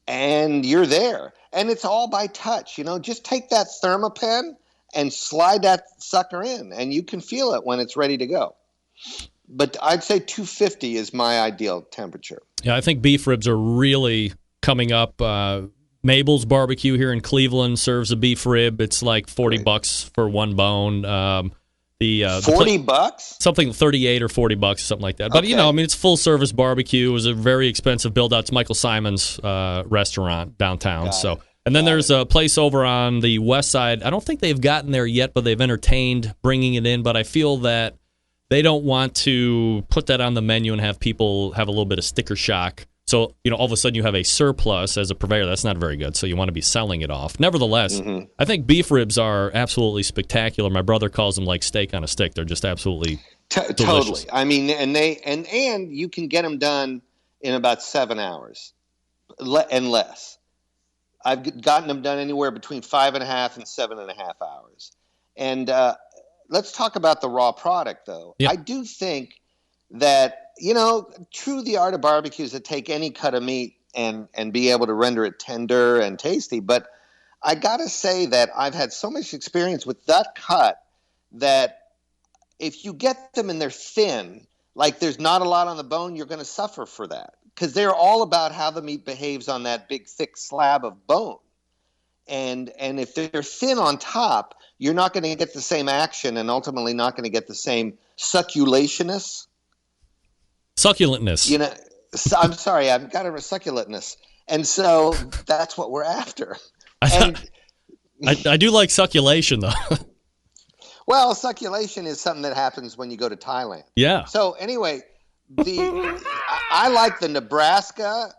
[SPEAKER 15] and you're there. And it's all by touch. Just take that Thermapen and slide that sucker in, and you can feel it when it's ready to go. But I'd say 250 is my ideal temperature.
[SPEAKER 1] Yeah, I think beef ribs are really coming up. Mabel's Barbecue here in Cleveland serves a beef rib. It's like $40 for one bone.
[SPEAKER 15] $40?
[SPEAKER 1] Something 38 or $40, something like that. But
[SPEAKER 15] Okay.
[SPEAKER 1] it's full service barbecue. It was a very expensive build out. It's Michael Simon's restaurant downtown. And then there's a place over on the west side. I don't think they've gotten there yet, but they've entertained bringing it in. But I feel that they don't want to put that on the menu and have people have a little bit of sticker shock. So, all of a sudden you have a surplus as a purveyor. That's not very good. So you want to be selling it off. Nevertheless, I think beef ribs are absolutely spectacular. My brother calls them like steak on a stick. They're just absolutely delicious.
[SPEAKER 15] Totally. I mean, and you can get them done in about 7 hours and less. I've gotten them done anywhere between 5.5 and 7.5 hours. And let's talk about the raw product, though. Yep. I do think that, true the art of barbecue is to take any cut of meat and be able to render it tender and tasty. But I got to say that I've had so much experience with that cut that if you get them and they're thin, like there's not a lot on the bone, you're going to suffer for that. Because they're all about how the meat behaves on that big, thick slab of bone. And if they're thin on top, you're not going to get the same action and ultimately not going to get the same succulentness.
[SPEAKER 1] Succulentness.
[SPEAKER 15] I'm sorry, I've got a succulentness. And so that's what we're after. And
[SPEAKER 1] I do like succulation, though.
[SPEAKER 15] Well, succulation is something that happens when you go to Thailand.
[SPEAKER 1] Yeah.
[SPEAKER 15] So anyway, I like the Nebraska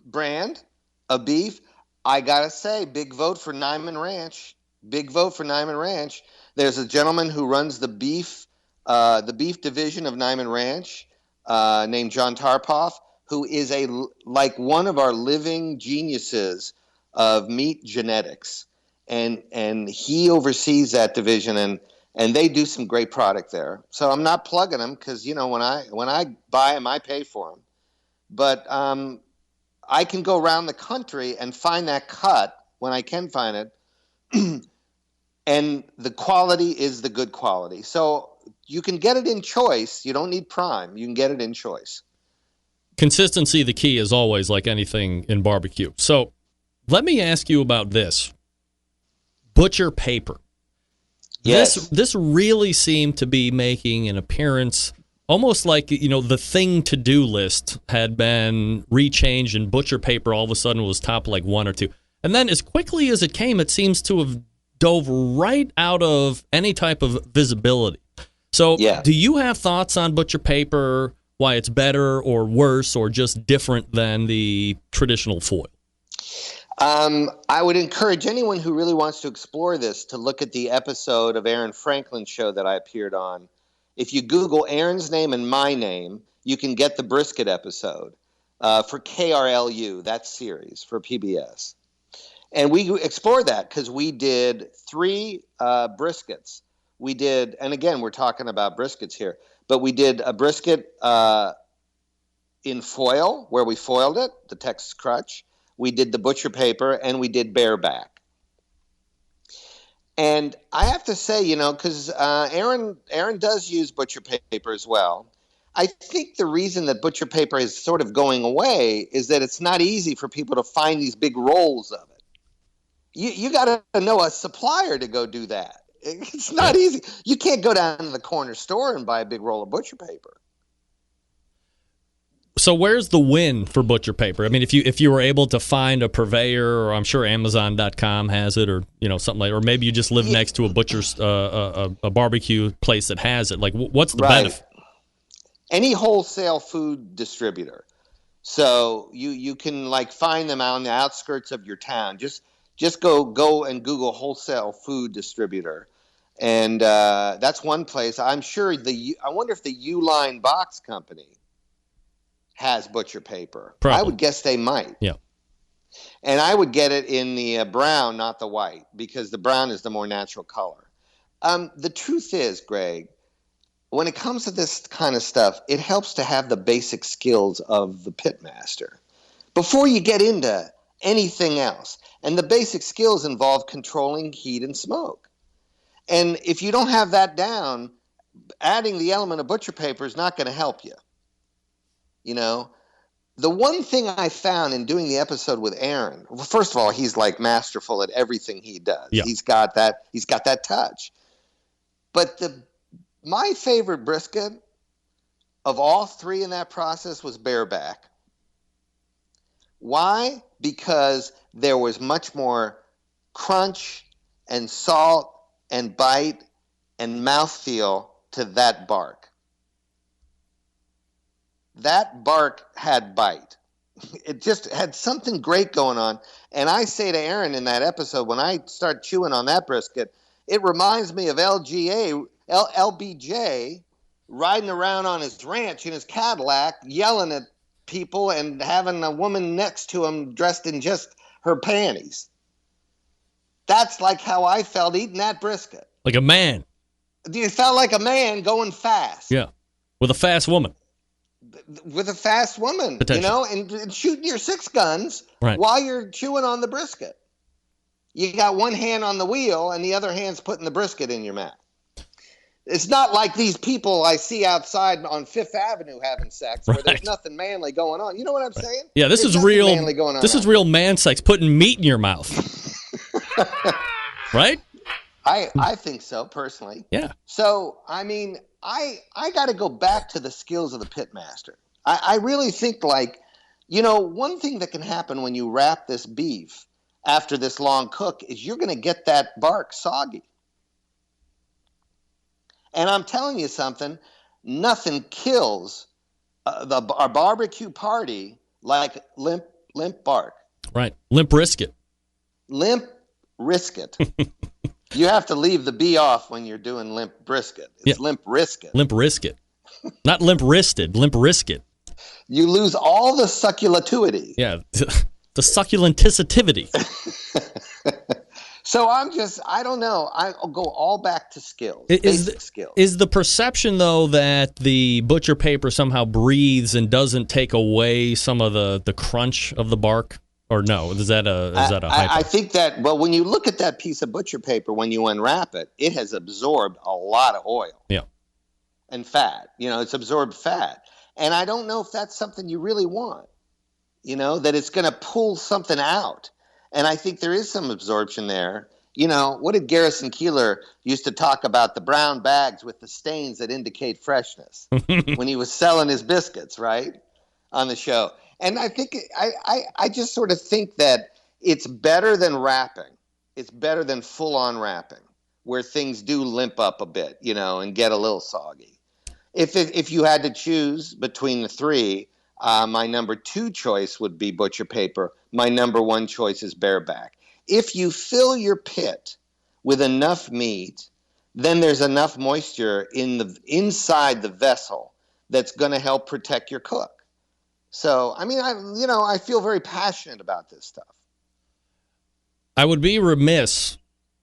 [SPEAKER 15] brand of beef. I gotta say, big vote for Nyman Ranch. Big vote for Nyman Ranch. There's a gentleman who runs the beef division of Nyman Ranch, named John Tarpoff, who is one of our living geniuses of meat genetics, and he oversees that division, and they do some great product there. So I'm not plugging them because when I buy them, I pay for them, but I can go around the country and find that cut when I can find it, and the quality is the good quality. So you can get it in choice. You don't need prime. You can get it in choice.
[SPEAKER 1] Consistency, the key, is always like anything in barbecue. So let me ask you about this. Butcher paper.
[SPEAKER 15] Yes.
[SPEAKER 1] This really seemed to be making an appearance almost like, the thing to do list had been rechanged and butcher paper all of a sudden was top like 1 or 2. And then as quickly as it came, it seems to have dove right out of any type of visibility. So do you have thoughts on butcher paper, why it's better or worse or just different than the traditional foil?
[SPEAKER 15] I would encourage anyone who really wants to explore this to look at the episode of Aaron Franklin's show that I appeared on If you Google Aaron's name and my name, you can get the brisket episode for KRLU, that series for PBS. And we explored that because we did 3 briskets. We did, and again, we're talking about briskets here, but we did a brisket in foil, where we foiled it, the Texas crutch. We did the butcher paper, and we did bareback. And I have to say, because Aaron does use butcher paper as well. I think the reason that butcher paper is sort of going away is that it's not easy for people to find these big rolls of it. You got to know a supplier to go do that. It's not easy. You can't go down to the corner store and buy a big roll of butcher paper.
[SPEAKER 1] So where's the win for butcher paper? I mean, if you were able to find a purveyor, or I'm sure Amazon.com has it, or something like, or maybe you just live next to a butcher's a barbecue place that has it. Like, what's the benefit?
[SPEAKER 15] Any wholesale food distributor. So you can find them out on the outskirts of your town. Just go and Google wholesale food distributor, and that's one place. I'm sure I wonder if the U-Line Box Company has butcher paper. Probably. I would guess they might.
[SPEAKER 1] Yeah.
[SPEAKER 15] And I would get it in the brown, not the white, because the brown is the more natural color. The truth is, Greg, when it comes to this kind of stuff, it helps to have the basic skills of the pitmaster before you get into anything else. And the basic skills involve controlling heat and smoke. And if you don't have that down, adding the element of butcher paper is not going to help you. The one thing I found in doing the episode with Aaron, well, first of all, he's masterful at everything he does. Yeah. He's got that touch. But my favorite brisket of all 3 in that process was bareback. Why? Because there was much more crunch and salt and bite and mouthfeel to that bark. That bark had bite. It just had something great going on. And I say to Aaron in that episode, when I start chewing on that brisket, it reminds me of LBJ riding around on his ranch in his Cadillac, yelling at people and having a woman next to him dressed in just her panties. That's how I felt eating that brisket.
[SPEAKER 1] Like a man.
[SPEAKER 15] You felt like a man going fast.
[SPEAKER 1] Yeah. With a fast woman.
[SPEAKER 15] With a fast woman, and shooting your 6 guns while you're chewing on the brisket. You got one hand on the wheel and the other hand's putting the brisket in your mouth. It's not like these people I see outside on Fifth Avenue having sex where there's nothing manly going on. You know what I'm saying?
[SPEAKER 1] Yeah, this is real. This is real man sex, putting meat in your mouth. Right?
[SPEAKER 15] I think so, personally.
[SPEAKER 1] Yeah.
[SPEAKER 15] So, I mean, I got to go back to the skills of the pitmaster. I really think one thing that can happen when you wrap this beef after this long cook is you're going to get that bark soggy. And I'm telling you something, nothing kills our barbecue party like limp bark.
[SPEAKER 1] Right. Limp brisket.
[SPEAKER 15] Limp brisket. You have to leave the B off when you're doing limp brisket. It's limp brisket.
[SPEAKER 1] Limp brisket. Not limp wristed, limp brisket.
[SPEAKER 15] You lose all the succulatuity.
[SPEAKER 1] Yeah, the succulenticitivity.
[SPEAKER 15] So I don't know. I'll go all back to skills, basic skills.
[SPEAKER 1] Is the perception, though, that the butcher paper somehow breathes and doesn't take away some of the crunch of the bark? Or no? Is that a hypo?
[SPEAKER 15] I think that, when you look at that piece of butcher paper, when you unwrap it, it has absorbed a lot of oil.
[SPEAKER 1] Yeah.
[SPEAKER 15] And fat. It's absorbed fat. And I don't know if that's something you really want, that it's going to pull something out. And I think there is some absorption there. What did Garrison Keillor used to talk about, the brown bags with the stains that indicate freshness when he was selling his biscuits, right, on the show. And I think I just sort of think that it's better than wrapping. It's better than full-on wrapping, where things do limp up a bit, and get a little soggy. If you had to choose between the 3, my number 2 choice would be butcher paper. My number 1 choice is bareback. If you fill your pit with enough meat then there's enough moisture inside the vessel that's going to help protect your cook. So, I mean, I feel very passionate about this stuff.
[SPEAKER 1] I would be remiss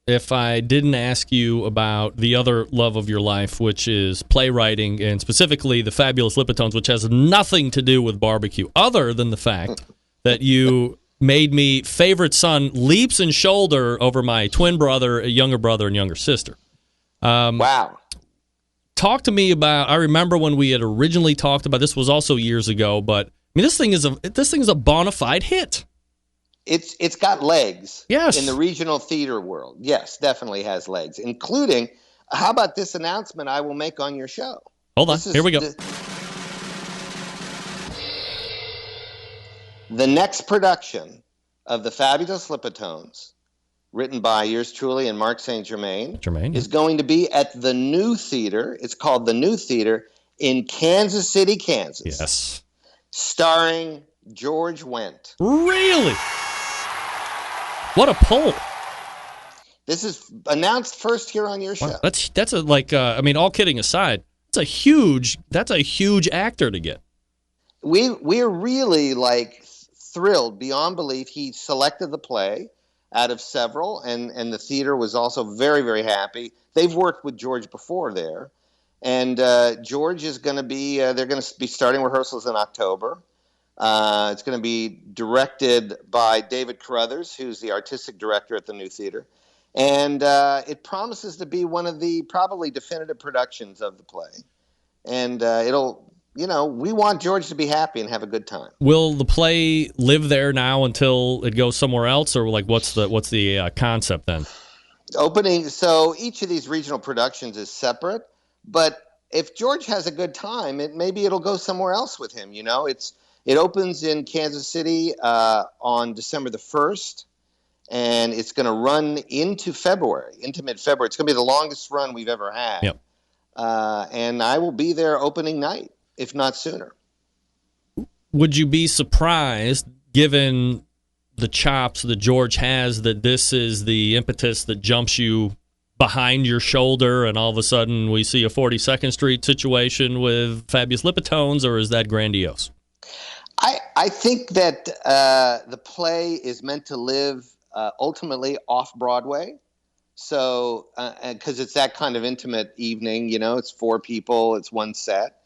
[SPEAKER 1] if I didn't ask you about the other love of your life, which is playwriting, and specifically the Fabulous Lipitones, which has nothing to do with barbecue, other than the fact that you made me favorite son leaps and shoulder over my twin brother, younger brother, and younger sister.
[SPEAKER 15] Wow.
[SPEAKER 1] Talk to me about, I remember when we had originally talked about, this was also years ago, but I mean, this thing is a bona fide hit.
[SPEAKER 15] It's got legs.
[SPEAKER 1] Yes.
[SPEAKER 15] In the regional theater world. Yes, definitely has legs, including, how about this announcement I will make on your show?
[SPEAKER 1] Hold on. Here we go.
[SPEAKER 15] The next production of The Fabulous Lipitones, written by yours truly and Mark St. Germain, is going to be at the New Theater. It's called the New Theater in Kansas City, Kansas.
[SPEAKER 1] Yes.
[SPEAKER 15] Starring George Wendt.
[SPEAKER 1] Really? What a pull.
[SPEAKER 15] This is announced first here on your show.
[SPEAKER 1] Wow. That's a, like, I mean, all kidding aside, that's a huge actor to get.
[SPEAKER 15] We're really, like, thrilled beyond belief. He selected the play out of several, and the theater was also very, very happy. They've worked with George before there, and George is going to be, they're going to be starting rehearsals in October. It's going to be directed by David Carruthers, who's the artistic director at the New Theater, and it promises to be one of the probably definitive productions of the play, and we want George to be happy and have a good time.
[SPEAKER 1] Will the play live there now until it goes somewhere else, or like what's the concept then?
[SPEAKER 15] Opening. So each of these regional productions is separate, but if George has a good time, maybe it'll go somewhere else with him. It opens in Kansas City on December the 1st, and it's going to run into February, into mid-February. It's going to be the longest run we've ever had.
[SPEAKER 1] Yep.
[SPEAKER 15] And I will be there opening night, if not sooner.
[SPEAKER 1] Would you be surprised, given the chops that George has, that this is the impetus that jumps you behind your shoulder and all of a sudden we see a 42nd Street situation with Fabulous Lipitones, or is that grandiose?
[SPEAKER 15] I think that the play is meant to live ultimately off-Broadway. So, because it's that kind of intimate evening, it's 4 people, it's one set.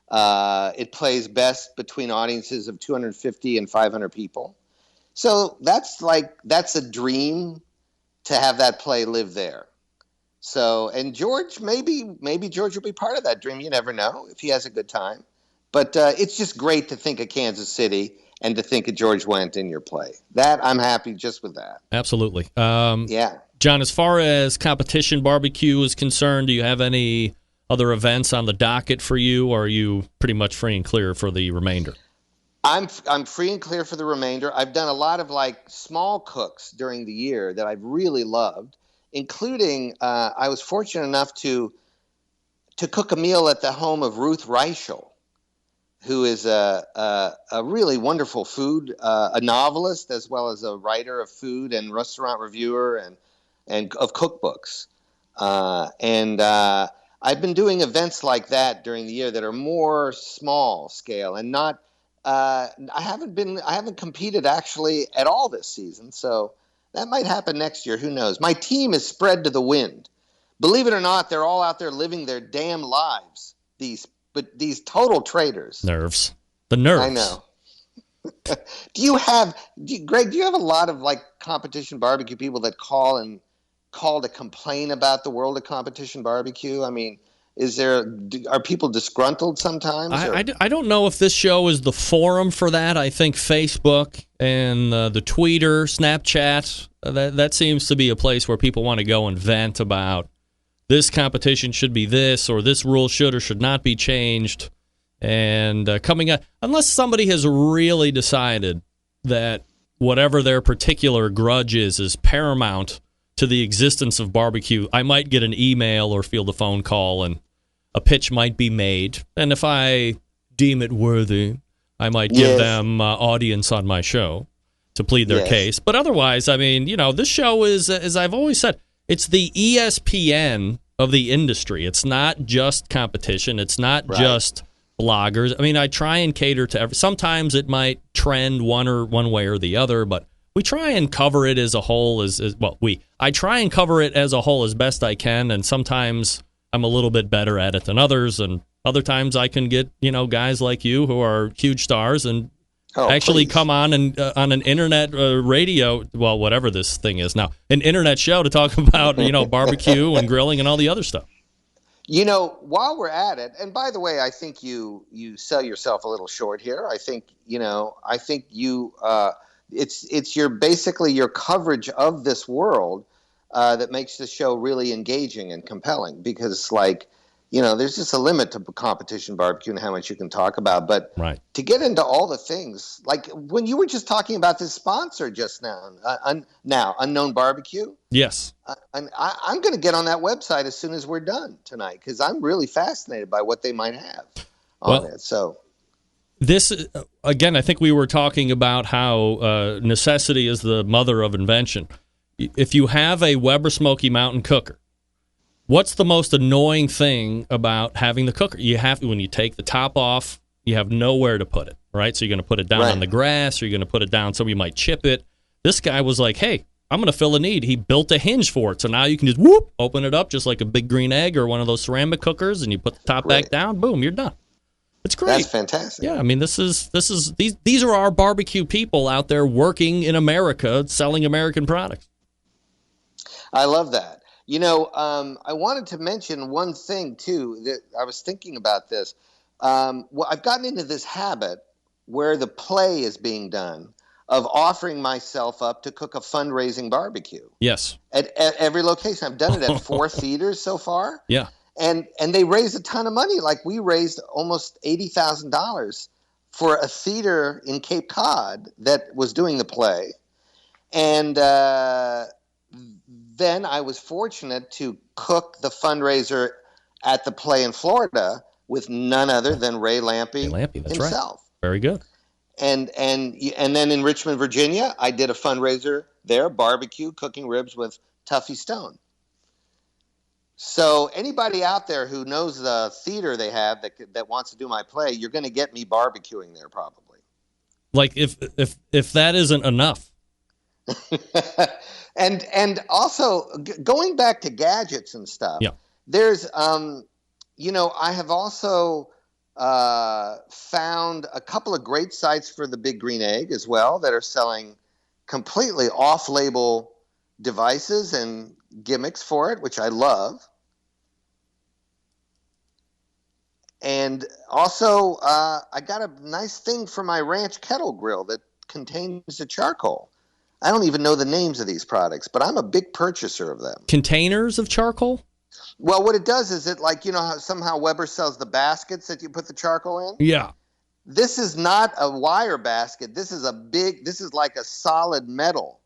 [SPEAKER 15] It plays best between audiences of 250 and 500 people. So that's a dream to have that play live there. So, and George, maybe George will be part of that dream. You never know if he has a good time. But it's just great to think of Kansas City and to think of George Wendt in your play. That, I'm happy just with that.
[SPEAKER 1] Absolutely.
[SPEAKER 15] Yeah.
[SPEAKER 1] John, as far as competition barbecue is concerned, do you have any other events on the docket for you, or are you pretty much free and clear for the remainder?
[SPEAKER 15] I'm free and clear for the remainder. I've done a lot of small cooks during the year that I've really loved, including I was fortunate enough to cook a meal at the home of Ruth Reichel, who is a really wonderful a novelist as well as a writer of food and restaurant reviewer and of cookbooks. And I've been doing events like that during the year that are more small scale and not. I haven't competed actually at all this season, so that might happen next year. Who knows? My team is spread to the wind. Believe it or not, they're all out there living their damn lives. These total traitors.
[SPEAKER 1] Nerves. The nerves.
[SPEAKER 15] I know. Greg, do you have a lot of competition barbecue people that call to complain about the world of competition barbecue? I mean, are people disgruntled sometimes?
[SPEAKER 1] I don't know if this show is the forum for that. I think Facebook and the Twitter, Snapchat, that seems to be a place where people want to go and vent about this competition should be this, or this rule should or should not be changed. And coming up, unless somebody has really decided that whatever their particular grudge is paramount to the existence of barbecue, I might get an email or field a phone call and a pitch might be made. And if I deem it worthy, I might give them audience on my show to plead their case. But otherwise, I mean, this show is, as I've always said, it's the ESPN of the industry. It's not just competition. It's not just bloggers. I mean, I try and cater to sometimes it might trend one way or the other, but we try and cover it as a whole I try and cover it as a whole as best I can, and sometimes I'm a little bit better at it than others, and other times I can get, guys like you who are huge stars and come on and on an internet radio, whatever this thing is now, an internet show to talk about, barbecue and grilling and all the other stuff.
[SPEAKER 15] While we're at it, and by the way, I think you sell yourself a little short here. I think it's basically your coverage of this world that makes the show really engaging and compelling, because there's just a limit to competition barbecue and how much you can talk about. But to get into all the things, like when you were just talking about this sponsor just now, Unknown Barbecue.
[SPEAKER 1] Yes.
[SPEAKER 15] I'm going to get on that website as soon as we're done tonight, because I'm really fascinated by what they might have on it. So
[SPEAKER 1] this, again, I think we were talking about how necessity is the mother of invention. If you have a Weber Smoky Mountain cooker, what's the most annoying thing about having the cooker? When you take the top off, you have nowhere to put it, right? So you're going to put it down on the grass, or you're going to put it down, somebody might chip it. This guy was like, hey, I'm going to fill a need. He built a hinge for it. So now you can just open it up just like a big green egg or one of those ceramic cookers, and you put the top back down, boom, you're done. It's great.
[SPEAKER 15] That's fantastic.
[SPEAKER 1] Yeah, I mean, these are our barbecue people out there working in America, selling American products.
[SPEAKER 15] I love that. I wanted to mention one thing, too, that I was thinking about this. I've gotten into this habit where the play is being done of offering myself up to cook a fundraising barbecue.
[SPEAKER 1] Yes.
[SPEAKER 15] At every location. I've done it at 4 theaters so far.
[SPEAKER 1] Yeah.
[SPEAKER 15] And they raised a ton of money. Like, we raised almost $80,000 for a theater in Cape Cod that was doing the play. And then I was fortunate to cook the fundraiser at the play in Florida with none other than Ray Lampe himself.
[SPEAKER 1] Right. Very good.
[SPEAKER 15] And then in Richmond, Virginia, I did a fundraiser there, barbecue, cooking ribs with Tuffy Stone. So anybody out there who knows the theater they have that wants to do my play, you're going to get me barbecuing there probably.
[SPEAKER 1] Like if that isn't enough.
[SPEAKER 15] And also going back to gadgets and stuff.
[SPEAKER 1] Yeah.
[SPEAKER 15] There's I have also found a couple of great sites for the Big Green Egg as well that are selling completely off-label devices and gimmicks for it, which I love. And also, I got a nice thing for my ranch kettle grill that contains a charcoal. I don't even know the names of these products, but I'm a big purchaser of them.
[SPEAKER 1] Containers of charcoal?
[SPEAKER 15] Well, what it does is how somehow Weber sells the baskets that you put the charcoal in?
[SPEAKER 1] Yeah.
[SPEAKER 15] This is not a wire basket. This is like a solid metal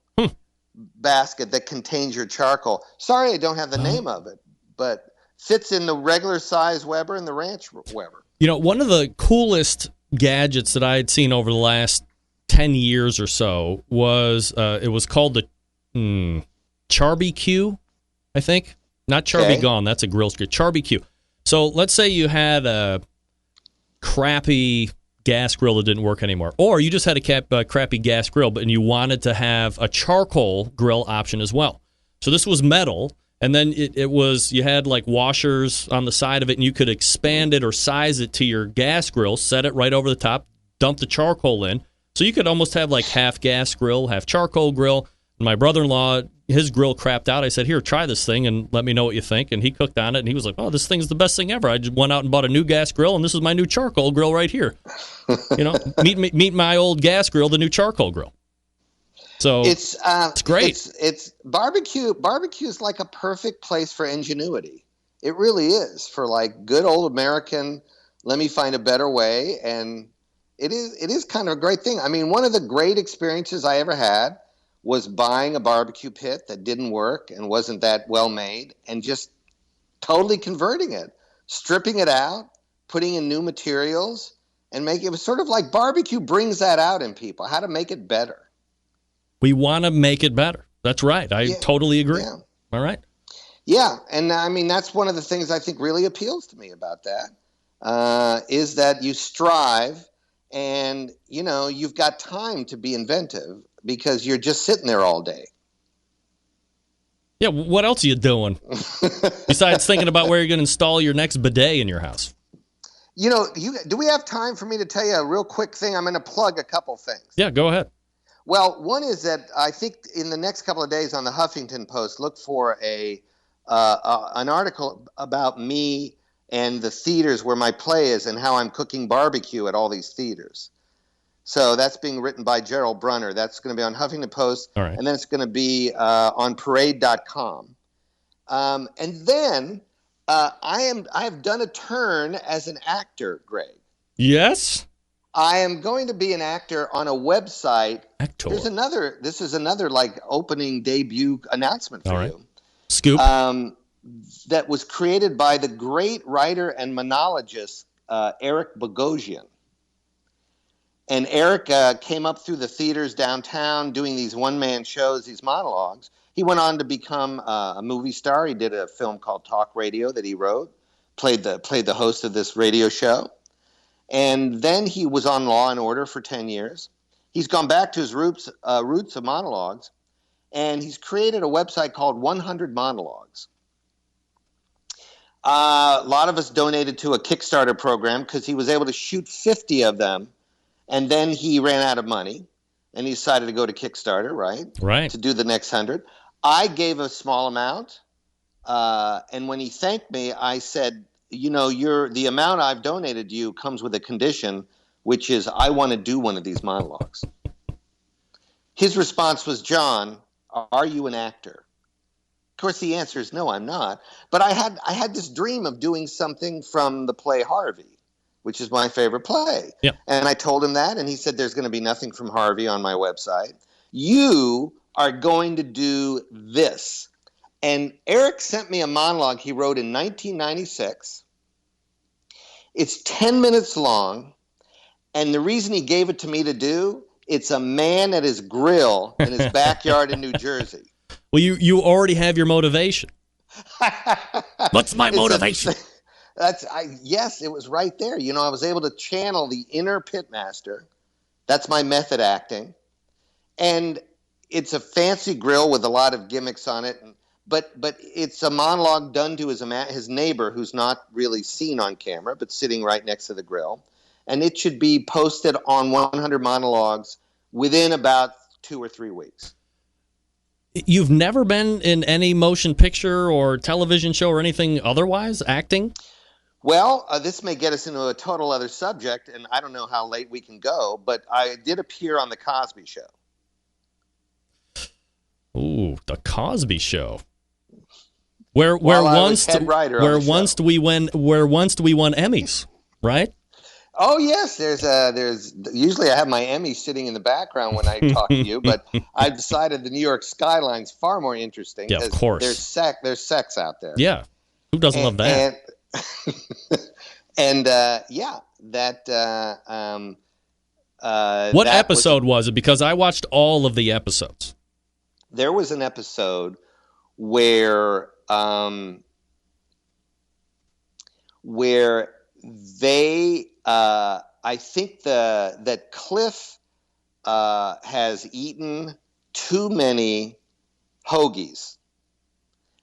[SPEAKER 15] basket that contains your charcoal. Sorry, I don't have the name of it, but fits in the regular size Weber and the ranch Weber. One
[SPEAKER 1] of the coolest gadgets that I had seen over the last 10 years or so was it was called the Charbecue, I think. Not Charby Gone, that's a grill skirt. Charbecue. So let's say you had a crappy gas grill that didn't work anymore, or you just had a crappy gas grill, and you wanted to have a charcoal grill option as well. So this was metal, and then you had like washers on the side of it, and you could expand it or size it to your gas grill, set it right over the top, dump the charcoal in. So you could almost have like half gas grill, half charcoal grill. My brother-in-law, his grill crapped out. I said, here, try this thing and let me know what you think. And he cooked on it, and he was like, oh, this thing's the best thing ever. I just went out and bought a new gas grill, and this is my new charcoal grill right here. Meet my old gas grill, the new charcoal grill. So it's great.
[SPEAKER 15] It's barbecue. Barbecue is like a perfect place for ingenuity. It really is, for like good old American, let me find a better way. And it is kind of a great thing. I mean, one of the great experiences I ever had was buying a barbecue pit that didn't work and wasn't that well made, and just totally converting it, stripping it out, putting in new materials, and it was sort of like barbecue brings that out in people, how to make it better. We
[SPEAKER 1] want to make it better. That's right. I totally agree.
[SPEAKER 15] Yeah.
[SPEAKER 1] All right.
[SPEAKER 15] Yeah, and I mean, that's one of the things I think really appeals to me about that, is that you strive and, you know, you've got time to be inventive because you're just sitting there all day.
[SPEAKER 1] Yeah, what else are you doing besides thinking about where you're going to install your next bidet in your house?
[SPEAKER 15] You know, do we have time for me to tell you a real quick thing? I'm going to plug a couple things.
[SPEAKER 1] Yeah, go ahead.
[SPEAKER 15] Well, one is that I think in the next couple of days on the Huffington Post, look for an article about me and the theaters where my play is and how I'm cooking barbecue at all these theaters. So that's being written by Gerald Brunner. That's going to be on Huffington Post,
[SPEAKER 1] all right.
[SPEAKER 15] And then it's going to be on Parade.com. And then I have done a turn as an actor, Greg.
[SPEAKER 1] Yes?
[SPEAKER 15] I am going to be an actor on a website.
[SPEAKER 1] Actor.
[SPEAKER 15] This is another like opening debut announcement for you.
[SPEAKER 1] Scoop.
[SPEAKER 15] That was created by the great writer and monologist Eric Bogosian. And Eric came up through the theaters downtown doing these one-man shows, these monologues. He went on to become a movie star. He did a film called Talk Radio that he wrote, played the host of this radio show. And then he was on Law and Order for 10 years. He's gone back to his roots of monologues, and he's created a website called 100 Monologues. A lot of us donated to a Kickstarter program because he was able to shoot 50 of them, and then he ran out of money, and he decided to go to Kickstarter, right? To do the next 100. I gave a small amount, and when he thanked me, I said, you know, the amount I've donated to you comes with a condition, which is I want to do one of these monologues. His response was, John, are you an actor? Of course, the answer is no, I'm not. But I had this dream of doing something from the play Harvey, which is my favorite play.
[SPEAKER 1] Yeah.
[SPEAKER 15] And I told him that, and he said, there's going to be nothing from Harvey on my website. You are going to do this. And Eric sent me a monologue he wrote in 1996. It's 10 minutes long, and the reason he gave it to me to do, it's a man at his grill in his backyard in New Jersey.
[SPEAKER 1] Well, you already have your motivation. What's my motivation?
[SPEAKER 15] Yes, it was right there. You know, I was able to channel the inner pitmaster. That's my method acting. And it's a fancy grill with a lot of gimmicks on it. But it's a monologue done to his neighbor, who's not really seen on camera, but sitting right next to the grill. And it should be posted on 100 Monologues within about 2 or 3 weeks.
[SPEAKER 1] You've never been in any motion picture or television show or anything otherwise, acting?
[SPEAKER 15] Well, this may get us into a total other subject, and I don't know how late we can go, but I did appear on The Cosby Show.
[SPEAKER 1] Ooh, The Cosby Show. Where once do we win Emmys, right?
[SPEAKER 15] Oh yes, there's usually I have my Emmy sitting in the background when I talk to you, but I've decided the New York skyline's far more interesting.
[SPEAKER 1] Yeah, of course.
[SPEAKER 15] There's sex out there.
[SPEAKER 1] Yeah, who doesn't love that? What episode was it? Because I watched all of the episodes.
[SPEAKER 15] There was an episode where they, I think that Cliff has eaten too many hoagies,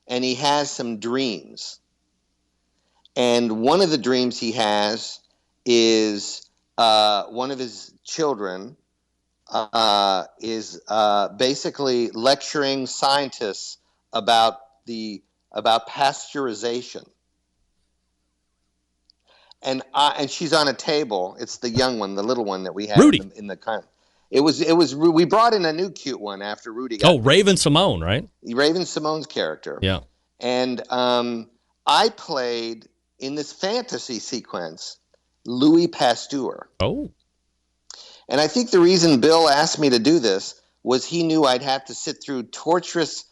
[SPEAKER 15] and he has some dreams. And one of the dreams he has is one of his children is basically lecturing scientists about pasteurization. And she's on a table. It's the young one, the little one that we had
[SPEAKER 1] Rudy.
[SPEAKER 15] in the kind. It was. We brought in a new cute one after Rudy got.
[SPEAKER 1] Oh, Raven Simone, right?
[SPEAKER 15] Raven Simone's character.
[SPEAKER 1] Yeah.
[SPEAKER 15] And I played in this fantasy sequence Louis Pasteur.
[SPEAKER 1] Oh.
[SPEAKER 15] And I think the reason Bill asked me to do this was he knew I'd have to sit through torturous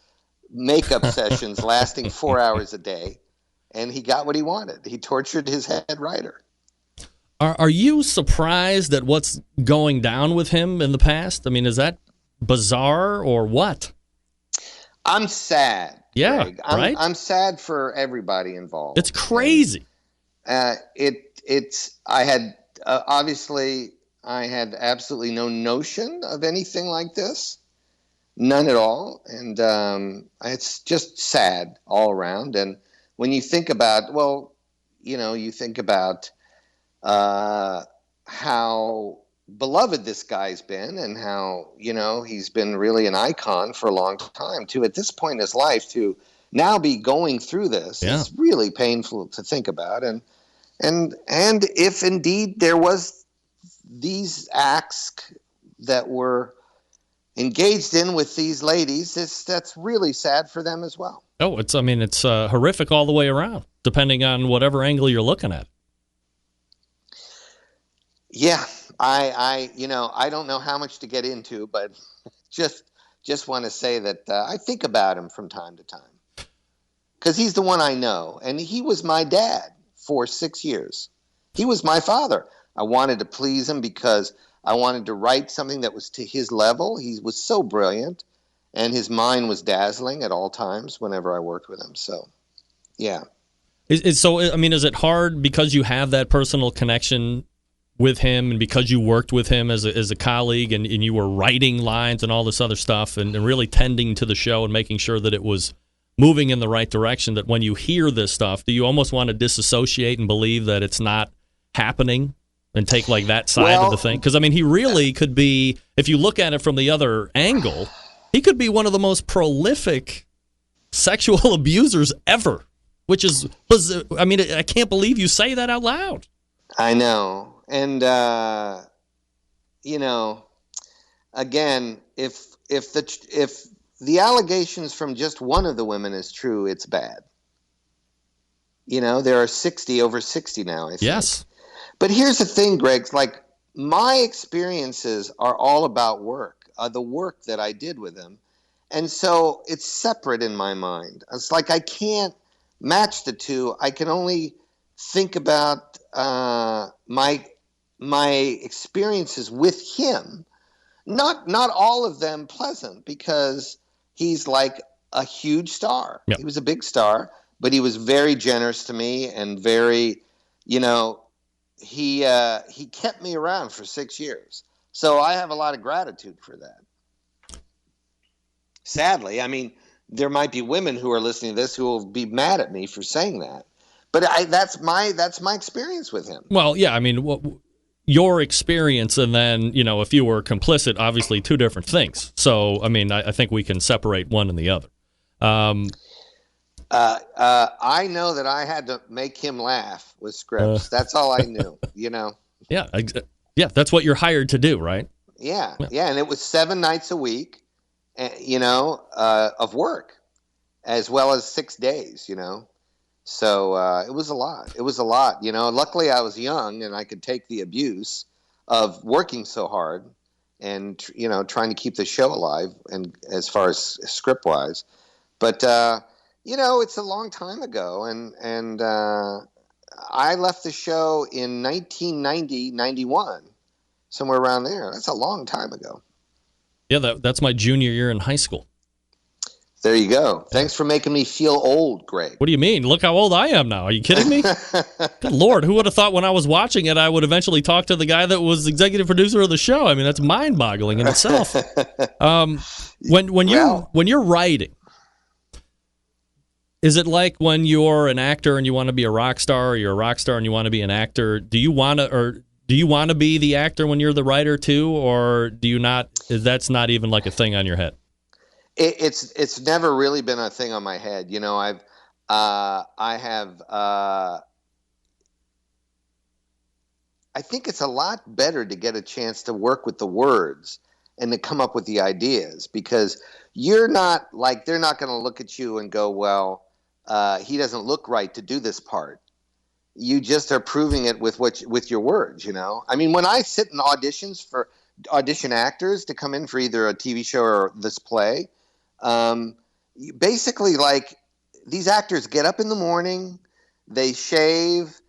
[SPEAKER 15] makeup sessions lasting 4 hours a day. And he got what he wanted. He tortured his head writer.
[SPEAKER 1] Are you surprised at what's going down with him in the past? I mean, is that bizarre or what?
[SPEAKER 15] I'm sad
[SPEAKER 1] Yeah,
[SPEAKER 15] Greg.
[SPEAKER 1] right?
[SPEAKER 15] I'm sad for everybody involved.
[SPEAKER 1] It's crazy.
[SPEAKER 15] Obviously I had absolutely no notion of anything like this. None at all. And it's just sad all around. And when you think about, you think about how beloved this guy's been and how, he's been really an icon for a long time, to at this point in his life to now be going through this.
[SPEAKER 1] Yeah.
[SPEAKER 15] It's really painful to think about. And if indeed there was these acts that were engaged in with these ladies, that's really sad for them as well.
[SPEAKER 1] Oh, it's horrific all the way around, depending on whatever angle you're looking at.
[SPEAKER 15] Yeah, I don't know how much to get into, but just want to say that I think about him from time to time because he's the one I know, and he was my dad for 6 years. He was my father. I wanted to please him because I wanted to write something that was to his level. He was so brilliant, and his mind was dazzling at all times whenever I worked with him. So, yeah.
[SPEAKER 1] Is it hard because you have that personal connection with him and because you worked with him as a colleague and you were writing lines and all this other stuff and really tending to the show and making sure that it was moving in the right direction, that when you hear this stuff, do you almost want to disassociate and believe that it's not happening? And take like that side of the thing? Because, he really could be, if you look at it from the other angle, he could be one of the most prolific sexual abusers ever, which is, I can't believe you say that out loud.
[SPEAKER 15] I know. And, again, if the allegations from just one of the women is true, it's bad. There are over 60 now, I think.
[SPEAKER 1] Yes.
[SPEAKER 15] But here's the thing, Greg, like my experiences are all about work, the work that I did with him. And so it's separate in my mind. It's like I can't match the two. I can only think about my experiences with him. Not all of them pleasant because he's like a huge star. Yep. He was a big star, but he was very generous to me and very, he kept me around for 6 years. So I have a lot of gratitude for that. Sadly, there might be women who are listening to this who will be mad at me for saying that. But that's my experience with him.
[SPEAKER 1] Well, yeah, your experience and then, if you were complicit, obviously two different things. So, I think we can separate one and the other.
[SPEAKER 15] I know that I had to make him laugh with scripts. That's all I knew,
[SPEAKER 1] Yeah, that's what you're hired to do, right?
[SPEAKER 15] Yeah, and it was 7 nights a week, of work, as well as 6 days, So it was a lot. It was a lot, Luckily, I was young and I could take the abuse of working so hard and, trying to keep the show alive and as far as script-wise. But it's a long time ago, and I left the show in 1990, 91, somewhere around there. That's a long time ago.
[SPEAKER 1] Yeah, that's my junior year in high school.
[SPEAKER 15] There you go. Thanks for making me feel old, Greg.
[SPEAKER 1] What do you mean? Look how old I am now. Are you kidding me? Good Lord, who would have thought when I was watching it I would eventually talk to the guy that was executive producer of the show? That's mind-boggling in itself. When you're writing, is it like when you're an actor and you want to be a rock star, or you're a rock star and you want to be an actor? Do you want to be the actor when you're the writer too, or do you not? That's not even like a thing on your head?
[SPEAKER 15] It's never really been a thing on my head. I think it's a lot better to get a chance to work with the words and to come up with the ideas, because you're not like, they're not going to look at you and go, well, he doesn't look right to do this part. You just are proving it with your words, when I sit in auditions for audition actors to come in for either a TV show or this play, basically, like, these actors get up in the morning, they shave,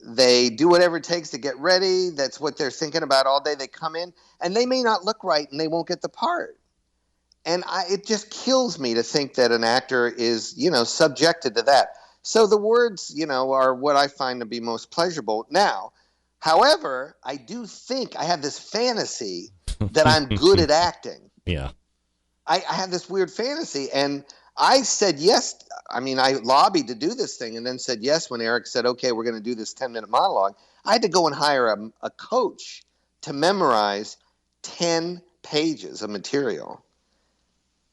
[SPEAKER 15] they do whatever it takes to get ready. That's what they're thinking about all day. They come in and they may not look right and they won't get the part. And it just kills me to think that an actor is, subjected to that. So the words, are what I find to be most pleasurable. Now, however, I do think I have this fantasy that I'm good at acting.
[SPEAKER 1] Yeah.
[SPEAKER 15] I have this weird fantasy, and I said yes. I mean, I lobbied to do this thing and then said yes when Eric said, okay, we're going to do this 10-minute monologue. I had to go and hire a coach to memorize 10 pages of material.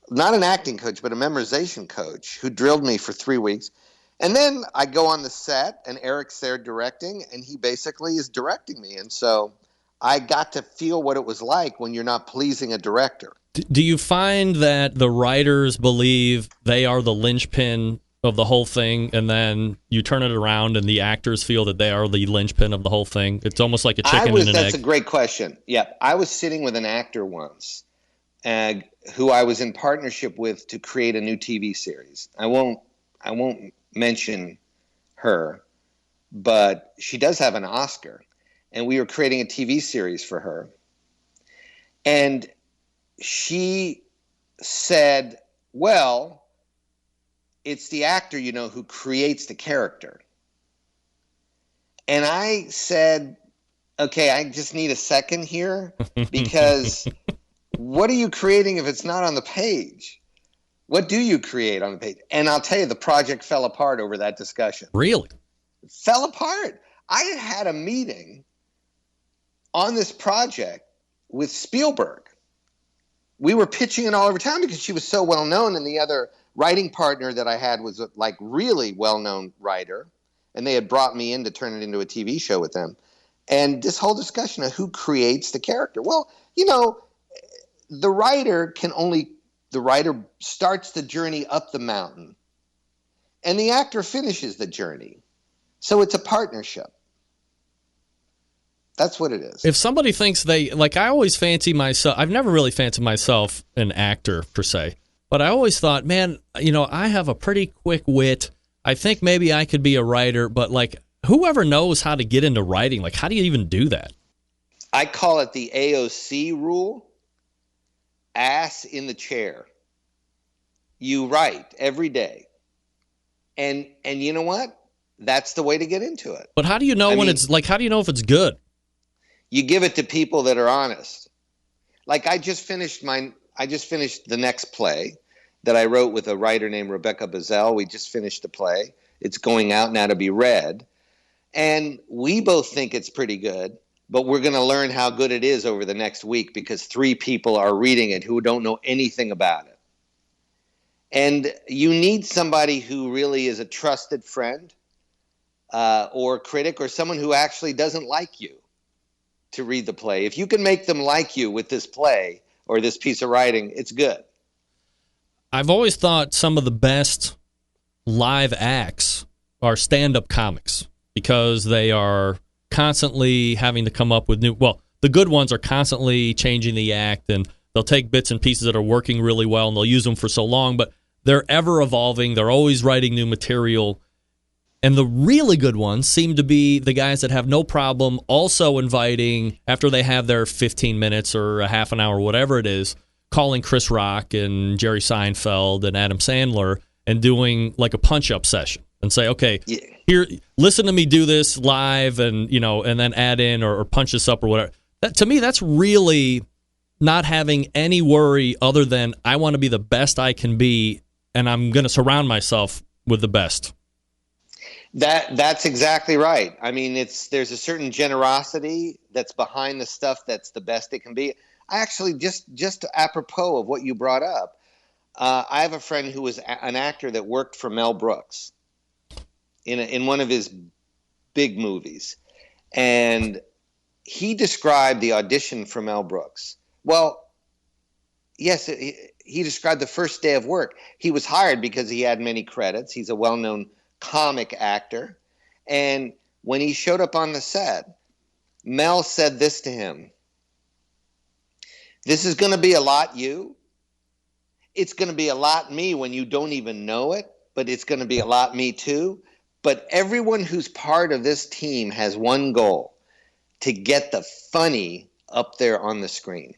[SPEAKER 15] Not an acting coach, but a memorization coach who drilled me for 3 weeks. And then I go on the set, and Eric's there directing, and he basically is directing me. And so I got to feel what it was like when you're not pleasing a director.
[SPEAKER 1] Do you find that the writers believe they are the linchpin of the whole thing, and then you turn it around and the actors feel that they are the linchpin of the whole thing? It's almost like a chicken and an egg.
[SPEAKER 15] That's a great question. Yeah, I was sitting with an actor once who I was in partnership with to create a new TV series. I won't mention her, but she does have an Oscar, and we were creating a TV series for her. And she said, well, it's the actor, who creates the character. And I said, okay, I just need a second here, because what are you creating if it's not on the page? What do you create on the page? And I'll tell you, the project fell apart over that discussion.
[SPEAKER 1] Really?
[SPEAKER 15] It fell apart. I had a meeting on this project with Spielberg. We were pitching it all over town because she was so well known, and the other writing partner that I had was a really well-known writer, and they had brought me in to turn it into a TV show with them. And this whole discussion of who creates the character. Well, the writer starts the journey up the mountain, and the actor finishes the journey. So it's a partnership. That's what it is.
[SPEAKER 1] If somebody thinks I always fancy myself, I've never really fancied myself an actor per se, but I always thought, man, I have a pretty quick wit. I think maybe I could be a writer, but whoever knows how to get into writing, how do you even do that?
[SPEAKER 15] I call it the AOC rule, ass in the chair. You write every day. And you know what? That's the way to get into it.
[SPEAKER 1] But how do you know how do you know if it's good?
[SPEAKER 15] You give it to people that are honest. I just finished the next play that I wrote with a writer named Rebecca Bazell. We just finished the play. It's going out now to be read. And we both think it's pretty good, but we're going to learn how good it is over the next week because 3 people are reading it who don't know anything about it. And you need somebody who really is a trusted friend or critic or someone who actually doesn't like you to read the play. If you can make them like you with this play or this piece of writing, it's good.
[SPEAKER 1] I've always thought some of the best live acts are stand-up comics because they are constantly having to come up with the good ones are constantly changing the act, and they'll take bits and pieces that are working really well and they'll use them for so long, but they're ever evolving. They're always writing new material. And the really good ones seem to be the guys that have no problem also inviting, after they have their 15 minutes or a half an hour, whatever it is, calling Chris Rock and Jerry Seinfeld and Adam Sandler and doing a punch-up session and say, okay, here, listen to me do this live and, and then add in or punch this up or whatever. To me, that's really not having any worry other than I want to be the best I can be and I'm going to surround myself with the best.
[SPEAKER 15] That's exactly right. I mean, there's a certain generosity that's behind the stuff that's the best it can be. I actually just apropos of what you brought up, I have a friend who was an actor that worked for Mel Brooks in one of his big movies, and he described the audition for Mel Brooks. Well, yes, he described the first day of work. He was hired because he had many credits. He's a well-known comic actor. And when he showed up on the set, Mel said this to him: "This is going to be a lot you. It's going to be a lot me when you don't even know it, but it's going to be a lot me too. But everyone who's part of this team has one goal: to get the funny up there on the screen."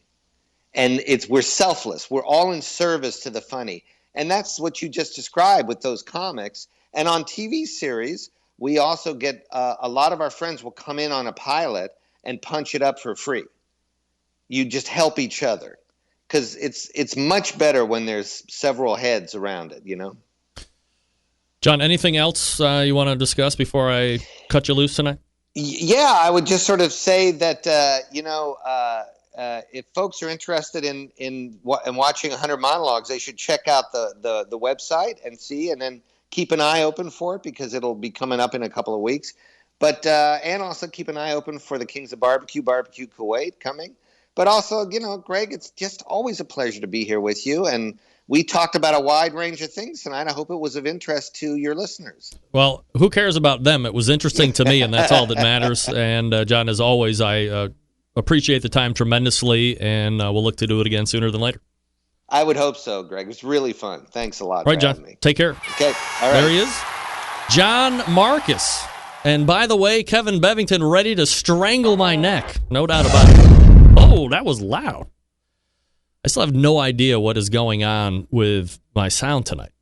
[SPEAKER 15] And we're selfless. We're all in service to the funny. And that's what you just described with those comics. And on TV series, we also get a lot of our friends will come in on a pilot and punch it up for free. You just help each other, because it's much better when there's several heads around it, you know?
[SPEAKER 1] John, anything else you want to discuss before I cut you loose tonight?
[SPEAKER 15] Yeah, I would just sort of say that, if folks are interested in watching 100 monologues, they should check out the website and see, and then keep an eye open for it, because it'll be coming up in a couple of weeks. But and also keep an eye open for the Kings of BBQ Kuwait coming. But also, Greg, it's just always a pleasure to be here with you. And we talked about a wide range of things tonight. I hope it was of interest to your listeners.
[SPEAKER 1] Well, who cares about them? It was interesting to me, and that's all that matters. And, John, as always, I appreciate the time tremendously, and we'll look to do it again sooner than later.
[SPEAKER 15] I would hope so, Greg. It was really fun. Thanks a lot
[SPEAKER 1] for having
[SPEAKER 15] John.
[SPEAKER 1] Me. Take care.
[SPEAKER 15] Okay. All right.
[SPEAKER 1] There he is. John Markus. And by the way, Kevin Bevington ready to strangle my neck. No doubt about it. Oh, that was loud. I still have no idea what is going on with my sound tonight.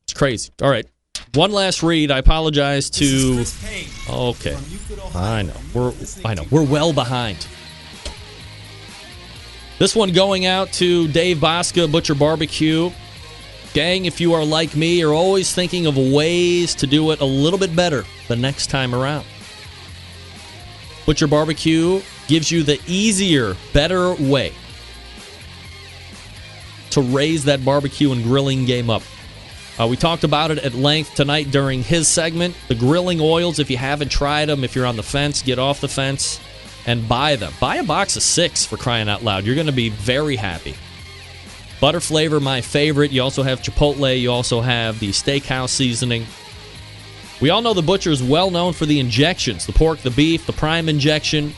[SPEAKER 1] It's crazy. All right. One last read. I apologize to... Okay. I know. We're well behind. This one going out to Dave Bosca, Butcher Barbecue. Gang, if you are like me, you're always thinking of ways to do it a little bit better the next time around. Butcher Barbecue gives you the easier, better way to raise that barbecue and grilling game up. We talked about it at length tonight during his segment. The grilling oils, if you haven't tried them, if you're on the fence, get off the fence and buy them. Buy a box of 6, for crying out loud. You're going to be very happy. Butter flavor, my favorite. You also have chipotle. You also have the steakhouse seasoning. We all know the Butcher is well known for the injections, the pork, the beef, the prime injection.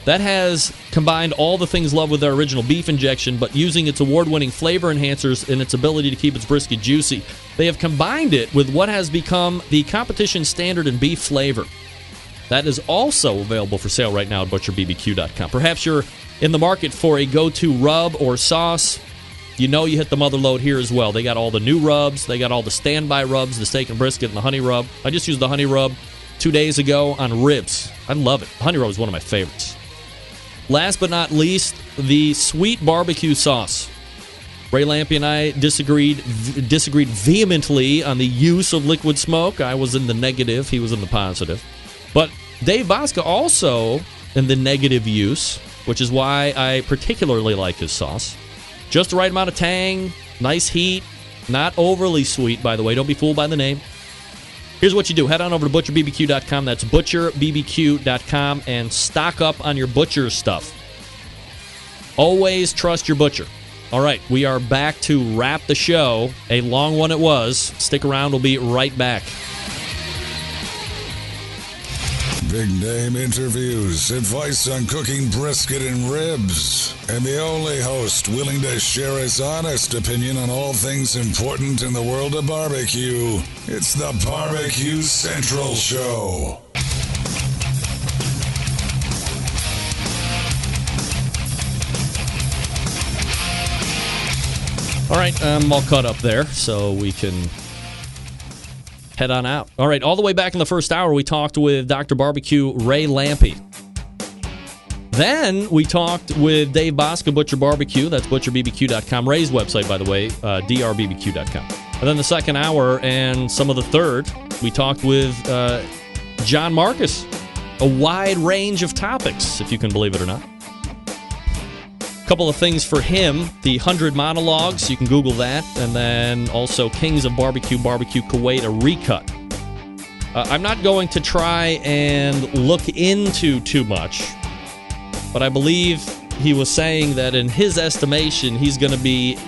[SPEAKER 1] That has combined all the things loved with their original beef injection, but using its award-winning flavor enhancers and its ability to keep its brisket juicy. They have combined it with what has become the competition standard in beef flavor. That is also available for sale right now at butcherbbq.com. Perhaps you're in the market for a go-to rub or sauce. You know you hit the mother load here as well. They got all the new rubs. They got all the standby rubs, the steak and brisket and the honey rub. I just used the honey rub 2 days ago on ribs. I love it. The honey rub is one of my favorites. Last but not least, the sweet barbecue sauce. Ray Lampe and I disagreed vehemently on the use of liquid smoke. I was in the negative. He was in the positive. But Dave Bosca also in the negative use, which is why I particularly like his sauce. Just the right amount of tang, nice heat, not overly sweet, by the way. Don't be fooled by the name. Here's what you do. Head on over to butcherbbq.com. That's butcherbbq.com, and stock up on your Butcher stuff. Always trust your Butcher. All right, we are back to wrap the show. A long one it was. Stick around. We'll be right back.
[SPEAKER 4] Big name interviews, advice on cooking brisket and ribs, and the only host willing to share his honest opinion on all things important in the world of barbecue. It's the BBQ Central Show.
[SPEAKER 1] All right, I'm all caught up there, so we can head on out. All right, all the way back in the first hour, we talked with Dr. Barbecue Ray Lampe. Then we talked with Dave Bosca, Butcher Barbecue. That's butcherbbq.com. Ray's website, by the way, drbbq.com. And then the second hour and some of the third, we talked with John Markus. A wide range of topics, if you can believe it or not. Couple of things for him. The 100 monologues, you can Google that. And then also Kings of BBQ Kuwait, a recut. I'm not going to try and look into too much, but I believe he was saying that in his estimation, he's going to be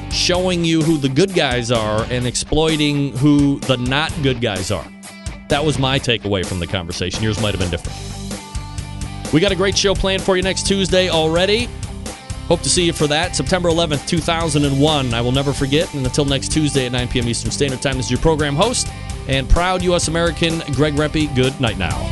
[SPEAKER 1] showing you who the good guys are and exploiting who the not good guys are. That was my takeaway from the conversation. Yours might have been different. We got a great show planned for you next Tuesday already. Hope to see you for that. September 11th, 2001. I will never forget. And until next Tuesday at 9 p.m. Eastern Standard Time, this is your program host and proud U.S. American, Greg Rempe. Good night now.